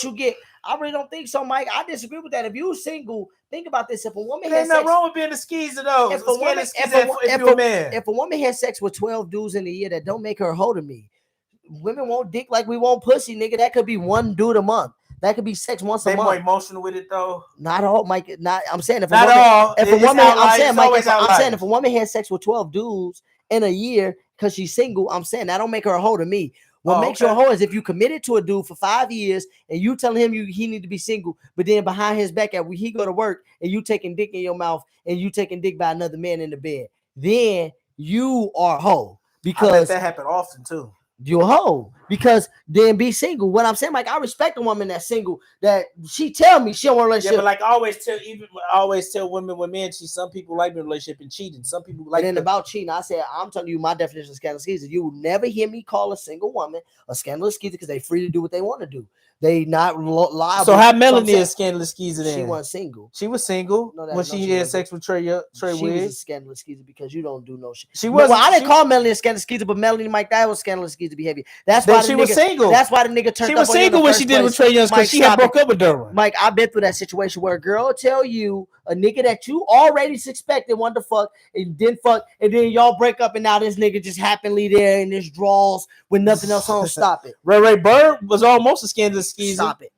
you get. I really don't think so, Mike. I disagree with that. If you're single, think about this. If a woman has nothing wrong with being a skeezer, though. If a woman has sex with 12 dudes in a year, that don't make her a hoe to me. Women won't dick like we won't pussy, nigga. That could be one dude a month. That could be sex once a month. They more emotional with it, though. Not all, Mike. I'm saying if a woman has sex with 12 dudes in a year because she's single, I'm saying that don't make her a hoe to me. What makes you a hoe is if you committed to a dude for 5 years and you telling him he need to be single, but then behind his back when he go to work and you taking dick in your mouth and you taking dick by another man in the bed, then you are a hoe. Because that happen often too. You a hoe because then be single. What I'm saying, like I respect a woman that's single that she tell me she don't want a Yeah, relationship. but like I always tell women with men, some people like being in a relationship and cheating. Some people like And then about cheating, I said I'm telling you my definition of scandalous skeezer. You will never hear me call a single woman a scandalous skeezer because they free to do what they want to do. They not liable. So how I'm Melanie saying is scandalous skeezer then? she wasn't single. She was single No, that- when no, she she had wasn't. sex with Trey She was a Wiggs. scandalous skeezer because you don't do no shit. She Well, wasn't. I didn't she- call Melanie a scandalous skeezer, but Melanie Mike that was scandalous skeezer behavior. That's why Then the she nigga, was single. That's why the nigga turned She up was on you in the single when first she did with place. Trey Young because Mike, she had stop broke up with Durham. Mike, I've been through that situation where a girl tell you a nigga that you already suspected wanted to fuck and didn't fuck, and then y'all break up, and now this nigga just happily there in his draws with nothing else on. Stop it. Ray Bird was almost a scandalous skeezer. Stop it.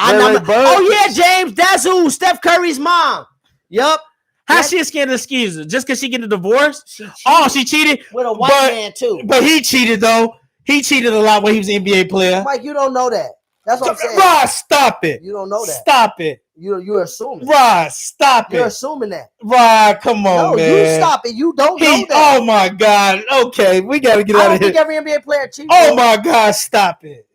Ray Bird. Oh yeah, James. That's who Steph Curry's mom. Yup. How's she a scandalous skeezer? Just because she get a divorce? She cheated Oh, she cheated with a white man too. But he cheated though. He cheated a lot when he was an NBA player. Mike, you don't know that. That's what I'm saying. Ross, stop it. You don't know that. Stop it. You're assuming. Ross, stop You're it. assuming that. Ross, come on, No, man. you stop it. You don't know that. Oh my God. Okay, we gotta get I out don't of here. think every NBA player cheats. Oh bro. my God, stop it.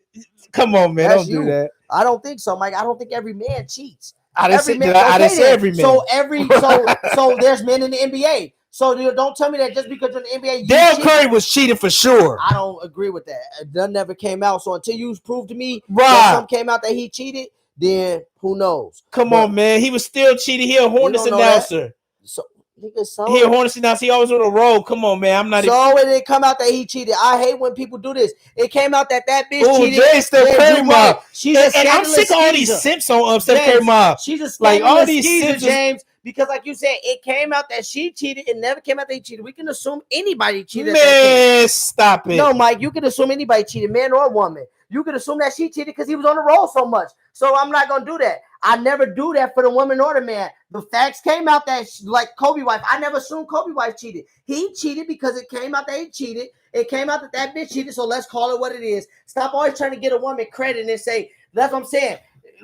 Come on, man. That's Don't do you. that. I don't think so, Mike. I don't think every man cheats. I didn't Every say, man. I didn't say then. every man. So there's men in the NBA. So don't tell me that just because you're in the NBA, you Dale cheat. Curry was cheating for sure. I don't agree with that. That never came out. So until you prove to me that Right. something came out that he cheated, then who knows? Come But- on, man. He was still cheating. He a Hornets don't know that. announcer. So nigga, so He a Hornets announcer. He always on the road. Come on, man. I'm not even. so it didn't come out that he cheated. I hate when people do this. It came out that bitch Ooh, cheated. Jay Steph Then Curry you mob. right. She's And a I'm scandalous sick of all these skeezer. simps on Steph James, Curry mob. She's a Like, all scandalous these skeezer, simps is- James. Because like you said, it came out that she cheated. It never came out that he cheated. We can assume anybody cheated. at that case. Man, stop it. No, Mike, you can assume anybody cheated, man or woman. You can assume that she cheated because he was on the roll so much. So I'm not gonna do that. I never do that for the woman or the man. The facts came out that like Kobe wife. I never assumed Kobe wife cheated. He cheated because it came out that he cheated. It came out that bitch cheated. So let's call it what it is. Stop always trying to get a woman credit and say that's what I'm saying.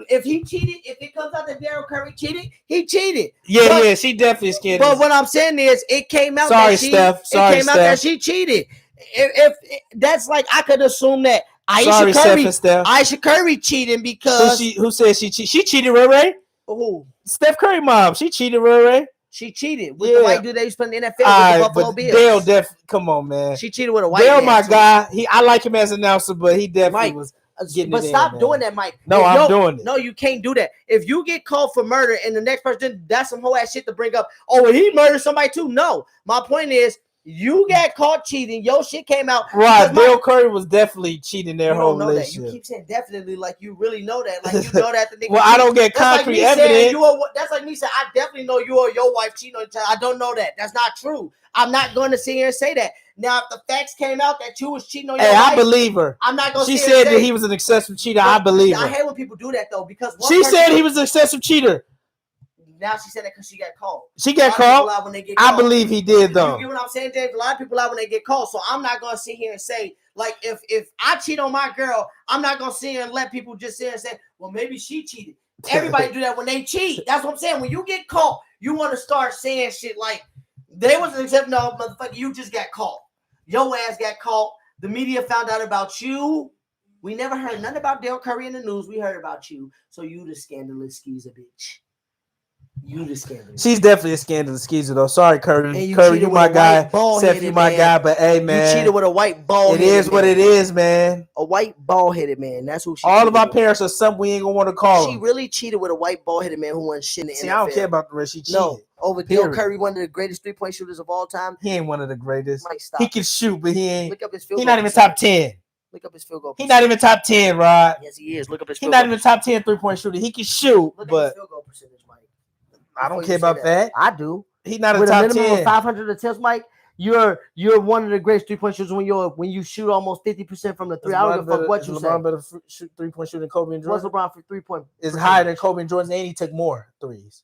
If he cheated, if it comes out that Daryl Curry cheated, he cheated. Yeah, But- yeah, she definitely scared. But what I'm saying is, it came out Sorry, that she. Steph. Sorry, it came out Steph. that she cheated. If that's like, I could assume that Sorry, Steph. Aisha Curry cheating because Who said she cheated? She cheated, Ray Ray. who Steph Curry mom. She cheated, Ray Ray. she cheated with Yeah. the white dude that used to play in the NFL with All the right, Buffalo but Bills. Dale come on, man. She cheated with a white Dale, man. my too. guy. I like him as an announcer, but he definitely Mike, was. getting But it in, stop man. doing that, Mike. No, I'm doing it. No, you can't do that. If you get called for murder and the next person, that's some whole ass shit to bring up. Oh, well, he murdered somebody too. No, my point is, you got caught cheating. Your shit came out. Right, Because, Dale Mike, Curry was definitely cheating their you whole don't know that. relationship. You keep saying definitely like you really know that. Like you know that the nigga. Well, I don't get That's like concrete me saying evidence. you are. That's like me saying I definitely know you or your wife cheating on each other. I don't know that. That's not true. I'm not going to sit here and say that. Now, if the facts came out that you was cheating on your Hey, wife, I believe her. I'm not going to. She sit here and said say, that he was an excessive cheater. I believe I her. hate when people do that though because one She person- said he was an excessive cheater. Now she said that because she got called. She A got lot of people called. lie when they get I called. believe he did though. You get what I'm saying, James? A lot of people lie when they get called. So I'm not gonna sit here and say, like, if I cheat on my girl, I'm not gonna sit here and let people just sit here and say, well, maybe she cheated. Everybody do that when they cheat. That's what I'm saying. When you get caught, you want to start saying shit like they wasn't accepting. No, motherfucker, you just got caught. Your ass got caught. The media found out about you. We never heard nothing about Dale Curry in the news. We heard about you. So you the scandalous skeezer bitch. You the scandalous. She's definitely a scandalous skeezer though. Sorry, And Curry. you Curry, cheated you with my a guy. white bald-headed Seth, you my man. guy. But hey, You man, cheated with a white bald. it is what it is, man. A white bald-headed man. That's who she. All of cheated our with. parents are something we ain't gonna want to call She them. really cheated with a white bald-headed man who wasn't shit in the See, NFL. I don't care about the rest. She cheated. No, over Dale Period. Curry, one of the greatest three-point shooters of all time. He ain't one of the greatest. Mike, stop. He can shoot, but he ain't. Look up his field He goal not even percentage. top 10. Look up his field goal. He not even top 10, Rod. Yes, he is. Look up his. He field not goal even top 10 3-point shooter. He can shoot, Look at his but field goal percentage, Mike. I don't Before care you say about that. I do. He not a With a top minimum 10. of 500 attempts, Mike, you're one of the greatest three-point shooters when you shoot almost 50% from the three. I don't give a fuck what you say. LeBron better shoot 3-point shooter than Kobe and What's Jordan? LeBron for 3-point? Is higher than Kobe and Jordan, and he took more threes.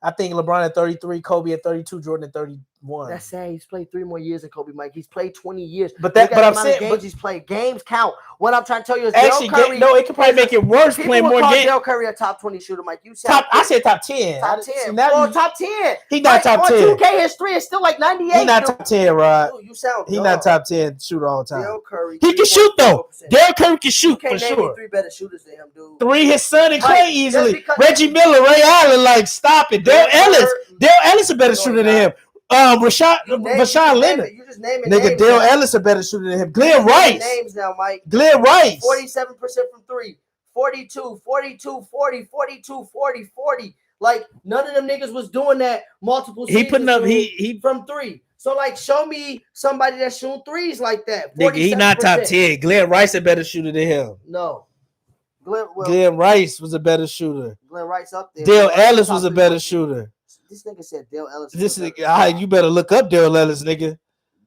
I think LeBron at 33, Kobe at 32, Jordan at 31. One. That's sad. He's played 3 more years than Kobe, Mike. He's played 20 years. But Look at the I'm amount of saying, games he's played. Games count. What I'm trying to tell you is actually, Dale Curry. no, it could probably make it worse playing more games. games. Dale Curry a top 20 shooter, Mike. You said I said top 10. top 10. See, now Top 10. He not top on 10. 2K, his 3 is still like 98. He not top 10, Rod. Dude, you sound He dumb. not top 10 shooter all the time. Dale Curry. He can shoot though. Dale Curry can shoot You for can't name sure. me 3 better shooters than him, dude. 3, his son and Right, Clay just easily. because- Reggie Miller, Ray Allen, like stop it. Dale Ellis a better No, shooter he's than him. Rashawn Leonard. You just name it. Nigga, Dale Ellis a better shooter than him. Glenn Rice. Names now, Mike. Glenn Rice. 47% from 3. 42, 42, 40, 42, 40, 40. Like, none of them niggas was doing that multiple He seasons putting up, dude, he from 3. So, like, show me somebody that's shooting 3s like that. nigga, he not top 47%. 10. Glenn Rice a better shooter than him. No. Glenn Rice was a better shooter. Glenn Rice up there. Dale Glenn Ellis top was a 3 better point shooter. This nigga said Dale Ellis. This was a nigga, better- you better look up Dale Ellis, nigga.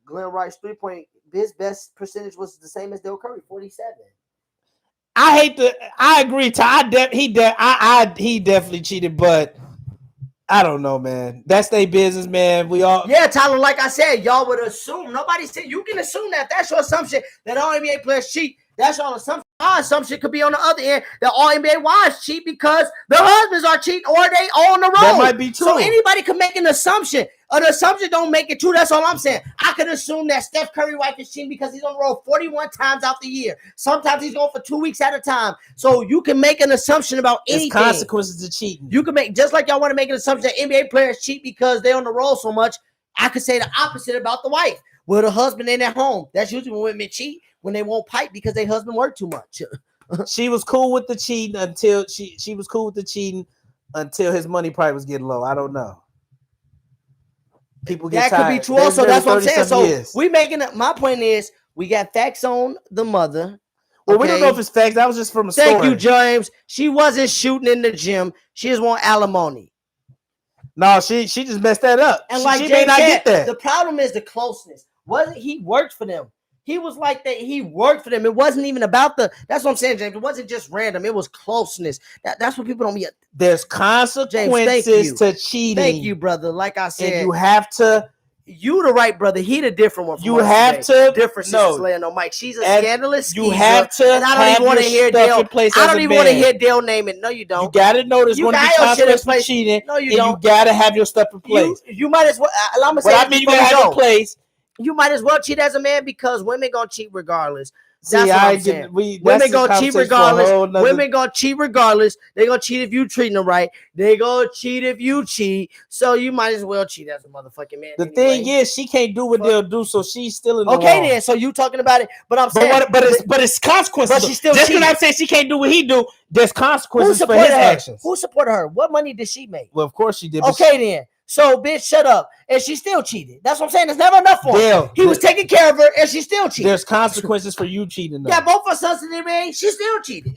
Glenn Rice 3-point. His best percentage was the same as Dale Curry, 47. I agree. He definitely cheated, but I don't know, man. That's their business, man. We all Yeah, Tyler, like I said, y'all would assume. Nobody said you can assume that. That's your assumption that all NBA players cheat. That's your assumption. Our assumption could be on the other end that all NBA wives cheat because their husbands are cheating or they all on the road. That might be true. So anybody can make an assumption. An assumption don't make it true. That's all I'm saying. I could assume that Steph Curry wife is cheating because he's on the road 41 times out the year. Sometimes he's going for 2 weeks at a time. So you can make an assumption about anything. There's consequences to cheating. You can make, just like y'all want to make an assumption that NBA players cheat because they're on the road so much. I could say the opposite about the wife. Well, the husband ain't at home. That's usually when women cheat, when they won't pipe because their husband work too much. She was cool with the cheating until she was cool with the cheating until his money probably was getting low. I don't know. People get that tired. could be true They've also. been That's what I'm saying. 30-some So years. we making it. My point is we got facts on the mother. Well, we don't okay? know if it's facts. That was just from a Thank story. you, James. She wasn't shooting in the gym. She just want alimony. No, she just messed that up. And she like may James not said, get that. the problem is the closeness. Wasn't he worked for them? He was like that. He worked for them. It wasn't even about the. That's what I'm saying, James. It wasn't just random. It was closeness. That's what people don't be. There's consequences you. to cheating. Thank you, brother. Like I said, And you have to. You the right brother. He the different one. From You us have today. to. Different No. sisters laying on Mike. She's a And scandalous. You skeezer, have to. And I don't even want to hear Dale. place I as don't a even want to man. hear Dale name it. No, you don't. You gotta know there's You going to be got your shit in consequences for place. cheating. No, you and don't. you gotta have your stuff in place. You might as well. I'm gonna say. But I mean, you before gotta we have go. in place. You might as well cheat as a man because women gonna cheat regardless. That's See, what I I'm saying. get. Women Women gonna cheat regardless. Women gonna cheat regardless. They gonna cheat if you treating them right. They gonna cheat if you cheat. So you might as well cheat as a motherfucking man. The anyway. thing is, she can't do what they'll do, so she's still in the Okay wrong. then. So you talking about it, but I'm saying, But it's consequences. But she's still just cheating. because I'm saying she can't do what he do, there's who consequences for supported his her? actions. Who supported her? What money did she make? Well, of course she did. but Okay then. So bitch, shut up. And she still cheated. That's what I'm saying. There's never enough for her. Dale, He was taking care of her, and she still cheated. there's consequences for you cheating. Though. Yeah, both her sons in the NBA, she still cheated.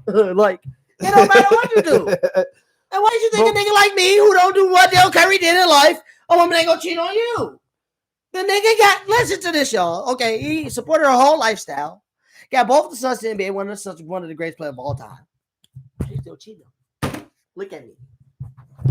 Like, it don't matter what you do. And why did you think a nigga like me who don't do what Dale Curry did in life, a woman ain't gonna cheat on you? The nigga got, listen to this, y'all. Okay, he supported her whole lifestyle. Got both the sons in the NBA, one of the greatest players of all time. She still cheating. Look at me.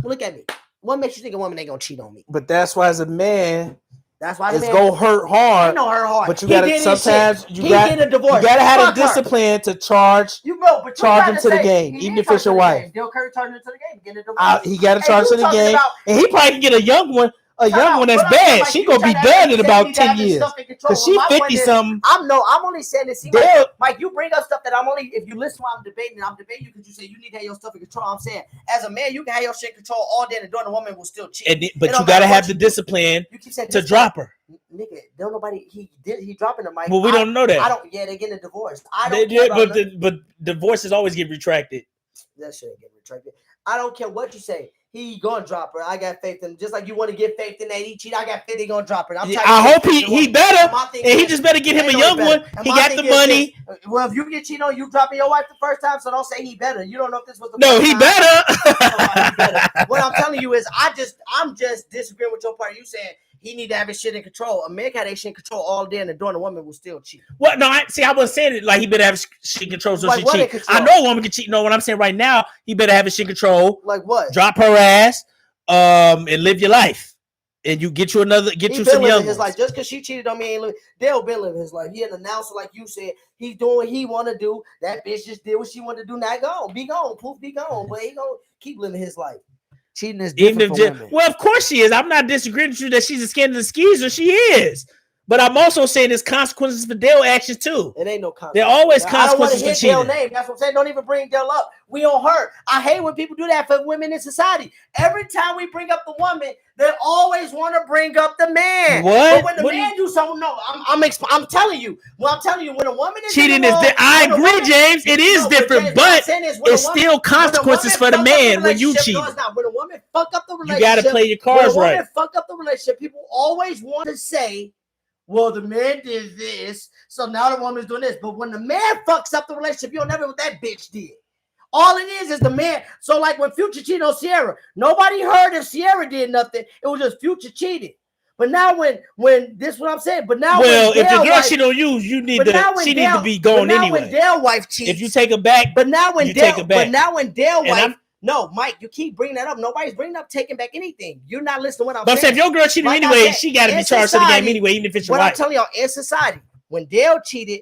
Look at me. What makes you think a woman ain't gonna cheat on me? But that's why, as a man, That's why it's the man, gonna hurt I hard. know her hard. But you He gotta did his sometimes shit. you He got did a divorce. you gotta have Fuck a her. discipline to charge. You know, but you Charge gotta him to the say, game, he even did if it's charge your him to the wife. game. Dale Curry turned him to the game, getting a divorce. He got to Hey, charge you to the talking game, about- and he probably can get a young one Time out. that's But I'm saying, bad. like, She you gonna be trying to done have in this about need to have 10 this years. stuff in control. Cause she My point 50 is, something. I'm only saying this. See, Dale, Mike, you bring up stuff that I'm only, if you listen while I'm debating you because you say you need to have your stuff in control. I'm saying, as a man, you can have your shit in control all day and the door, the woman will still cheat. but It you don't gotta matter have what the you do. discipline You keep saying to this, drop her. nigga. Don't nobody. He dropping the mic. Well, we don't know that. I don't. Yeah, they getting a divorce. I don't care about but divorces always get retracted. that shit ain't getting retracted. I don't care what you say. He gonna drop her. I got faith in him. Just like you want to get faith in that he cheat. I got faith he gonna drop her. Yeah, I hope he better, My thing and he is- just better get him a ain't no young better. one. And He my got thing the is money. this, well, if you get cheated on, you dropping your wife the first time, so don't say he better. You don't know if this was the No, first he time. better. He better. What I'm telling you is, I'm just disagreeing with your part. You saying he need to have his shit in control. A man got his shit in control all day, and the door and the woman will still cheat. What? No, I wasn't saying it like he better have shit control so Like she what in cheat. control? I know a woman can cheat. No, what I'm saying right now, he better have his shit control. Like what? Drop her ass, and live your life. and you get you another, get He you been some living young his ones. life. Just because she cheated on me ain't living. Dale been living his life. He an announcer, like you said. He's doing what he want to do. That bitch just did what she wanted to do. Now gone. Be gone. Poof, be gone. But he gonna keep living his life. Cheating is Even different if for women. well, of course she is. I'm not disagreeing with you that she's a scandalous skeezer. She is. But I'm also saying there's consequences for Dale actions too. It ain't no consequence. There are always I don't want to consequences for hit Dale's cheating. name. That's what I'm saying. Don't even bring Dale up. We on her. I hate when people do that for women in society. Every time we bring up the woman, they always want to bring up the man. What? But when the What do man do something, no, I'm telling you. Well, I'm telling you, when a woman is Cheating in the is wrong, I when a agree, woman- James. It is No, different, James, what I'm but saying is when it's a woman- still consequences for the fuck up man when you relationship- cheat. No, it's not. When a woman fuck up the You relationship, gotta play your when cards a woman right. fuck up the relationship, people always want to say, well, the man did this, so now the woman's doing this. But when the man fucks up the relationship, you'll never know what that bitch did. All it is the man. So, like when Future cheated on Sierra, nobody heard if Sierra did nothing. It was just Future cheated. But now when this is what I'm saying. But now Well, when if the Dale girl wife, cheat on you, you need but now to. when She Dale, need to be but gone now anyway. when Dale wife cheats, If you take her back, but now when you Dale, take her back. but now when Dale And wife, no, Mike, you keep bringing that up. Nobody's bringing up taking back anything. You're not listening to what I'm but I'm saying saying. if your girl cheated Like I anyway, said, she got to be in charged to the game society, anyway, even if it's your What I'm wife. telling y'all, in society, when Dale cheated,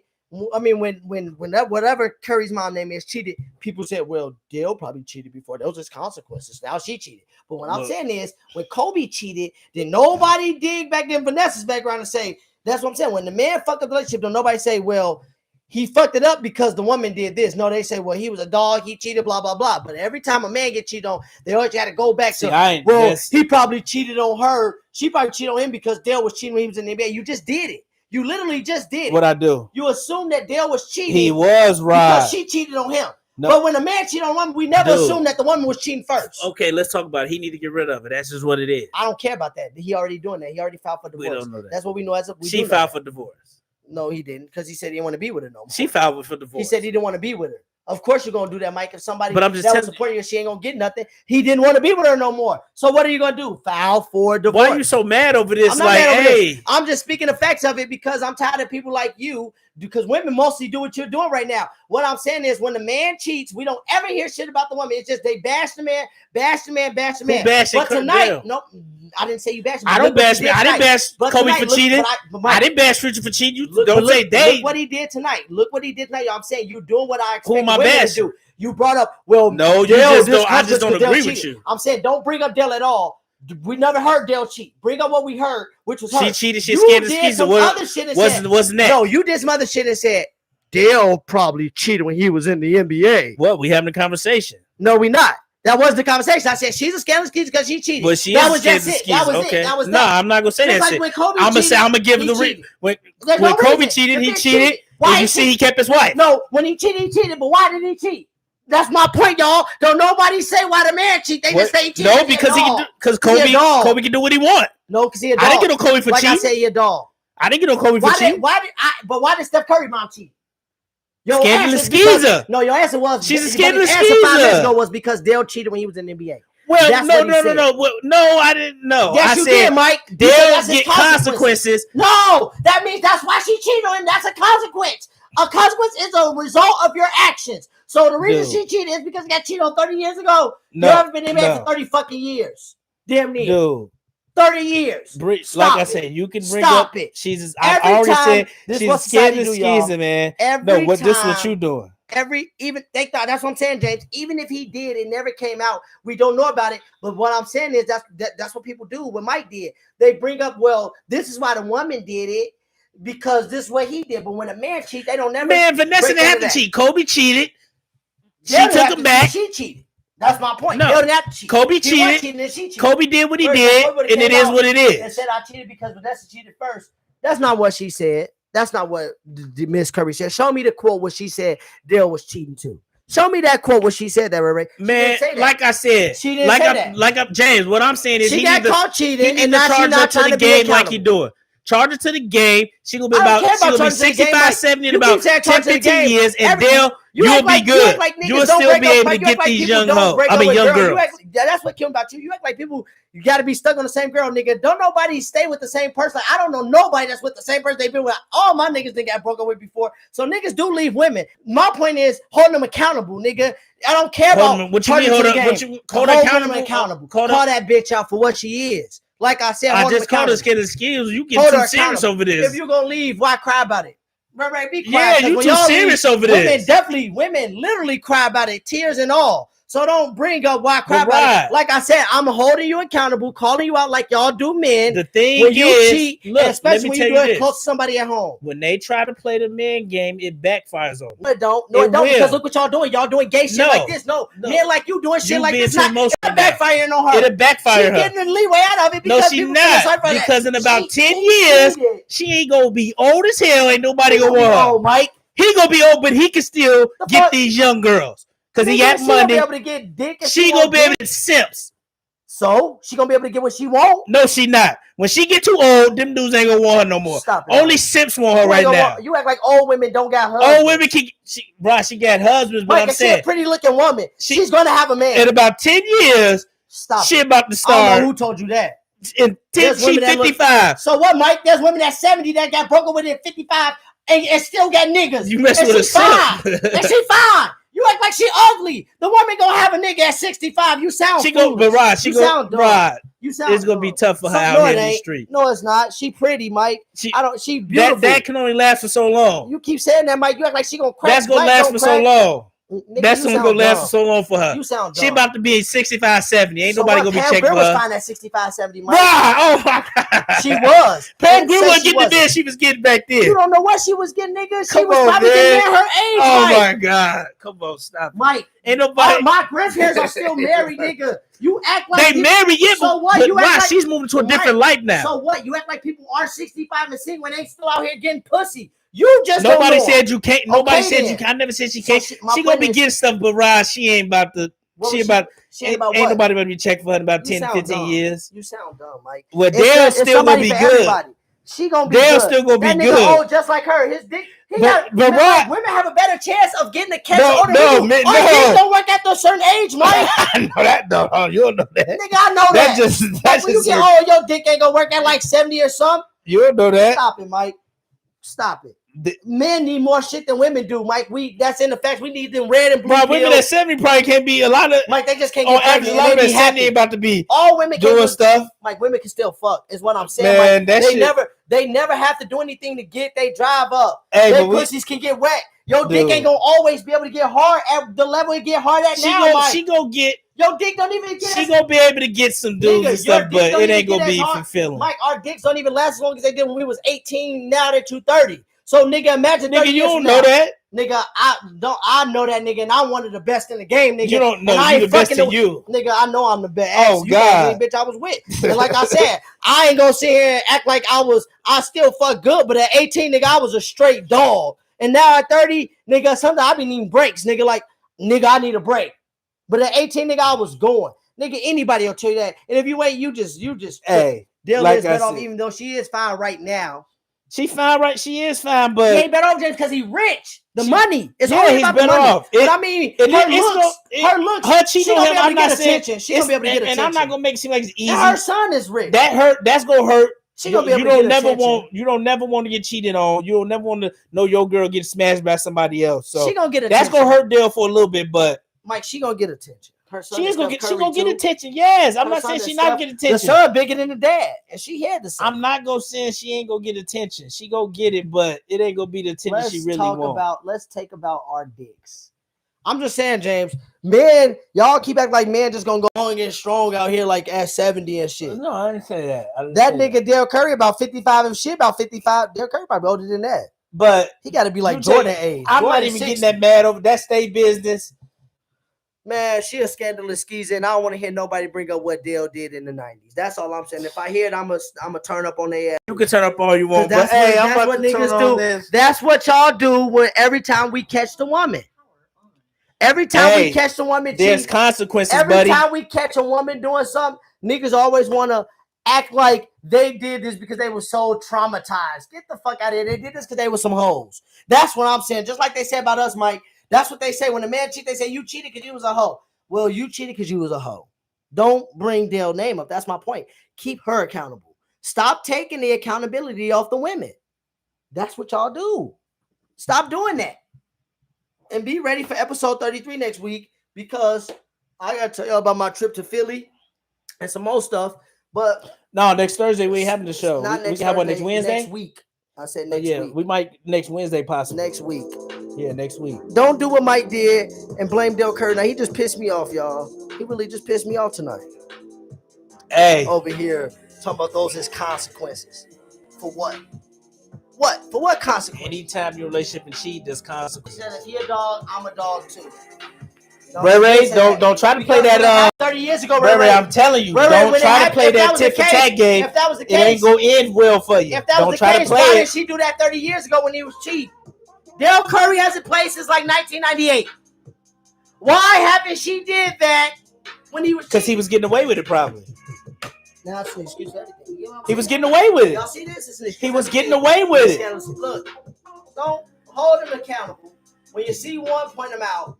I mean, when that whatever Curry's mom name is cheated, people said, well, Dale probably cheated before. Those was consequences. Now she cheated. But what I'm saying is, when Kobe cheated, then nobody dig back in Vanessa's background and say, that's what I'm saying. When the man fucked up the relationship, don't nobody say, well, he fucked it up because the woman did this. No, they say, well, he was a dog, he cheated, blah, blah, blah. But every time a man get cheated on, they always got to go back to, well, he probably cheated on her. She probably cheated on him because Dale was cheating when he was in the NBA. You just did it. You literally just did it. What I do? You assume that Dale was cheating. He was right. Because she cheated on him. No. But when a man cheated on a woman, we never assume that the woman was cheating first. Okay, let's talk about it. He need to get rid of it. That's just what it is. I don't care about that. He already doing that. He already filed for divorce. We don't know that. That's what we know as a She filed for divorce. No, he didn't, because he said he didn't want to be with her no more. She filed for divorce. He said he didn't want to be with her. Of course you're gonna do that, Mike. If somebody but I'm just that was supporting you, she ain't gonna get nothing. He didn't want to be with her no more. So what are you gonna do? File for divorce. Why are you so mad over this? I'm not like, mad over hey, this. I'm just speaking the facts of it because I'm tired of people like you. Because women mostly do what you're doing right now. What I'm saying is, when the man cheats, we don't ever hear shit about the woman. It's just they bash the man, bash the man, bash the man. But tonight, no, I didn't say you bash him. I don't bash me. I didn't bash Kobe for cheating. I didn't bash Future for cheating. You don't say they. Look what he did tonight. Look what he did tonight. I'm saying you're doing what I expect Who am I women to bashing? do. You brought up, well, no, you Dale, just don't. I just don't agree with you. I'm saying don't bring up Dale at all. We never heard Dale cheat. Bring up what we heard, which was her. She cheated. She scared of skis. Wasn't that? No, you did some other shit and said Dale probably cheated when he was in the NBA. What? We having a conversation? No, we not. That was the conversation. I said she's a scandalous skeezer because she cheated. But she that is was just it. That was okay. it. That was no, that. I'm not gonna say that. Like when Kobe cheated, I'm gonna give the when Kobe cheated, he cheated. Why you see, he kept his wife. No, when he cheated. But why did he cheat? That's my point, y'all. Don't nobody say why the man cheat. They just say he cheated. No, because Kobe can do what he want. No, because he a dog. I didn't get no Kobe for cheating. Like I say, he a dog. I didn't get no Kobe for cheating. But why did Steph Curry mom cheat? Scandalous skeezer. No, your answer was she's a scandalous skeezer. 5 minutes ago was because Dale cheated when he was in the NBA. Well, no, I didn't know. Yes, you did, Mike. Dale get consequences. No, that means that's why she cheated on him. That's a consequence. A consequence is a result of your actions. So the reason she cheated is because he got cheated on 30 years ago. You haven't been in the NBA for 30 fucking years. Damn near. Dude. 30 years. Like I said, you can bring up. She's. I already said she's a scandalous skeezer, man. No, what this what you doing? That's what I'm saying, James. Even if he did, it never came out. We don't know about it. But what I'm saying is that's what people do. What Mike did, they bring up, well, this is why the woman did it because this is what he did. But when a man cheats, they don't never. Man, Vanessa didn't have to cheat. Kobe cheated. She took him back. She cheated. That's my point. No, Kobe cheated. Kobe did what he did, and it is what it is. And said I cheated because Vanessa cheated first. That's not what she said. That's not what Miss Curry said. Show me the quote where she said Dale was cheating too. Show me that quote where she said that, Ray. Man, like I said, she didn't say that. Like James, what I'm saying is she got caught cheating, and now she's not trying to be accountable. Like he doing. Charge her to the game. She gonna be about 65, 70 in about 10, 15 years, and Dale, you'll be good. You'll still be able to get these young hoes. I mean, young girls. That's what Kim about you. You act like people. You got to be stuck on the same girl, nigga. Don't nobody stay with the same person. I don't know nobody that's with the same person they've been with. All my niggas that got broken with before. So niggas do leave women. My point is holding them accountable, nigga. I don't care about what you mean hold them accountable. Call that bitch out for what she is. Like I said, I hold just them called us accountable. kid skills. You Hold get too her serious accountable. over this. If you're gonna leave, why cry about it? Right, be quiet. Yeah, 'cause you when too y'all serious leave, over this. Women literally cry about it, tears and all. So don't bring up why I cry But about right. it. Like I said, I'm holding you accountable, calling you out like y'all do men. The thing When you is, cheat, look, and especially let me when tell you do you it close this. to somebody at home. When they try to play the man game, it backfires on them. No, it don't. No, It it don't. will. Because look what y'all doing. Y'all doing gay shit No, like this. No, no. men like you doing shit You like being this. too Not, emotional it's now. backfiring on her. It'll backfire She her. getting the leeway out of it No, because she people feel sorry not. for that. Because in about She 10 years, cheated. she ain't gonna be old as hell. Ain't nobody He gonna gonna be want her. old, Mike. He gonna be old, but he can still The get fuck? these young girls because he Nigga, got she gonna money. be able to get dick. If She want gonna be able dick. to simps. So she gonna be able to get what she want. No, she not. When she get too old, them dudes ain't gonna want her no more. Stop it. Only Mike. simps want her You right ain't gonna now. want- you act like old women don't got husbands. Old women can. She got husbands, but Mike, I'm if she saying a pretty looking woman, She- she's gonna have a man. in about 10 years, Stop. she It. about to I don't start. know who told you that. In 10, There's she women that look- 55. So what, Mike? There's women at 70 that got broken with at 55 and still got niggas. You mess and with a she fine. simp. And she fine. You act like she ugly. The woman gonna have a nigga at 65. You sound She go, foolish. but Rod, she You go, sound dumb. Rod. You sound It's gonna be dumb. tough for her So- out no, here it in the ain't. street. No, it's not. She pretty, Mike. She, She beautiful. that can only last for so long. You keep saying that, Mike. You act like she gonna crack. That's gonna Mike last don't for crack. so long. Nigga, That's you gonna sound last dumb. for so long for her. You sound dumb. She about to be 65, 70. Ain't So nobody what? gonna be Pam checking Grier for was her. fine at 65, 70, Mike. Rod, oh my God. She was. Pam And Grier say wasn't she getting the wasn't. bid she was getting back then. You don't know what she was getting, nigga. She Come was on, probably man. getting at her age, Oh Mike. my God. Come on, stop. Mike, Ain't nobody. my grandparents are still married, nigga. You act like They married yet, So what? but You act Rod, like- she's moving to a Right. different life now. So what? You act like people are 65 and single and they still out here getting pussy. You just Nobody don't know. said you can't. Nobody Okay, said then. you can't. I never said she So can't. my She gonna point be is- getting stuff, but Rod, she ain't about to. What She was about. She ain't about Ain't what? nobody gonna be checking for her in about You 10, sound 15 dumb. years. You sound dumb, Mike. Well, It's Dale it's still gonna somebody be for good. everybody. She gonna be Dale good. still gonna be that nigga good. old just like her. His dick. But Man, Rod, like, women have a better chance of getting the cancer No, older no, than man, you. Our no. dicks don't work after a certain age, Mike. I know that. No, oh, you don't know that. Nigga, I know that. That just. Like, That's when you just. get old, your dick ain't gonna work at like 70 or something. You don't know that. Stop it, Mike. Stop it. The- Men need more shit than women do, Mike. That's in the facts. We need them red and blue Bro, women pills. at 70 probably can't be a lot of. Mike, they just can't On get average, pregnant. a lot of and that they be 70 happy. ain't about to be All women can doing do, stuff. Like women can still fuck. Is what I'm saying. Man, Like, that they shit. never have to do anything to get they drive up. Hey, Their but we. pussies can get wet. Your dick Dude. ain't gonna always be able to get hard at the level it get hard at She now, go. Mike. She go get. Your dick don't even get She as gonna be able to get some dudes Nigga, and stuff, your dick but don't it even ain't gonna get as be hard. fulfilling. Mike, our dicks don't even last as long as they did when we was 18. Now that you 30. So nigga, imagine 30 Nigga, you years don't from know now. that. Nigga, I know that nigga, and I'm one of the best in the game, nigga. You don't know. And I You ain't the best fucking to you. Nigga, I know I'm the best. Oh, You got God. any bitch I was with. And like I said, I ain't gonna sit here and act like I still fuck good, but at 18, nigga, I was a straight dog. And now at 30, nigga, sometimes I be needing breaks, nigga. Like, nigga, I need a break. But at 18, nigga, I was going. Nigga, anybody will tell you that. And if you ain't, you just Hey, Dale like is I better off, said. even though she is fine right now. She fine, right? She is fine, He but ain't better off just because he rich. The She- money. It's yeah, only he's about the better money. off. But It- I mean, it- her it's looks, no- her looks. her cheating she on gonna him. be able I'm to not get saying. attention. She gonna be able to get attention. And I'm not gonna make it seem like it's easy. And her son is rich. That hurt. That's gonna hurt. She gonna be able You to don't get never attention. want. You don't never want to get cheated on. You don't never want to know your girl get smashed by somebody else. So She gonna get attention. that's gonna hurt Dale for a little bit, but Mike, she gonna get attention. Her son she is gonna Steph get. She Curry, gonna get too. attention. Yes, I'm Her not son saying is she not Steph- get The attention. son bigger than the dad, and she had the son. I'm not gonna say she ain't gonna get attention. She gonna get it, but it ain't gonna be the attention Let's she really talk wants. about. Let's take about our dicks. I'm just saying, James. Men, y'all keep acting like men just gonna go on and get strong out here like at 70 and shit. No, I didn't say that. That nigga Dale Curry about 55 and shit, about 55. Dale Curry probably older than that. But He got to be like You take- Jordan age. I'm Jordan not even 60. getting that mad over that state business. Man, she a scandalous skeezer, and I don't want to hear nobody bring up what Dale did in the 90s. That's all I'm saying. If I hear it, I'm a turn up on their ass. You can turn up all you want, but That's hey, what- I'm that's about what to turn niggas on do. this. That's what y'all do when every time we catch the woman. Every time Hey, we catch the woman There's cheating, consequences, every buddy. time we catch a woman doing something, niggas always want to act like they did this because they were so traumatized. Get the fuck out of here. They did this because they were some hoes. That's what I'm saying. Just like they say about us, Mike. That's what they say. When a man cheats, they say, you cheated because you was a hoe. Well, you cheated because you was a hoe. Don't bring Dale's name up. That's my point. Keep her accountable. Stop taking the accountability off the women. That's what y'all do. Stop doing that. And be ready for episode 33 next week, because I got to tell y'all about my trip to Philly and some more stuff. But No, next Thursday we ain't having the show. Not We next can have one Thursday, next Wednesday. Next week. I said next Yeah, week. we might next Wednesday possibly. Next week. Yeah, next week. Don't do what Mike did and blame Del Curry. Now he just pissed me off, y'all. He really just pissed me off tonight. Hey, Over here talking about those as consequences. For what? What? For what consequences? anytime your relationship and cheat, there's consequences. He said if he a dog, I'm a dog too. Ray, don't try to play that. 30 years ago, Ray, I'm telling you, don't try to play that tit for tat game. If that was the It ain't case, gonna end well for you. if that Don't was the try case, to why play did it she do that 30 years ago when he was cheating? Del Curry hasn't played since like 1998. Why haven't she did that when he was because he cheating? was getting away with it. Probably Now it's an excuse for everything. You know what I'm he was saying? getting away with Y'all it. see this? It's an excuse He for was everything. getting away with it. Look, don't hold him accountable. When you see one, point him out.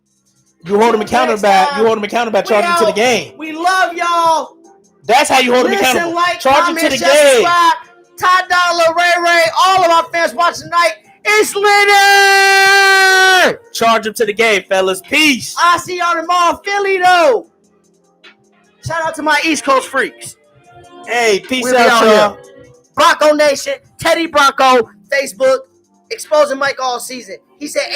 You hold him accountable by charging him to the game. We love y'all. That's how you hold him Listen, accountable. like, Charge him comment, to the share, game. subscribe. Ty Dolla, Ray, all of our fans watching tonight. It's Leonard. Charge him to the game, fellas. Peace. I'll see y'all tomorrow, Philly, though. Shout out to my East Coast freaks. Hey, peace We'll be out, y'all. here. Bronco Nation, Teddy Bronco, Facebook, exposing Mike all season. He said